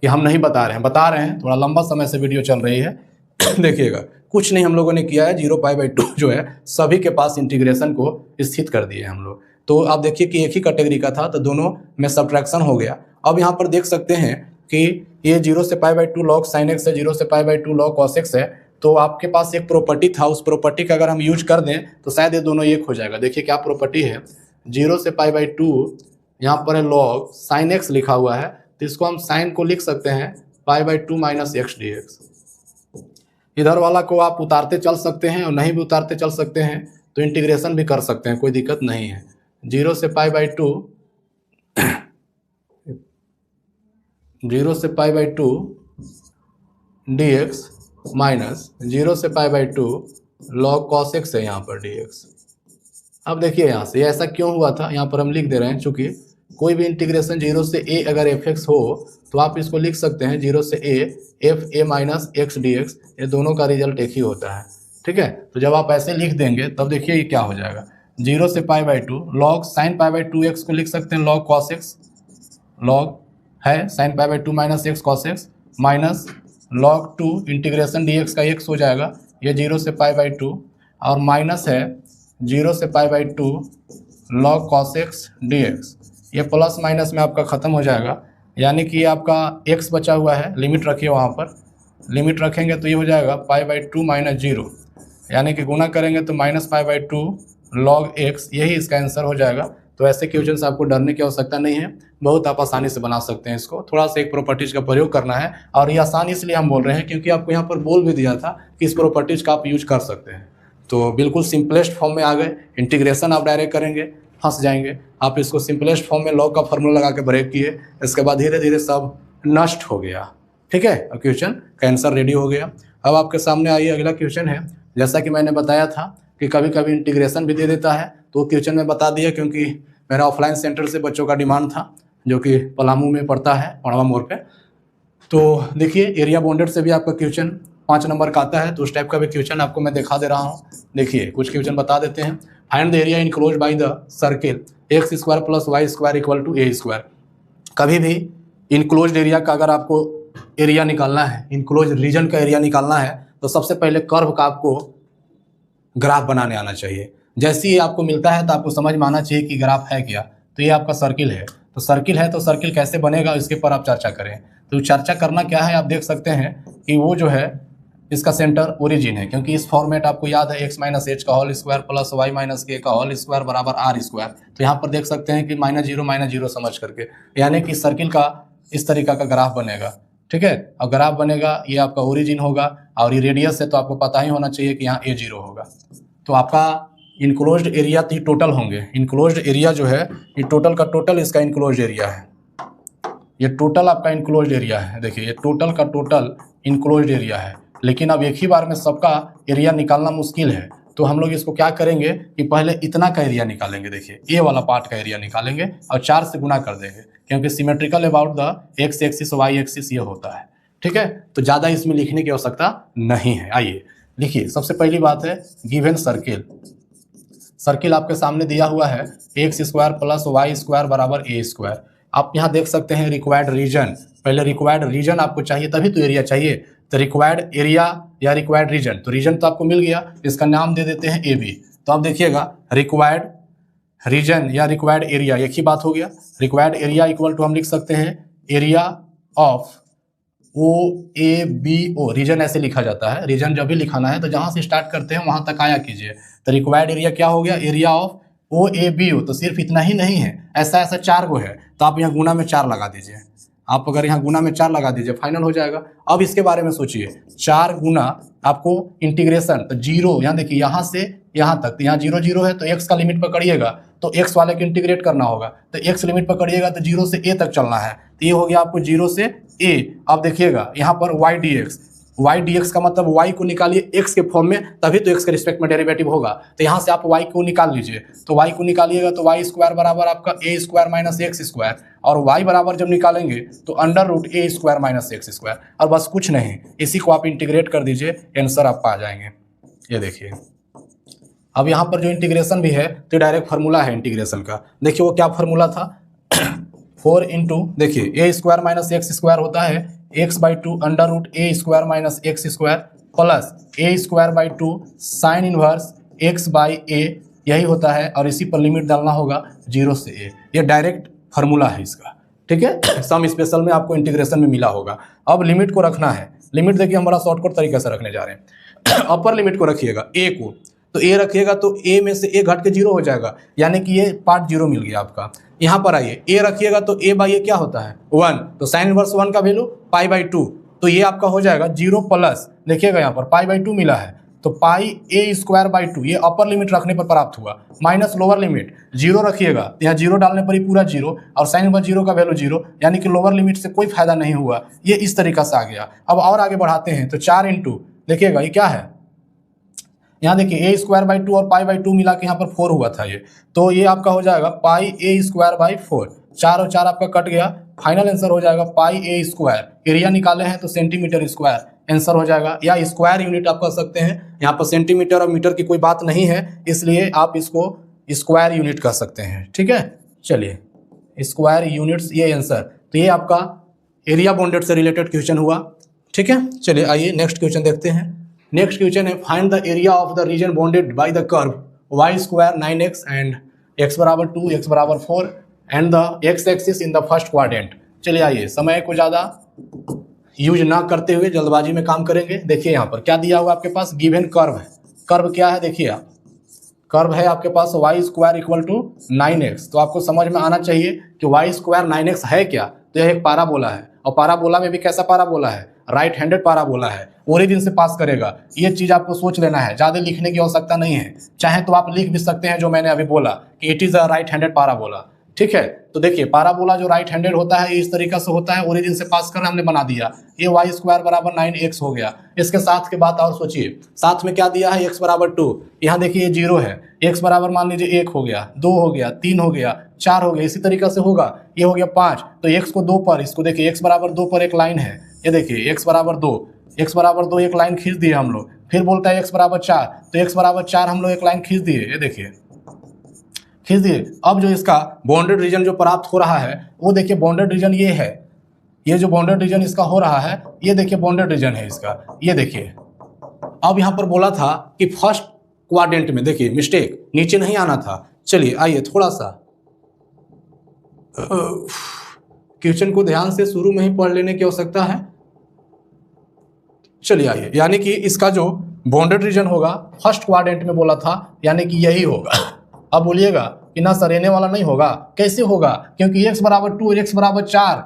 कि हम नहीं बता रहे हैं, थोड़ा लंबा समय से वीडियो चल रही है देखिएगा कुछ नहीं हम लोगों ने किया है, 0 π/2 जो है सभी के पास इंटीग्रेशन को स्थित कर दिए हम लोग। तो आप देखिए कि एक ही कैटेगरी का था तो दोनों में सब्ट्रैक्शन हो गया। अब यहाँ पर देख सकते हैं कि ये 0 से π/2 log sin x है, 0 से π/2 log cos x है, तो आपके पास एक प्रॉपर्टी था, उस प्रॉपर्टी का अगर हम यूज कर दें तो शायद ये दोनों एक हो जाएगा। देखिए क्या प्रॉपर्टी है, 0 से π/2 यहाँ पर है log sin x लिखा हुआ है, तो इसको हम साइन को लिख सकते हैं π/2 माइनस x dx। इधर वाला को आप उतारते चल सकते हैं और नहीं भी उतारते चल सकते हैं, तो इंटीग्रेशन भी कर सकते हैं, कोई दिक्कत नहीं है। 0 से π/2 0 से π/2 dx माइनस 0 से π/2 log cos x है यहाँ पर dx। अब देखिए यहाँ से ऐसा क्यों हुआ था, यहाँ पर हम लिख दे रहे हैं, चूंकि कोई भी इंटीग्रेशन 0 से a अगर fx हो तो आप इसको लिख सकते हैं 0 से a f a minus x dx, ये दोनों का रिजल्ट एक ही होता है। ठीक है, तो जब आप ऐसे लिख देंगे तब देखिए ये क्या हो जाएगा, 0 से π/2 log sin π/2 x को लिख सकते हैं log cos x, log है sin π/2 minus x cos x, minus log 2 integration dx का x हो जाएगा, ये 0 से π/2 और माइनस है 0 से π/2 log cos x dx। ये प्लस माइनस में आपका ख़त्म हो जाएगा, यानी कि आपका x बचा हुआ है, लिमिट रखिए वहाँ पर, लिमिट रखेंगे तो ये हो जाएगा π/2 माइनस 0, यानी कि गुना करेंगे तो माइनस π/2 log x, यही इसका आंसर हो जाएगा। तो ऐसे क्वेश्चन से आपको डरने की आवश्यकता नहीं है, बहुत आप आसानी से बना सकते हैं इसको, थोड़ा सा एक प्रॉपर्टीज का प्रयोग करना है। और ये आसान इसलिए हम बोल रहे हैं क्योंकि आपको यहाँ पर बोल भी दिया था कि इस प्रॉपर्टीज का आप यूज कर सकते हैं। तो बिल्कुल सिंपलेस्ट फॉर्म में आ गए, इंटीग्रेशन आप डायरेक्ट करेंगे फंस जाएंगे, आप इसको सिंपलेस्ट फॉर्म में लॉग का फॉर्मूला लगा के ब्रेक किए, इसके बाद धीरे धीरे सब नष्ट हो गया। ठीक है, और क्वेश्चन का आंसर रेडी हो गया। अब आपके सामने आइए अगला क्वेश्चन है, जैसा कि मैंने बताया था कि कभी कभी इंटीग्रेशन भी दे देता है, तो क्वेश्चन में बता दिया क्योंकि मेरा ऑफलाइन सेंटर से बच्चों का डिमांड था जो कि पलामू में पड़ता है, पड़वा मोड़ पे। तो देखिए एरिया बाउंडेड से भी आपका क्वेश्चन 5 नंबर का आता है, तो उस टाइप का भी क्वेश्चन आपको मैं दिखा दे रहा हूँ। देखिए कुछ क्वेश्चन बता देते हैं। Find the area enclosed by the circle x square plus Y square equal to a square. कभी भी इनक्लोज्ड एरिया का अगर आपको एरिया निकालना है, इनक्लोज्ड रीजन का एरिया निकालना है, तो सबसे पहले कर्व का आपको ग्राफ बनाने आना चाहिए। जैसे ही आपको मिलता है तो आपको समझ में आना चाहिए कि ग्राफ है क्या। तो ये आपका सर्किल है, तो सर्किल है तो सर्किल कैसे बनेगा इसके पर आप चर्चा करें। तो चर्चा करना क्या है, आप देख सकते हैं कि वो जो है इसका सेंटर ओरिजिन है, क्योंकि इस फॉर्मेट आपको याद है x माइनस एच का whole square plus Y minus K का होल स्क्वायर बराबर आर स्क्वायर। तो यहाँ पर देख सकते हैं कि माइनस जीरो समझ करके, यानी कि सर्किल का इस तरीका का ग्राफ बनेगा। ठीक है, और ग्राफ बनेगा, ये आपका ओरिजिन होगा और ये रेडियस है, तो आपको पता ही होना चाहिए कि यहाँ a0 होगा। तो आपका इनक्लोज्ड एरिया तो टोटल होंगे, इनक्लोज्ड एरिया जो है ये टोटल का टोटल इसका इनक्लोज्ड एरिया है, ये टोटल आपका इनक्लोज्ड एरिया है। देखिए ये टोटल का टोटल इनक्लोज्ड एरिया है, लेकिन अब एक ही बार में सबका एरिया निकालना मुश्किल है, तो हम लोग इसको क्या करेंगे कि पहले इतना का एरिया निकालेंगे। देखिए ए वाला पार्ट का एरिया निकालेंगे और 4 से गुना कर देंगे, क्योंकि symmetrical about the X axis Y axis ये होता है। ठीक है, तो ज़्यादा इसमें लिखने की आवश्यकता नहीं है। आइए लिखिए, सबसे पहली बात है गिवन सर्किल। सर्किल आपके सामने दिया हुआ है X square plus Y square बराबर ए स्क्वायर। आप यहाँ देख सकते हैं रिक्वायर्ड रीजन, पहले रिक्वायर्ड रीजन आपको चाहिए तभी तो एरिया चाहिए। तो रिक्वायर्ड एरिया या रिक्वायर्ड रीजन, तो रीजन तो आपको मिल गया, इसका नाम दे देते हैं ए बी। तो आप देखिएगा रिक्वायर्ड रीजन या रिक्वायर्ड एरिया एक ही बात हो गया। रिक्वायर्ड एरिया इक्वल टू हम लिख सकते हैं area of O A B O, region ऐसे लिखा जाता है। रीजन जब भी लिखाना है तो जहाँ से स्टार्ट करते हैं वहाँ तक आया कीजिए। तो रिक्वायर्ड एरिया क्या हो गया, area of O A B O. तो सिर्फ इतना ही नहीं है, ऐसा ऐसा 4 गो है, तो आप यहाँ गुना में 4 लगा दीजिए। आप अगर यहाँ गुना में 4 लगा दीजिए, फाइनल हो जाएगा। अब इसके बारे में सोचिए, 4 गुना आपको इंटीग्रेशन, तो 0 यहाँ देखिए यहाँ से यहाँ तक, तो यहाँ 0 0 है, तो x का लिमिट पकड़िएगा तो x वाले को इंटीग्रेट करना होगा, तो x लिमिट पकड़िएगा तो 0 से a तक चलना है, तो ये हो गया आपको 0 से a। अब देखिएगा यहाँ पर y dx का मतलब y को निकालिए x के फॉर्म में, तभी तो x के रिस्पेक्ट में डेरिवेटिव होगा। तो यहाँ से आप y को निकाल लीजिए, तो y को निकालिएगा तो y स्क्वायर बराबर आपका a square minus X square, और y बराबर जब निकालेंगे तो under root a square minus X square, और बस कुछ नहीं, इसी को आप इंटीग्रेट कर दीजिए, आंसर आपका आ जाएंगे। ये देखिए अब यहाँ पर जो इंटीग्रेशन भी है तो डायरेक्ट फार्मूला है इंटीग्रेशन का। देखिए वो क्या फार्मूला था, 4 इंटू देखिए a square minus X square होता है x/2 under root a square minus X square plus a square 2 sine inverse x/a, यही होता है, और इसी पर लिमिट डालना होगा 0 से a। ये डायरेक्ट फार्मूला है इसका, ठीक है। सम स्पेशल में आपको इंटीग्रेशन में मिला होगा। अब लिमिट को रखना है, लिमिट देखिए हमारा शॉर्टकट तरीके से रखने जा रहे हैं। अपर लिमिट को रखिएगा a को, तो a रखिएगा तो a में से a घट के 0 हो जाएगा, यानी कि ये पार्ट 0 मिल गया आपका। यहाँ पर आइए a रखिएगा तो a/a क्या होता है 1, तो साइन इनवर्स 1 का वैल्यू π/2, तो ये आपका हो जाएगा 0 प्लस देखिएगा यहाँ पर π/2 मिला है, तो पाई a स्क्वायर बाई 2, ये अपर लिमिट रखने पर प्राप्त हुआ, माइनस लोअर लिमिट 0 रखिएगा, यहाँ 0 डालने पर ही पूरा 0, और साइन इनवर्स 0 का वैल्यू 0, यानी कि लोअर लिमिट से कोई फायदा नहीं हुआ। ये इस तरीका से आ गया। अब और आगे बढ़ाते हैं, तो 4 इंटू देखिएगा ये क्या है, यहाँ देखिए a स्क्वायर बाई 2 और π/2 मिला के यहाँ पर 4 हुआ था ये, तो ये आपका हो जाएगा पाई a स्क्वायर बाई 4, 4 और 4 आपका कट गया, फाइनल आंसर हो जाएगा पाई a स्क्वायर। एरिया निकाले हैं तो सेंटीमीटर स्क्वायर आंसर हो जाएगा, या स्क्वायर यूनिट आप कह सकते हैं। यहाँ पर सेंटीमीटर और मीटर की कोई बात नहीं है, इसलिए आप इसको स्क्वायर यूनिट कह सकते हैं, ठीक है। चलिए स्क्वायर यूनिट्स, ये आंसर, तो ये आपका एरिया बॉन्डेड से रिलेटेड क्वेश्चन हुआ, ठीक है। चलिए आइए नेक्स्ट क्वेश्चन देखते हैं। नेक्स्ट क्वेश्चन है, find the area of the region bounded by the curve y square 9x and x बराबर 2 x बराबर 4 and the x axis in the first quadrant. चलिए आइए समय को ज़्यादा यूज ना करते हुए जल्दबाजी में काम करेंगे। देखिए यहाँ पर क्या दिया हुआ आपके पास, गिवन कर्व है। कर्व क्या है देखिए आप, कर्व है आपके पास y square equal to 9x, तो आपको समझ में आना चाहिए कि y स्क्वायर 9x है क्या, तो यह एक पाराबोला है, और पाराबोला में भी कैसा पाराबोला है, राइट हैंडेड पाराबोला है, ओरिजिन से पास करेगा। ये चीज़ आपको सोच लेना है, ज़्यादा लिखने की आवश्यकता नहीं है, चाहे तो आप लिख भी सकते हैं जो मैंने अभी बोला कि it is a right handed parabola, ठीक है। तो देखिए पाराबोला जो राइट हैंडेड होता है इस तरीका से होता है, ओरिजिन से पास कर हमने बना दिया, ये y स्क्वायर बराबर 9x हो गया। इसके साथ के बात और सोचिए, साथ में क्या दिया है, x बराबर 2, यहाँ देखिए ये 0 है, x बराबर मान लीजिए 1 हो गया, 2 हो गया, 3 हो गया, 4 हो गया, इसी तरीका से होगा, ये हो गया 5, तो x को 2 पर, इसको देखिए x बराबर 2 पर एक लाइन है, ये देखिए x बराबर 2 एक लाइन खींच दिए हम लोग, फिर बोलता है x बराबर 4, तो x बराबर 4 हम लोग एक लाइन खींच दिए, ये देखिए खींच दिए। अब जो इसका बॉन्डेड रीजन जो प्राप्त हो रहा है वो देखिए बॉन्डेड रीजन ये है, ये जो बॉन्डेड रीजन इसका हो रहा है ये देखिए बॉन्डेड रीजन है इसका, ये देखिए। अब यहाँ पर बोला था कि फर्स्ट क्वाड्रेंट में, देखिए मिस्टेक, नीचे नहीं आना था। चलिए आइए थोड़ा सा क्वेश्चन को ध्यान से शुरू में ही पढ़ लेने की आवश्यकता है। चलिए आइए, यानी कि इसका जो बॉन्डेड रीजन होगा फर्स्ट क्वाड्रेंट में बोला था, यानी कि यही होगा। अब बोलिएगा कि ना सर रहने वाला नहीं होगा, कैसे होगा, क्योंकि x बराबर 2 और x बराबर 4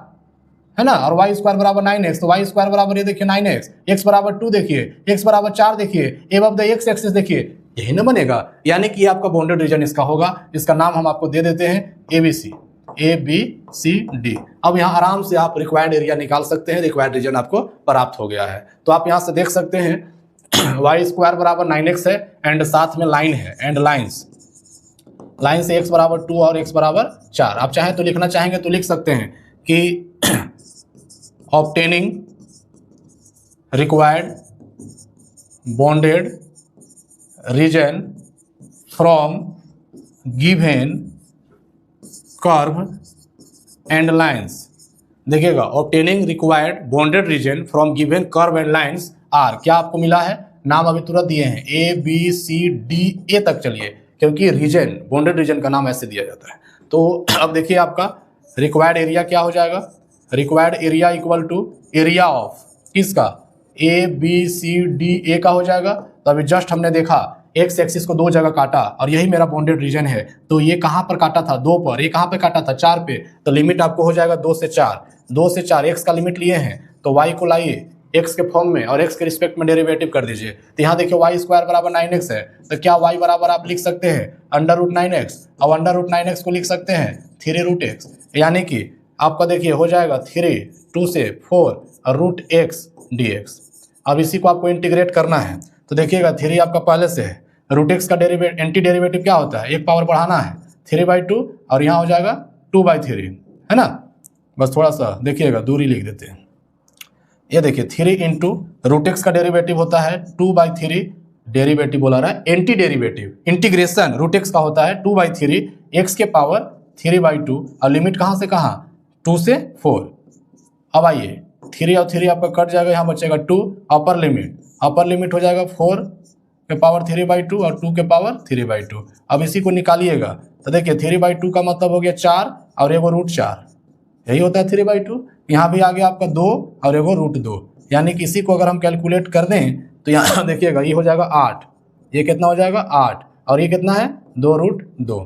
है ना, और y स्क्वायर बराबर 9x, तो y स्क्वायर बराबर ये देखिए 9x, x बराबर 2 देखिए, x बराबर 4 देखिए, एबव द x एक्सिस देखिए, यही ना बनेगा, यानी कि आपका बॉन्डेड रीजन इसका होगा। इसका नाम हम आपको दे देते हैं ABCD। अब यहाँ आराम से आप रिक्वायर्ड एरिया निकाल सकते हैं, रिक्वायर्ड रीजन आपको प्राप्त हो गया है। तो आप यहाँ से देख सकते हैं y स्क्वायर बराबर 9x है, एंड साथ में लाइन है, एंड लाइन से x बराबर 2 और x बराबर 4। आप चाहें तो लिखना चाहेंगे तो लिख सकते हैं कि obtaining required bounded region from given curve and lines. देखिएगा obtaining required bounded region from given curve and lines are, क्या आपको मिला है, नाम अभी तुरंत दिए हैं ABCD तक चलिए, क्योंकि रीजन बॉन्डेड रीजन का नाम ऐसे दिया जाता है। तो अब देखिए आपका रिक्वायर्ड एरिया क्या हो जाएगा, required area equal to area of किसका, ABCD का हो जाएगा। तो अभी जस्ट हमने देखा एक्स एक्सिस को दो जगह काटा और यही मेरा बॉन्डेड रीजन है, तो ये कहाँ पर काटा था? 2 पर। ये कहाँ पे काटा था? 4 पे। तो लिमिट आपको हो जाएगा 2 से 4। 2 से 4 एक्स का लिमिट लिए हैं, तो वाई को लाइए एक्स के फॉर्म में और एक्स के रिस्पेक्ट में डेरिवेटिव कर दीजिए। तो यहाँ देखिए वाई स्क्वायर बराबर 9x है, तो क्या वाई बराबर आप लिख सकते हैं √9x, और √9x को लिख सकते हैं 3√x, यानी कि आपका देखिए हो जाएगा 3, 2 से 4 और √x dx। अब इसी को आपको इंटीग्रेट करना है, तो देखिएगा 3 आपका पहले से है, √x का डेरिवेटिव एंटी डेरिवेटिव क्या होता है? एक पावर बढ़ाना है, 3/2 और यहाँ हो जाएगा 2/3, है ना। बस थोड़ा सा देखिएगा दूरी लिख देते हैं। ये देखिए 3 इंटू √x का डेरिवेटिव होता है 2/3, डेरिवेटिव बोला रहा है एंटी डेरिवेटिव, इंटीग्रेशन √x का होता है 2/3 x के पावर 3/2 और लिमिट कहाँ से कहाँ? 2 से 4। अब आइए 3 और 3 आपका कट जाएगा, यहाँ बचेगा 2, अपर लिमिट हो जाएगा 4 के पावर 3/2 और 2 के पावर 3/2। अब इसी को निकालिएगा, तो देखिए 3/2 का मतलब हो गया 4 और एगो √4, यही होता है 3/2। यहाँ भी आ गया आपका 2 और एगो √2, यानी कि इसी को अगर हम कैलकुलेट कर दें तो यहाँ देखिएगा ये हो जाएगा 8, ये कितना हो जाएगा 8 और ये कितना है 2√2।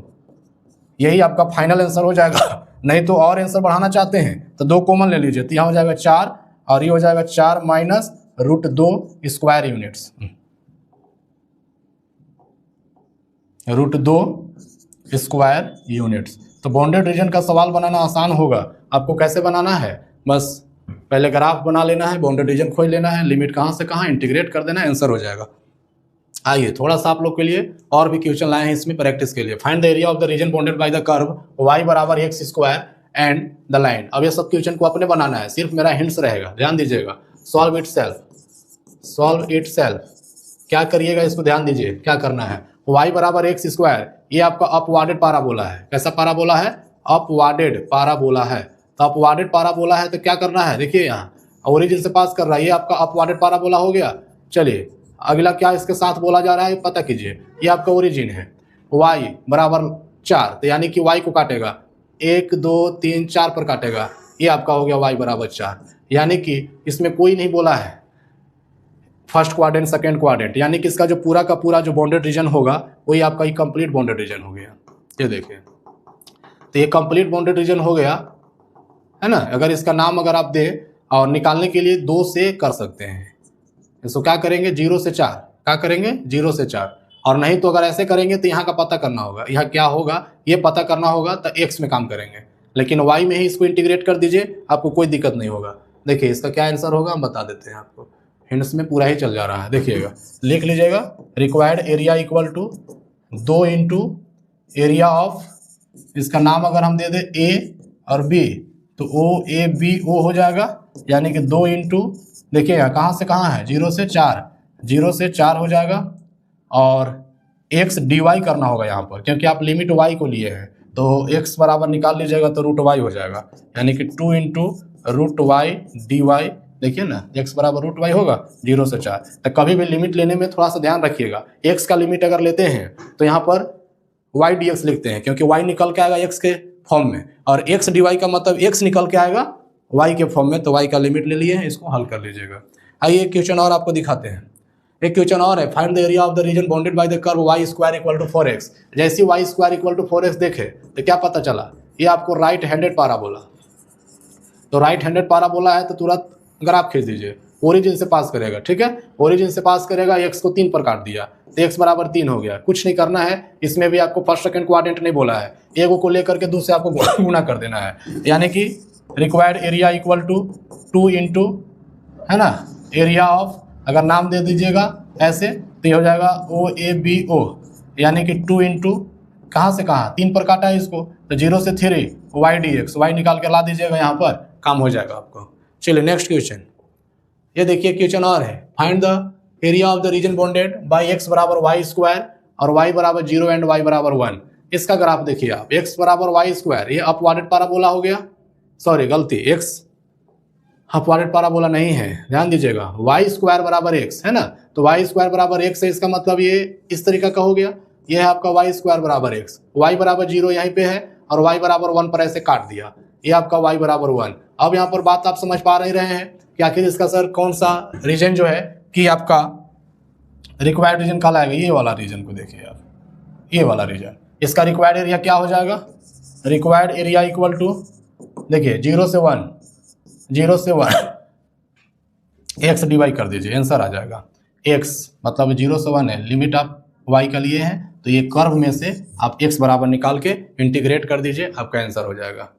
यही आपका फाइनल आंसर हो जाएगा। नहीं तो और आंसर बढ़ाना चाहते हैं तो 2 कॉमन ले लीजिए, तो यहाँ हो जाएगा 4 और ये हो जाएगा 4 minus √2 square units, √2 square units. तो बाउंडेड रीजन का सवाल बनाना आसान होगा। आपको कैसे बनाना है? बस पहले ग्राफ बना लेना है, बाउंडेड रीजन खोज लेना है, लिमिट कहाँ से कहाँ इंटीग्रेट कर देना है, आंसर हो जाएगा। आइए थोड़ा सा आप लोग के लिए और भी क्वेश्चन लाए हैं इसमें प्रैक्टिस के लिए। Find the area of the region bounded by the curve y बराबर x square and the line. अब ये सब क्वेश्चन को अपने बनाना है, सिर्फ मेरा हिंट्स रहेगा, ध्यान दीजिएगा। Solve it self. क्या करिएगा इसको ध्यान दीजिए, क्या करना है? y बराबर x स्क्वायर, ये आपका अपवार्डेड पाराबोला है। कैसा पाराबोला है? अपवार्डेड पाराबोला है। तो अपवार्डेड पाराबोला है तो क्या करना है? देखिए यहाँ ओरिजिन से पास कर रहा है, ये आपका अपवार्डेड पाराबोला हो गया। चलिए अगला क्या इसके साथ बोला जा रहा है पता कीजिए। ये आपका ओरिजिन है, y बराबर 4, तो यानी कि y को काटेगा 1 2 3 4 पर काटेगा, ये आपका हो गया y बराबर 4। यानी कि इसमें कोई नहीं बोला है फर्स्ट क्वाड्रेंट सेकेंड क्वाड्रेंट, यानी कि इसका जो पूरा का पूरा जो बाउंडेड रीजन होगा वही आपका कंप्लीट बाउंडेड रीजन हो गया। ये देखिए, तो ये कंप्लीट बाउंडेड रीजन हो गया, है ना। अगर इसका नाम अगर आप दे और निकालने के लिए 2 से कर सकते हैं, इसको क्या करेंगे 0 से 4, क्या करेंगे 0 से 4, और नहीं तो अगर ऐसे करेंगे तो यहाँ का पता करना होगा, यहाँ क्या होगा ये पता करना होगा, तो x में काम करेंगे, लेकिन y में ही इसको इंटीग्रेट कर दीजिए, आपको कोई दिक्कत नहीं होगा। देखिए इसका क्या आंसर होगा हम बता देते हैं आपको, हिंट्स में पूरा ही चल जा रहा है। देखिएगा लिख लीजिएगा, required area equal to 2 into area of, इसका नाम अगर हम दे दें a और b तो OABO हो जाएगा, यानी कि 2 इंटू, देखिए यहाँ कहाँ से कहाँ है 0 से 4, 0 से 4 हो जाएगा, और x dy करना होगा यहाँ पर, क्योंकि आप लिमिट y को लिए हैं, तो x बराबर निकाल लीजिएगा तो √y हो जाएगा, यानी कि 2 इंटू √y dy। देखिए ना x बराबर √y होगा 0 से 4। तो कभी भी लिमिट लेने में थोड़ा सा ध्यान रखिएगा, x का लिमिट अगर लेते हैं तो यहाँ पर y dx लिखते हैं, क्योंकि y निकल के आएगा x के फॉर्म में, और x dy का मतलब x निकल के आएगा y के फॉर्म में, तो y का लिमिट ले लिए हैं, इसको हल कर लीजिएगा। आइए एक क्वेश्चन और आपको दिखाते हैं। एक क्वेश्चन और है, find the area of the region bounded by the curve y square equal to 4x। जैसे y square equal to 4x देखे तो क्या पता चला, ये आपको राइट हैंडेड पाराबोला, तो राइट हैंडेड पाराबोला है तो तुरंत ग्राफ खींच दीजिए, ओरिजिन से पास करेगा, ठीक है, ओरिजिन से पास करेगा, x को 3 पर काट दिया तो x बराबर 3 हो गया। कुछ नहीं करना है, इसमें भी आपको फर्स्ट सेकंड क्वाड्रेंट नहीं बोला है, एगो को लेकर के दूसरे आपको गुणा कर देना है, यानी कि required area equal to 2 into, है ना, एरिया ऑफ, अगर नाम दे दीजिएगा ऐसे तो ये हो जाएगा OABO, यानी कि 2 इंटू कहाँ से कहाँ 3 पर काटा है इसको, तो 0 से 3 y dx, y निकाल के ला दीजिएगा, यहाँ पर काम हो जाएगा आपको। चलिए नेक्स्ट क्वेश्चन, ये देखिए क्वेश्चन और है, find the area of the region bounded bye x बराबर y स्क्वायर और y बराबर 0 एंड y बराबर 1। इसका ग्राफ देखिए आप, x बराबर y स्क्वायर, ये अपवार्डेड पाराबोला हो गया, सॉरी गलती, x अपवार्डेड पाराबोला नहीं है, ध्यान दीजिएगा, y स्क्वायर बराबर x है ना, तो y स्क्वायर बराबर x है, इसका मतलब ये इस तरीका का हो गया, ये है आपका y स्क्वायर बराबर x, y बराबर 0 यहीं पे है और y बराबर 1 पर ऐसे काट दिया, ये आपका y बराबर 1। अब यहाँ पर बात आप समझ पा रहे हैं कि आखिर इसका सर कौन सा रीजन जो है कि आपका रिक्वायर्ड रीजन कहाँ लाएगा, ये वाला रीजन को देखिए आप, ये वाला रीजन, इसका रिक्वायर्ड एरिया क्या हो जाएगा, रिक्वायर्ड एरिया इक्वल टू देखिए 0 से 1, 0 से 1 एक्स डिवाइड कर दीजिए, आंसर आ जाएगा एक्स, मतलब 0 से 1 है, लिमिट आप वाई का लिए हैं, तो ये कर्व में से आप एक्स बराबर निकाल के इंटीग्रेट कर दीजिए, आपका आंसर हो जाएगा।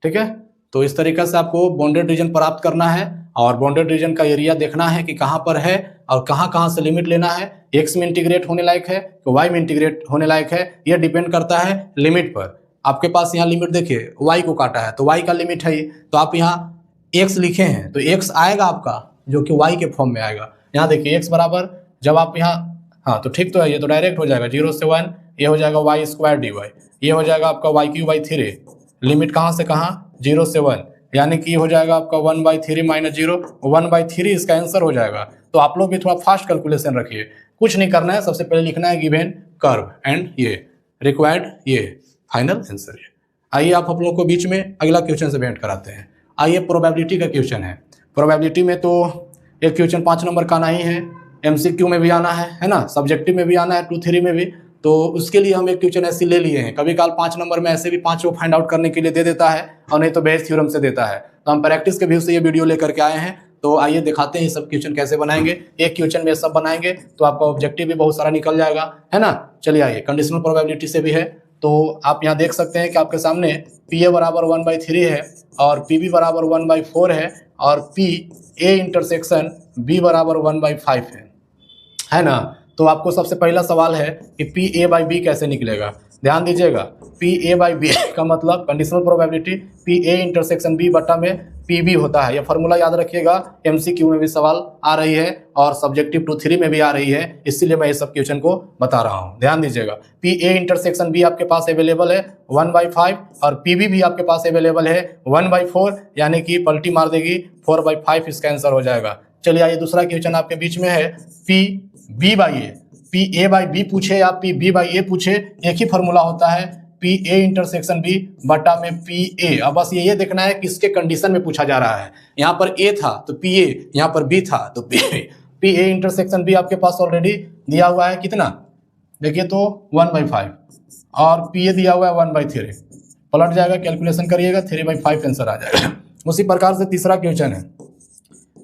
ठीक है, तो इस तरीके से आपको बाउंडेड रीजन प्राप्त करना है और बाउंडेड रीजन का एरिया देखना है कि कहाँ पर है और कहाँ कहाँ से लिमिट लेना है, एक्स में इंटीग्रेट होने लायक है तो वाई में इंटीग्रेट होने लायक है, यह डिपेंड करता है लिमिट पर। आपके पास यहाँ लिमिट देखिए वाई को काटा है तो वाई का लिमिट है, तो आप यहाँ एक्स लिखे हैं तो एक्स आएगा आपका जो कि वाई के फॉर्म में आएगा। यहाँ देखिए एक्स बराबर जब आप यहाँ, हाँ तो ठीक तो है, ये तो डायरेक्ट हो जाएगा 0 से 1, ये हो जाएगा वाई स्क्वायर डी वाई, ये हो जाएगा आपका वाई क्यू बाई 3, लिमिट कहाँ से कहाँ 0 से 1, यानी कि हो जाएगा आपका 1/3 माइनस 0, 1/3 इसका आंसर हो जाएगा। तो आप लोग भी थोड़ा फास्ट कैलकुलेशन रखिए, कुछ नहीं करना है, सबसे पहले लिखना है गिवन कर्व एंड ये रिक्वायर्ड, ये फाइनल आंसर है। आइए आप लोग को बीच में अगला क्वेश्चन से भेंट कराते हैं। आइए प्रोबेबिलिटी का क्वेश्चन है। प्रोबेबिलिटी में तो एक क्वेश्चन 5 नंबर का आना ही है, एमसीक्यू में भी आना है ना, सब्जेक्टिव में भी आना है, 2, 3 में भी, तो उसके लिए हम एक क्वेश्चन ऐसे ले लिए हैं। कभी काल 5 नंबर में ऐसे भी 5 को फाइंड आउट करने के लिए दे देता है और नहीं तो बेस थ्योरम से देता है, तो हम प्रैक्टिस के व्यू से ये वीडियो लेकर के आए हैं। तो आइए दिखाते हैं ये सब क्वेश्चन कैसे बनाएंगे। एक क्वेश्चन में सब बनाएंगे तो आपका ऑब्जेक्टिव भी बहुत सारा निकल जाएगा, है ना। चलिए आइए, कंडीशनल प्रोबेबिलिटी से भी है, तो आप यहाँ देख सकते हैं कि आपके सामने पी ए बराबर 1/3 है और पी बी बराबर 1/4 है और पी ए इंटरसेक्शन बी बराबर 1/5 है ना। तो आपको सबसे पहला सवाल है कि पी ए बाई बी कैसे निकलेगा। ध्यान दीजिएगा, पी ए बाई बी का मतलब conditional probability P A intersection B बटा में पी बी होता है। यह फॉर्मूला याद रखिएगा, एमसीक्यू में भी सवाल आ रही है और सब्जेक्टिव 2, 3 में भी आ रही है, इसीलिए मैं इस सब क्वेश्चन को बता रहा हूँ। ध्यान दीजिएगा, पी ए इंटरसेक्शन बी आपके पास अवेलेबल है 1/5 और पी बी भी आपके पास अवेलेबल है 1/4, यानी कि पलटी मार देगी 4/5, इसका आंसर हो जाएगा। चलिए आइए, दूसरा क्वेश्चन आपके बीच में है P B by A, P A by B पूछे या पी बी बाई ए पूछे, एक ही फॉर्मूला होता है पी ए इंटरसेक्शन बी बटा में पी ए। अब बस ये देखना है किसके कंडीशन में पूछा जा रहा है। यहाँ पर ए था तो पी ए, यहाँ पर बी था तो P A. P A intersection B आपके पास ऑलरेडी दिया हुआ है कितना, देखिए तो 1/5 और पी ए दिया हुआ है 1/3, पलट जाएगा, कैलकुलेशन करिएगा 3/5 आंसर आ जाएगा। उसी प्रकार से तीसरा क्वेश्चन है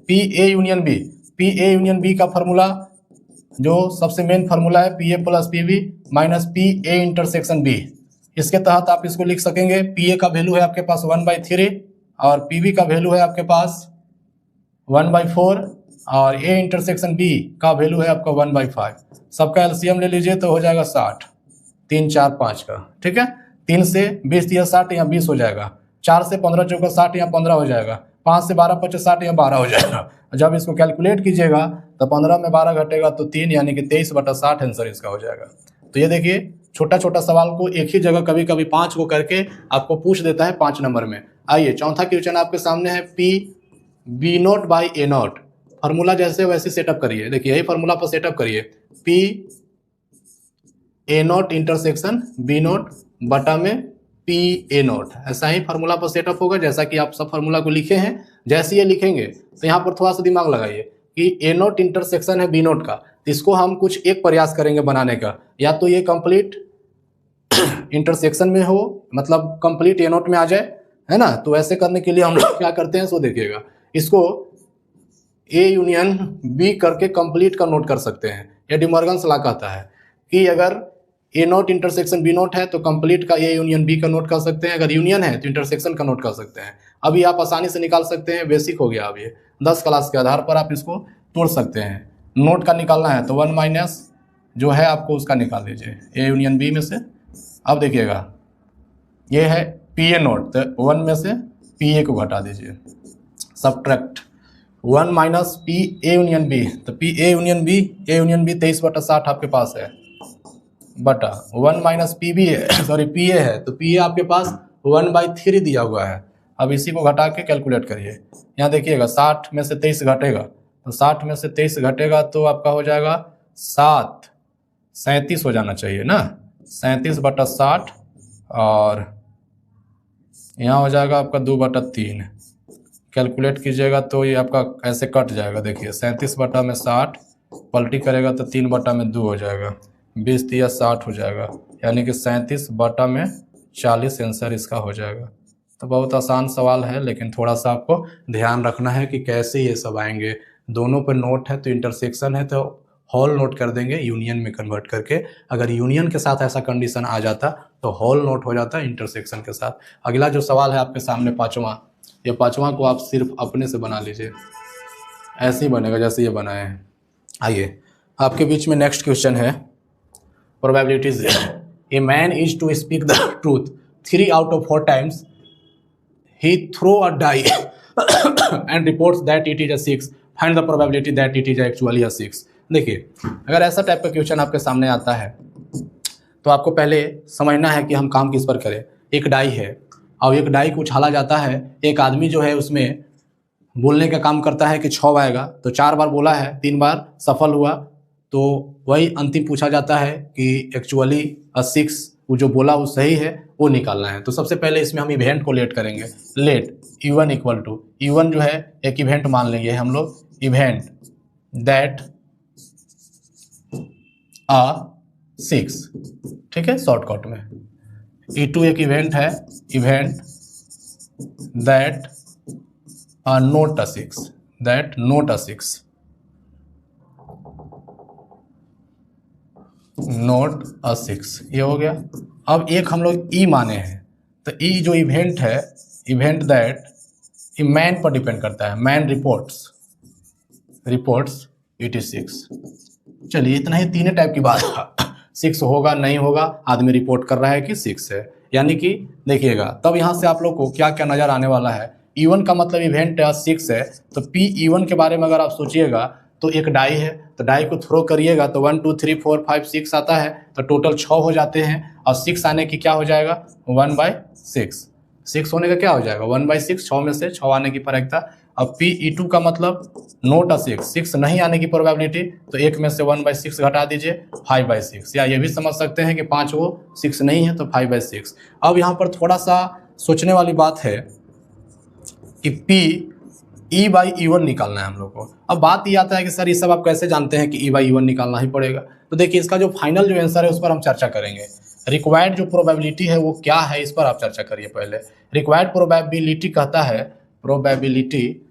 P A union B. P A union B का फॉर्मूला जो सबसे मेन फार्मूला है P A plus P B minus P A intersection B. इसके तहत आप इसको लिख सकेंगे, पी ए का वैल्यू है आपके पास 1/3 और पी बी का वैल्यू है आपके पास 1/4 और ए इंटरसेक्शन बी का वैल्यू है आपका 1/5। सबका एलसीएम ले लीजिए तो हो जाएगा 60, 3, 4, 5 का, ठीक है। 3 से 20 दिया 60, यहाँ 20 हो जाएगा। 4 से 15 चौका 60, यहाँ 15 हो जाएगा। 5 से 12 25 60, यहाँ 12 हो जाएगा। जब इसको कैलकुलेट कीजिएगा तो 15 में 12 घटेगा तो 3, यानी कि 23/60 आंसर इसका हो जाएगा। तो ये देखिए, छोटा छोटा सवाल को एक ही जगह कभी कभी 5 को करके आपको पूछ देता है 5 नंबर में। आइए, चौथा क्वेश्चन आपके सामने है P B not by A not. Formula जैसे वैसे सेटअप करिए, देखिए यही फार्मूला पर सेटअप करिए, P A not intersection B not बटा में पी ए नोट, ऐसा ही फार्मूला पर सेटअप होगा जैसा कि आप सब फार्मूला को लिखे हैं। जैसे ये लिखेंगे तो यहाँ पर थोड़ा सा दिमाग लगाइए कि ए नोट इंटरसेक्शन है बी नोट का, तो इसको हम कुछ एक प्रयास करेंगे बनाने का, या तो ये कंप्लीट इंटरसेक्शन में हो, मतलब कंप्लीट ए नोट में आ जाए, है ना। तो ऐसे करने के लिए हम लोग क्या करते हैं सो देखिएगा, इसको ए यूनियन बी करके कंप्लीट का नोट कर सकते हैं। ये डी मॉर्गन्स लॉ कहता है कि अगर ए नोट इंटरसेक्शन बी नोट है तो कंप्लीट का ए यूनियन बी का नोट कर सकते हैं, अगर यूनियन है तो इंटरसेक्शन का नोट कर सकते हैं। अभी आप आसानी से निकाल सकते हैं, बेसिक हो गया। अब ये 10 क्लास के आधार पर आप इसको तोड़ सकते हैं। नोट का निकालना है तो 1 माइनस जो है आपको उसका निकाल लीजिए ए यूनियन बी में से। अब देखिएगा ये है पी ए नोट, तो 1 में से पी ए को घटा दीजिए, subtract 1 minus P A union B, तो P A union B, A union B 23/60 आपके पास है, बटा 1 माइनस पी बी है, सॉरी पी ए है, तो पी ए आपके पास 1/3 दिया हुआ है। अब इसी को घटा के कैलकुलेट करिए। यहाँ देखिएगा 60 में से 23 घटेगा, तो 60 में से 23 घटेगा तो आपका हो जाएगा 37 हो जाना चाहिए ना, 37/60 और यहाँ हो जाएगा आपका 2/3। कैलकुलेट कीजिएगा तो ये आपका ऐसे कट जाएगा, देखिए 37 बटा में 60 पलटी करेगा तो 3/2 हो जाएगा, 20 या 60 हो जाएगा, यानी कि 37/40 आंसर इसका हो जाएगा। तो बहुत आसान सवाल है, लेकिन थोड़ा सा आपको ध्यान रखना है कि कैसे ये सब आएंगे। दोनों पे नोट है तो इंटरसेक्शन है तो होल नोट कर देंगे यूनियन में कन्वर्ट करके। अगर यूनियन के साथ ऐसा कंडीशन आ जाता तो होल नोट हो जाता इंटरसेक्शन के साथ। अगला जो सवाल है आपके सामने पाँचवा, ये पाँचवा को आप सिर्फ अपने से बना लीजिए, ऐसे ही बनेगा जैसे ये बनाए हैं। आइए आपके बीच में नेक्स्ट क्वेश्चन है probabilities. A man is to speak the truth 3 out of 4 times he throw a die and reports that it is a 6, find the probability that it is actually a 6। देखिए अगर ऐसा type का question आपके सामने आता है तो आपको पहले समझना है कि हम काम किस पर करें। एक डाई है और एक डाई को उछाला जाता है, एक आदमी जो है उसमें बोलने का काम करता है कि 6 आएगा, तो 4 बार बोला है, 3 बार सफल हुआ, तो वही अंतिम पूछा जाता है कि एक्चुअली 6 वो जो बोला वो सही है, वो निकालना है। तो सबसे पहले इसमें हम इवेंट को लेट करेंगे। Late E1 equal to E1 जो है एक इवेंट मान लेंगे हम लोग, इवेंट दैट आ 6, ठीक है शॉर्टकट में। E2 एक इवेंट है, event that not a 6, that not a 6, not a 6, ये हो गया। अब एक हम लोग ई माने हैं, तो ई जो इवेंट है, इवेंट दैट, ये मैन पर डिपेंड करता है, मैन रिपोर्ट्स इट इज 6। चलिए इतना ही, तीन टाइप की बात 6 होगा नहीं होगा, आदमी रिपोर्ट कर रहा है कि 6 है, यानी कि देखिएगा तब यहाँ से आप लोग को क्या क्या नजर आने वाला है। E1 का मतलब इवेंट 6 है, तो P1 के बारे में अगर आप सोचिएगा तो एक डाई है, तो डाई को थ्रो करिएगा तो 1 2 3 4 5 6 आता है, तो टोटल 6 हो जाते हैं, और 6 आने की क्या हो जाएगा 1/6, 6 होने का क्या हो जाएगा 1/6, 6 में से 6 आने की प्रायिकता। अब Pe2 का मतलब नोट अ 6, 6 नहीं आने की प्रोबेबिलिटी, तो 1 में से 1/6 घटा दीजिए 5/6, या ये भी समझ सकते हैं कि 5 वो 6 नहीं है तो 5/6। अब यहाँ पर थोड़ा सा सोचने वाली बात है कि E/E1 निकालना है हम लोग को। अब बात ये आता है कि सर ये सब आप कैसे जानते हैं कि E/E1 निकालना ही पड़ेगा। तो देखिए इसका जो फाइनल जो आंसर है उस पर हम चर्चा करेंगे। रिक्वायर्ड जो प्रोबेबिलिटी है वो क्या है, इस पर आप चर्चा करिए पहले। रिक्वायर्ड प्रोबेबिलिटी कहता है, प्रोबेबिलिटी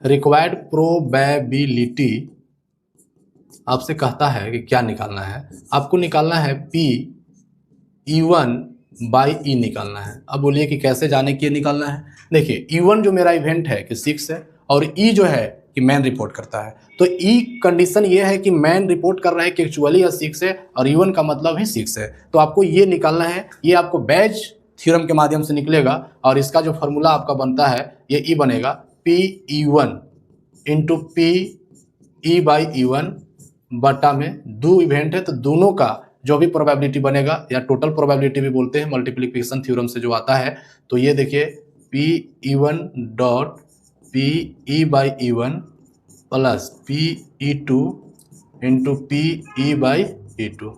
रिक्वायर्ड प्रोबेबिलिटी आपसे कहता है कि क्या निकालना है, आपको निकालना है P(E1)/E निकालना है। अब बोलिए कि कैसे जाने के निकालना है। देखिए E1 जो मेरा इवेंट है कि 6 है, और E जो है कि मैन रिपोर्ट करता है, तो E कंडीशन ये है कि मैन रिपोर्ट कर रहा है कि एक्चुअली 6 है, और E1 का मतलब ही 6 है, तो आपको ये निकालना है। ये आपको बैज थ्योरम के माध्यम से निकलेगा, और इसका जो फॉर्मूला आपका बनता है ये E बनेगा P(E1) इंटू P(E/E1) बटा में 2 इवेंट है तो दोनों का जो भी प्रोबेबिलिटी बनेगा, या टोटल प्रोबेबिलिटी भी बोलते हैं मल्टीप्लिकेशन थ्योरम से जो आता है, तो ये देखिए P(E1) dot P(E/E1) plus P(E2) into P(E/E2),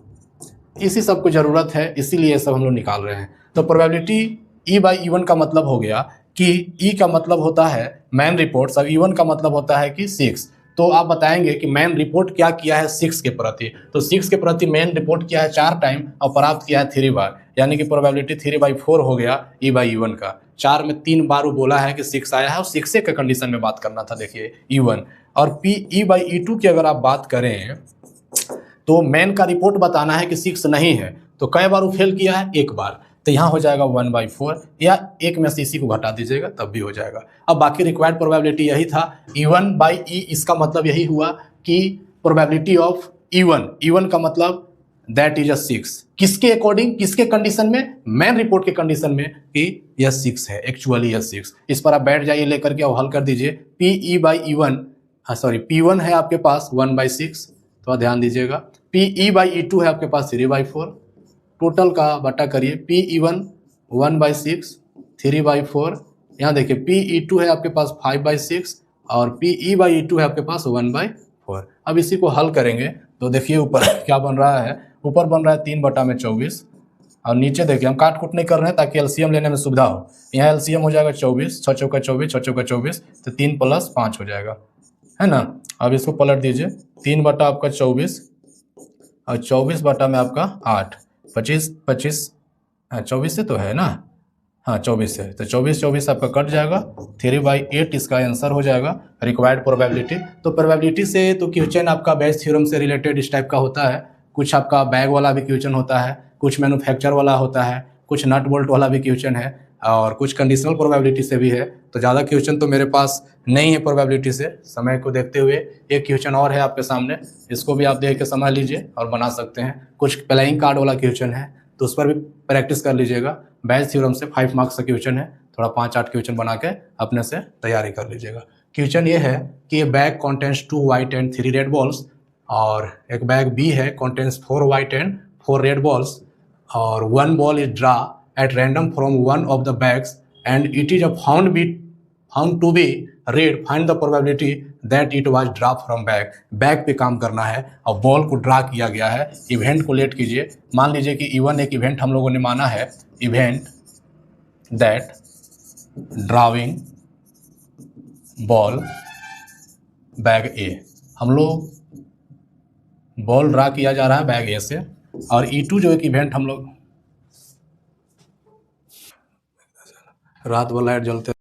इसी सब को जरूरत है, इसीलिए सब हम लोग निकाल रहे हैं। तो प्रोबेबिलिटी E/E1 का मतलब हो गया कि E का मतलब होता है मैन रिपोर्ट्स, अब E1 का मतलब होता है कि 6। तो आप बताएंगे कि मैन रिपोर्ट क्या किया है 6 के प्रति, तो 6 के प्रति मैन रिपोर्ट किया है 4 टाइम और प्राप्त किया है 3 बार, यानी कि प्रोबेबिलिटी 3/4 हो गया E/E1 का। 4 में 3 बार वो बोला है कि 6 आया है, और 6 के कंडीशन में बात करना था। देखिए E1 और E/E2 की अगर आप बात करें तो मैन का रिपोर्ट बताना है कि 6 नहीं है, तो कई बार वो फेल किया है, 1 बार, तो यहाँ हो जाएगा 1/4, या 1 में से इसी को घटा दीजिएगा तब भी हो जाएगा। अब बाकी रिक्वायर्ड प्रोबेबिलिटी यही था E1/E, इसका मतलब यही हुआ कि प्रोबेबिलिटी ऑफ E1 का मतलब दैट इज 6, किसके अकॉर्डिंग, किसके कंडीशन में, मैन रिपोर्ट के कंडीशन में कि यह 6 है, एक्चुअली यह 6। इस पर आप बैठ जाइए लेकर के और हल कर दीजिए। P(E/E1) सॉरी P1 है आपके पास 1/6, तो ध्यान दीजिएगा। P(E/E2) है आपके पास 3/4, टोटल का बटा करिए, P(E1) 1/6, 3/4, यहाँ देखिए P(E2) है आपके पास 5/6, और P(E/E2) है आपके पास 1/4। अब इसी को हल करेंगे तो देखिए ऊपर क्या बन रहा है, ऊपर बन रहा है 3/24, और नीचे देखिए हम काट कूट नहीं कर रहे हैं ताकि एलसीएम लेने में सुविधा हो। यहाँ एलसीएम हो जाएगा 24, 6 चौका 24, 6 चौका 24, तो 3 + 5 हो जाएगा, है ना। अब इसको पलट दीजिए, 3 बटा आपका 24 और 24 बटा में आपका 8, 25 25, हाँ 24 से तो है ना, हाँ 24 से, तो 24 आपका कट जाएगा, 3/8 इसका आंसर हो जाएगा रिक्वायर्ड प्रोबेबिलिटी। तो प्रोबेबिलिटी से तो क्वेश्चन आपका बेस थ्योरम से रिलेटेड इस टाइप का होता है, कुछ आपका बैग वाला भी क्वेश्चन होता है, कुछ मैन्युफैक्चर वाला होता है, कुछ नट बोल्ट वाला भी क्वेश्चन है, और कुछ कंडीशनल प्रोबेबिलिटी से भी है। तो ज़्यादा क्वेश्चन तो मेरे पास नहीं है प्रोबेबिलिटी से, समय को देखते हुए एक क्वेश्चन और है आपके सामने, इसको भी आप देख के समझ लीजिए और बना सकते हैं। कुछ प्लेइंग कार्ड वाला क्वेश्चन है तो उस पर भी प्रैक्टिस कर लीजिएगा। बैच थ्योरम से 5 मार्क्स का क्वेश्चन है, थोड़ा 5-8 क्वेश्चन बना के अपने से तैयारी कर लीजिएगा। क्वेश्चन ये है कि ये bag contents 2 white and 3 red balls, और एक बैग बी है contents 4 white and 4 red balls, और 1 ball is draw at random from one of the bags and it is found to be red, find the probability that it was draw from bag. Bag पे काम करना है और ball को draw किया गया है। इवेंट को लेट कीजिए, मान लीजिए कि इवन एक इवेंट हम लोगों ने माना है, event that drawing ball bag A, हम लोग बॉल ड्रा किया जा रहा है बैग ए से, और E2 जो एक इवेंट हम लोग, रात वाला लाइट जलते